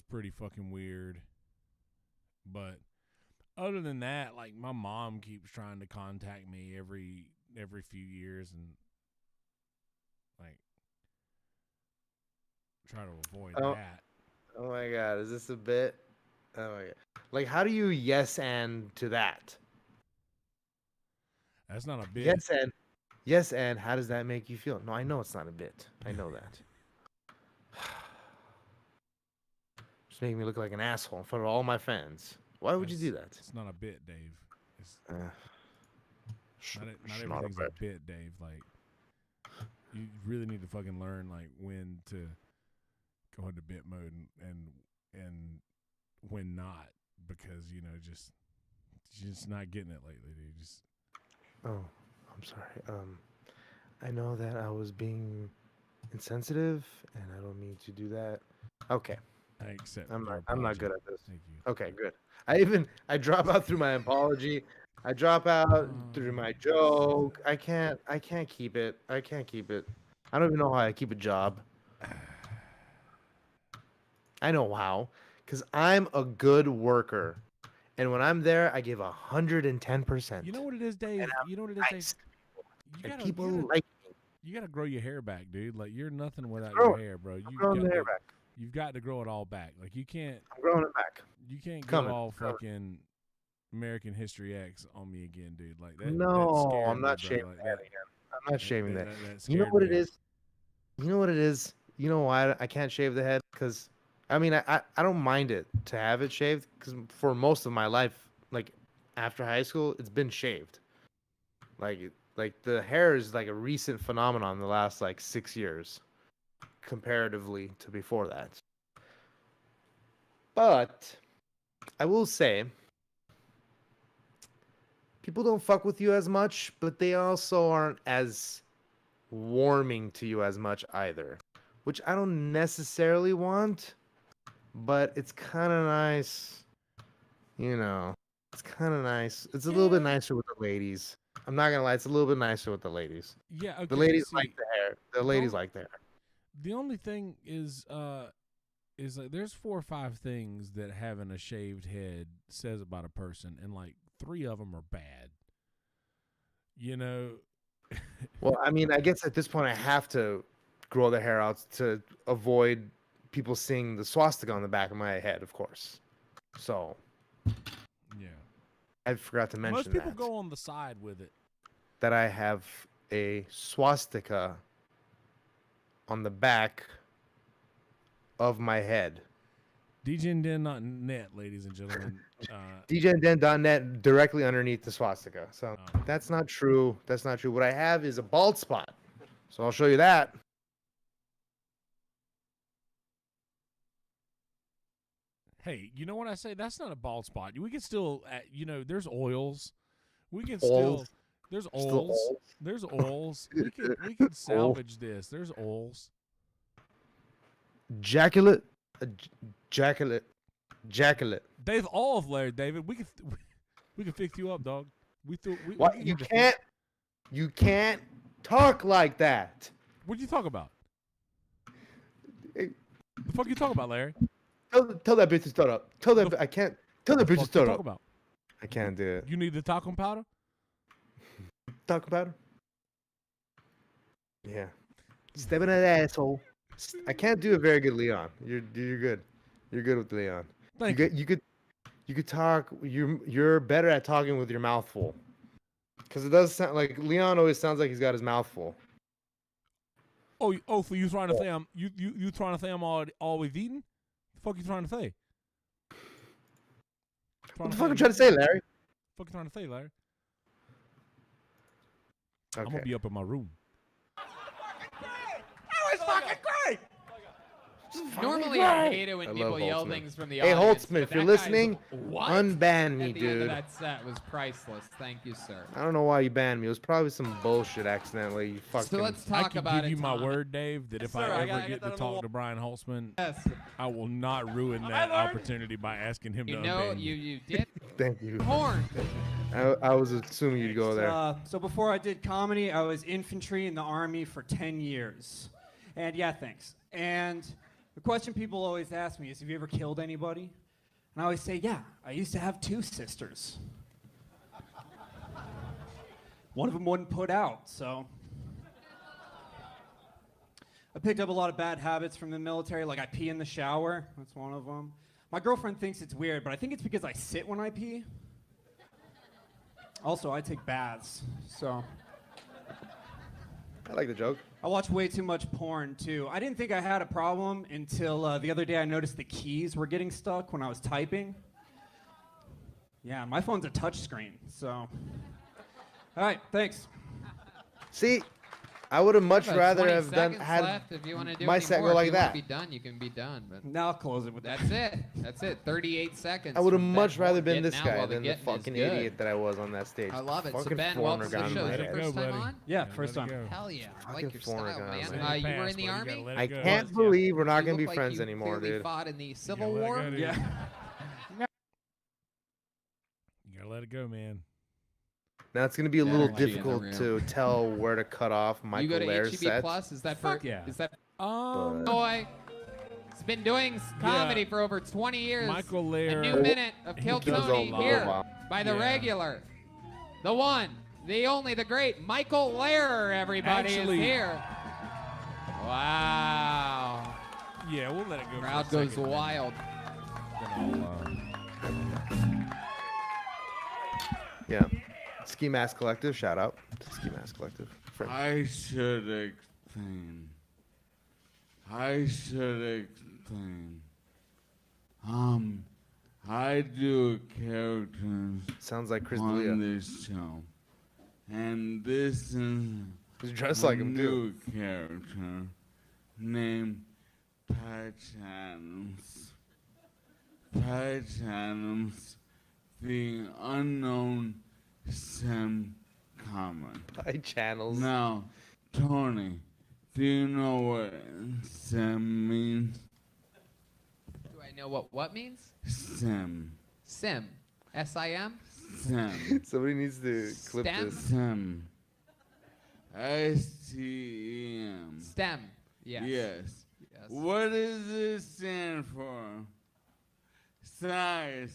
pretty fucking weird. But other than that, like my mom keeps trying to contact me every few years and like try to avoid that. Oh my god, is this a bit? Oh my god. Like, how do you yes and to that? That's not a bit. Yes, and how does that make you feel? No, I know it's not a bit. I know that. Just making me look like an asshole in front of all my fans. Why would you do that? It's not a bit, Dave. It's not not a everything's a bit. bit, Dave. Like, you really need to fucking learn like when to go into bit mode and when not, because you're just not getting it lately, dude. Just Oh, I'm sorry. I know that I was being insensitive, and I don't mean to do that. Okay. I accept. I'm your not apology. good at this. Thank you. Okay, good. I drop out through my apology. I drop out through my joke. I can't keep it. I can't keep it. I don't even know how I keep a job. I know how, because I'm a good worker. And when I'm there, I give 110%. You know what it is, Dave? You know what it is, Dave? And people like me. You gotta grow your hair back, dude. Like, you're nothing without growing. your hair, bro. growing the hair back. You've got to grow it all back. Like, you can't. I'm growing it back. You can't Coming, go all coming. fucking American History X on me again, dude. Like that. No, that I'm not scared me, shaving bro. the head again. I'm not shaving that. That You know scared what it me. is? You know what it is? You know why I can't shave the head? Because, I mean, I don't mind it to have it shaved, because for most of my life, like after high school, it's been shaved. Like the hair is like a recent phenomenon in the last like 6 years, comparatively to before that. But I will say, people don't fuck with you as much, but they also aren't as warming to you as much either, which I don't necessarily want, but it's kind of nice. It's kind of nice. It's a little bit nicer with the ladies. I'm not gonna lie, it's a little bit nicer with the ladies. Yeah, okay. The ladies see, like the hair. The ladies like the hair. The only thing is like there's 4 or 5 things that having a shaved head says about a person, and like 3 of them are bad. Well, I mean, I guess at this point I have to grow the hair out to avoid people seeing the swastika on the back of my head, of course. So, yeah. I forgot to mention Most people that. go on the side with it. That I have a swastika on the back of my head. DJNDen.net, ladies and gentlemen. DJNDen.net directly underneath the swastika. So that's not true. That's not true. What I have is a bald spot. So I'll show you that. Hey, you know what I say? That's not a bald spot. We can still, there's oils. We can Oils? still. There's Still oils. oils? There's oils. We can salvage this. There's oils. Jaculate. They've all flared, David. We can fix you up, dog. What? You can't talk like that. What you talk about? Hey. The fuck you talk about, Larry? Tell that bitch to start up. I can't. Tell that bitch to Fuck you start talk up. about? I can't do it. You need the talcum powder? Talk about her? Yeah. Stepping an asshole. I can't do a very good Leon. You're good. You're good with Leon. Thank you. You could talk. You're better at talking with your mouth full. Because it does sound like Leon always sounds like he's got his mouth full. So you trying to say you trying to say I'm always eating? The fuck you trying to say? What the fuck are you trying to say, Larry? Fuck you trying to say, Larry? Okay. I'm gonna be up in my room. That was fucking great. Normally, I hate it when I people love yell Holtzman. things from the Hey, audience. Holtzman, but if you're that guy's listening, what? unban me, At the end dude. of that set was priceless. Thank you, sir. I don't know why you banned me. It was probably some bullshit accidentally. You fucking. So let's I talk can about give it. you my Tom. word, Dave, that if sir, I I ever gotta get get that to on the talk wall. to Brian Holtzman, Yes. I will not ruin that opportunity by asking him to You know, unban you did. Thank you. Horn. I was assuming you'd go there. So before I did comedy, I was infantry in the Army for 10 years. And yeah, thanks. And the question people always ask me is, have you ever killed anybody? And I always say, yeah, I used to have 2 sisters. One of them wouldn't put out, so. I picked up a lot of bad habits from the military, like I pee in the shower. That's one of them. My girlfriend thinks it's weird, but I think it's because I sit when I pee. Also, I take baths, so. I like the joke. I watch way too much porn too. I didn't think I had a problem until the other day I noticed the keys were getting stuck when I was typing. Yeah, my phone's a touch screen, so. All right, thanks. See, I would have much About rather 20 have done seconds had left. If you want to do my any set more, go like if you that. want to be done, you can be done. But now I'll close it with that. That's it. That's it. 38 seconds. I would have from much Ben rather Moore been getting this out guy while than the getting is fucking good. idiot that I was on that stage. I love it. So Fucking Ben, foreigner welcome to got the in show. my Is it your head. first time on? Yeah, first time. Hell yeah. I Fucking like your foreigner style, got in man. my head. You were in the army? I can't believe we're not You gonna be look like friends you anymore, clearly dude. fought in the Civil War? Yeah. You gotta let it go, man. Now it's gonna be a little Energy in the difficult room. to tell where to cut off You Michael go to Lair's HEB set. Plus? Is that Fuck for? yeah. Is that? But- Boy. He's been doing comedy for over 20 years. Michael Lair. A new minute of Kill He does Tony a lot. here Wow. by the Yeah. regular. The one, the only, the great Michael Lair, everybody Actually- is here. Wow. Yeah, we'll let it go. Crowd for a goes second, wild. then I'll, Yeah. Ski Mask Collective, shout out to Ski Mask Collective. Friend. I should explain. I do characters Sounds like Chris on D'Elia. this show, and this is He's dressed a like him, too. new character named Patch Adams. Patch Adams, the unknown Sim comic. By channels. Now, Tony, do you know what Sim means? Do I know what means? Sim. Sim. S-I-M? Sim. Somebody needs to clip Stem? this. Sim. S-T-E-M. STEM. Yes. Yes. Yes. What does it stand for? Science,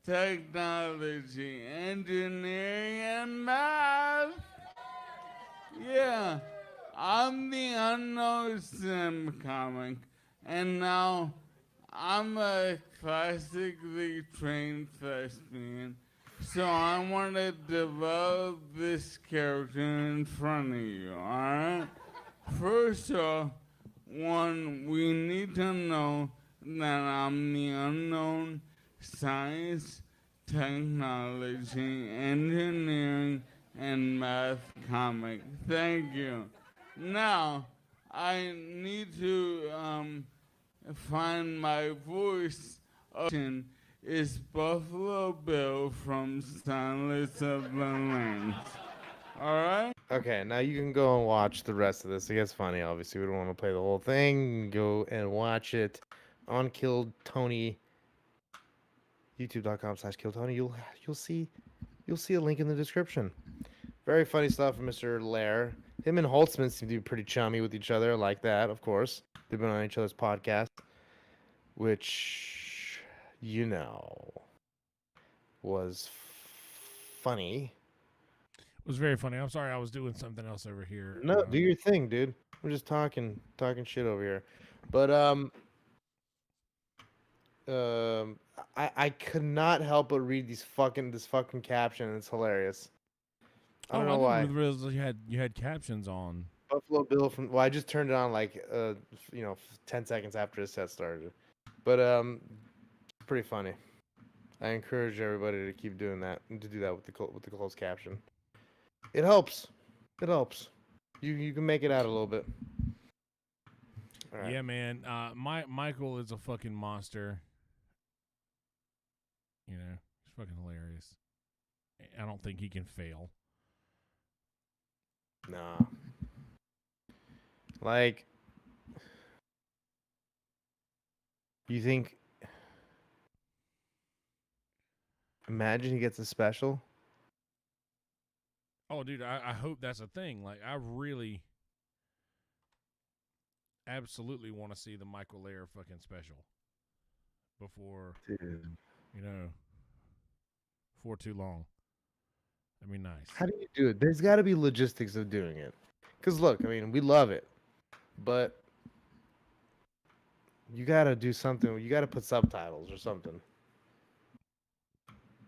technology, engineering, and math. Yeah, I'm the unknown Sim comic, and now I'm a classically trained thespian, so I want to develop this character in front of you, alright? First off, one, we need to know that I'm the unknown science, technology, engineering, and math comic. Thank you. Now, I need to find my voice. Option is Buffalo Bill from Silence of the Lambs. All right? Okay, now you can go and watch the rest of this. It gets funny, obviously. We don't want to play the whole thing. Go and watch it on Killed Tony. YouTube.com/KillTony. You'll see a link in the description. Very funny stuff from Mr. Lair. Him and Holtzman seem to be pretty chummy with each other, like that, of course. They've been on each other's podcast, which, was funny. It was very funny. I'm sorry, I was doing something else over here. No, do your thing, dude. We're just talking shit over here. But I could not help but read this fucking caption. It's hilarious. I don't know why. didn't realize you had captions on. Buffalo Bill from. Well, I just turned it on like 10 seconds after the set started. But it's pretty funny. I encourage everybody to keep doing that and to do that with the closed caption. It helps. It helps. You can make it out a little bit. All right. Yeah, man. Michael is a fucking monster. He's fucking hilarious. I don't think he can fail. Nah. Like, you think? Imagine he gets a special. Oh, dude, I hope that's a thing. Like, I really, absolutely want to see the Michael Lair fucking special before, before too long. That'd be nice. How do you do it? There's got to be logistics of doing it. Because look, I mean, we love it, but you got to do something. You got to put subtitles or something.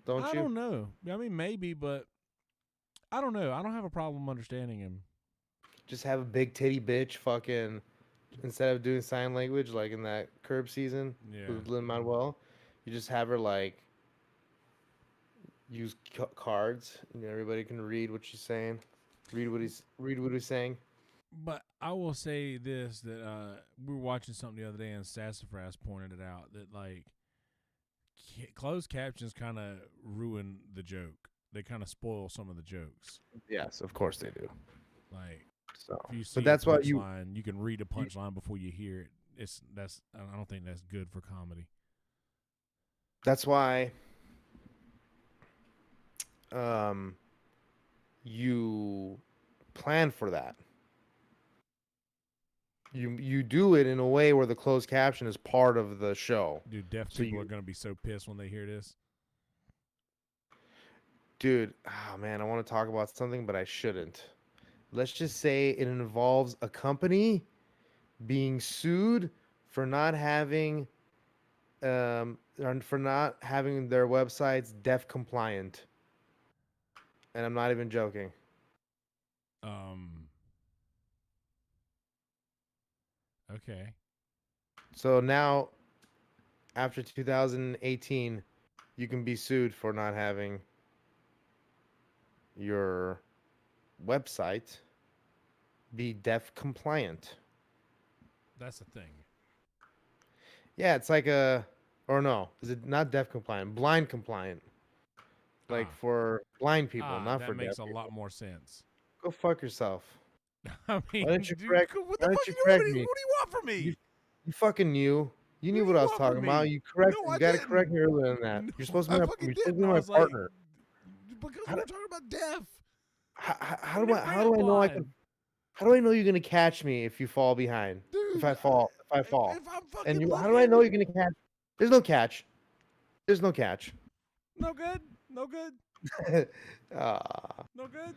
Don't you? I don't know. I mean, maybe, but I don't know. I don't have a problem understanding him. Just have a big titty bitch fucking instead of doing sign language like in that Curb season Yeah. with Lin Manuel, you just have her like use cards and everybody can read what she's saying, read what he's saying. But I will say this, that we were watching something the other day and Sassafras pointed it out that like closed captions kind of ruin the joke. They kind of spoil some of the jokes. Yes, of course they do. Like, so, if you see but that's a why punchline, you can read a punchline before you hear it. I don't think that's good for comedy. That's why you plan for that. You do it in a way where the closed caption is part of the show. Dude, deaf people are going to be so pissed when they hear this. Dude, oh man, I want to talk about something, but I shouldn't. Let's just say it involves a company being sued for not having their websites deaf compliant. And I'm not even joking. Okay. So now, after 2018, you can be sued for not having your website be deaf compliant. That's a thing. Yeah, it's like is it not deaf compliant? Blind compliant. Like for blind people, not for deaf. That makes a people. lot more sense. Go fuck yourself. I mean, why didn't you dude, correct? what Why the didn't fuck you you correct what do me? you want from me? You fucking knew. You knew what I was talking about. You correct. No, You I got to didn't. correct me earlier than that. You're supposed to be fucking you're supposed to didn't. be I my was like, partner. because we're talking about deaf. How do I know I can? How do I know you're gonna catch me if you fall behind? Dude, if I fall. If I'm fucking And looking, how do I know you're gonna catch? There's no catch. There's no catch. No good. No good. Ah. No good.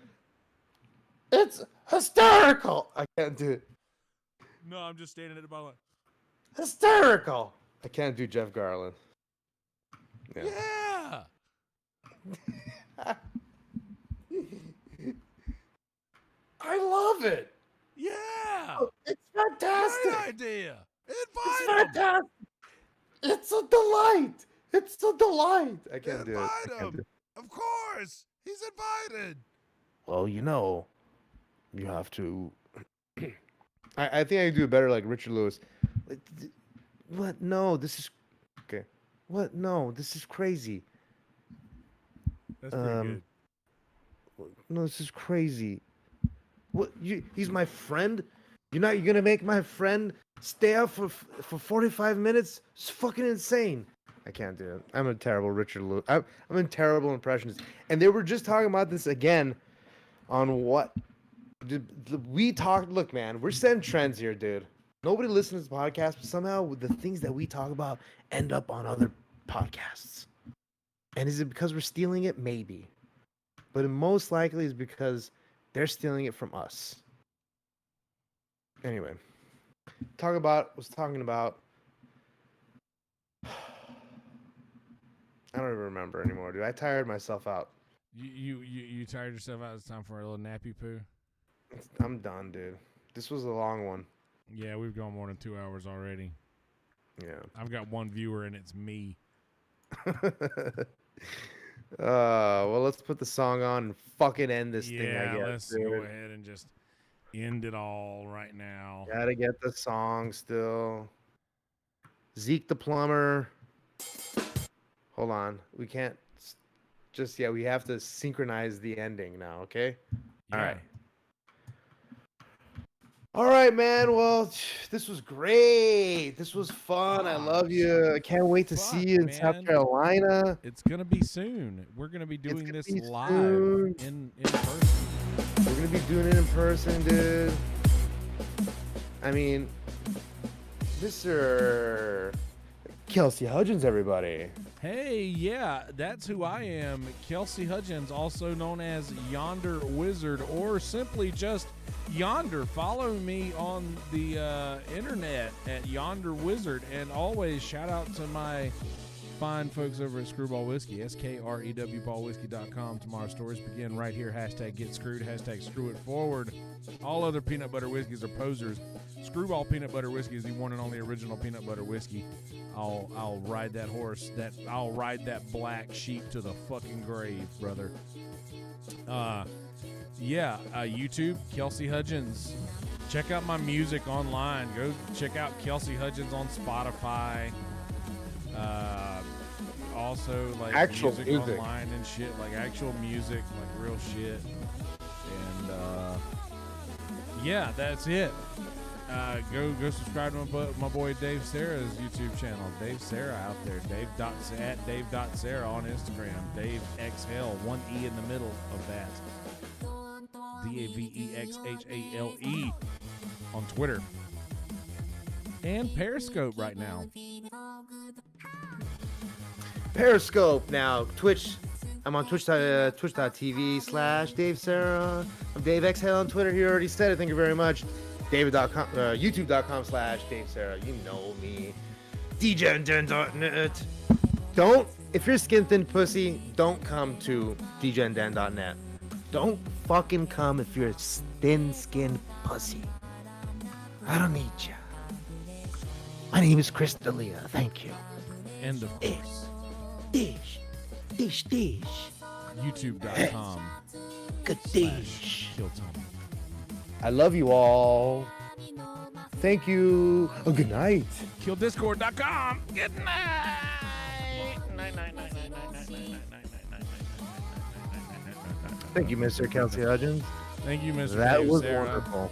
It's hysterical. I can't do it. No, I'm just standing at the bottom. Hysterical. I can't do Jeff Garland. Yeah. I love it. Yeah. It's fantastic. Great idea. It's fantastic. It's a delight. It's a delight. I can't do it. I can't do it. Of course. He's invited. Well, you have to. I think I can do it better like Richard Lewis. What? No, this is okay. What? No, this is crazy. That's pretty good. No, this is crazy. What? He's my friend. You're gonna make my friend stay up for 45 minutes? It's fucking insane. I can't do it. I'm a terrible Richard Lewis. I'm a terrible impressionist. And they were just talking about this again on what we talked. Look, man, we're setting trends here, dude. Nobody listens to this podcast, but somehow the things that we talk about end up on other podcasts. And is it because we're stealing it? Maybe. But it most likely is because they're stealing it from us. Anyway, was talking about. I don't even remember anymore, dude. I tired myself out. You tired yourself out? It's time for a little nappy poo. I'm done, dude. This was a long one. Yeah, we've gone more than 2 hours already. Yeah. I've got one viewer and it's me. Well, let's put the song on and fucking end this thing, I guess. Let's go ahead and just end it all right now. Gotta get the song still. Zeke the plumber. Hold on. We can't we have to synchronize the ending now, okay? All right. All right, man. Well, this was great. This was fun. I love you. I can't wait to see you in South Carolina. It's going to be soon. We're going to be doing this live in person. We're going to be doing it in person, dude. I mean, Mr. Kelsey Hudgens, everybody. Hey, yeah, that's who I am. Kelsey Hudgens, also known as Yonder Wizard, or simply just Yonder. Follow me on the internet at Yonder Wizard, and always shout out to my fine folks over at Screwball Whiskey, SKREW ballwhiskey.com. Tomorrow's stories begin right here. Hashtag get screwed, hashtag screw it forward. All other peanut butter whiskeys are posers. Screwball peanut butter whiskey is the one and only original peanut butter whiskey. I'll ride that horse. I'll ride that black sheep to the fucking grave, brother. YouTube, Kelsey Hudgens. Check out my music online. Go check out Kelsey Hudgens on Spotify. Also, like Actual music music. online and shit, like actual music, like real shit. And that's it. Go subscribe to my boy Dave Sarah's YouTube channel. Dave Sarah out there. Dave.Sarah on Instagram. Dave XL, one E in the middle of that. DAVEXHALE on Twitter. And Periscope right now. Periscope now. Twitch. I'm on twitch.tv/Dave Sarah. I'm Dave Exhale on Twitter. He already said it. Thank you very much. David.com, YouTube.com/Dave Sarah. You know me. DJNDen.net. If you're skin thin pussy, don't come to DJNDen.net. Don't fucking come if you're a thin skinned pussy. I don't need you. My name is Chris D'Elia. Thank you. And of course, Dish. YouTube.com. Good dish. Kiltony. I love you all. Thank you. Oh, good night. KillDiscord.com. Good night. Thank you, Mr. Kelsey Hudgens. Thank you, Mr. That Dave was Sarah. wonderful.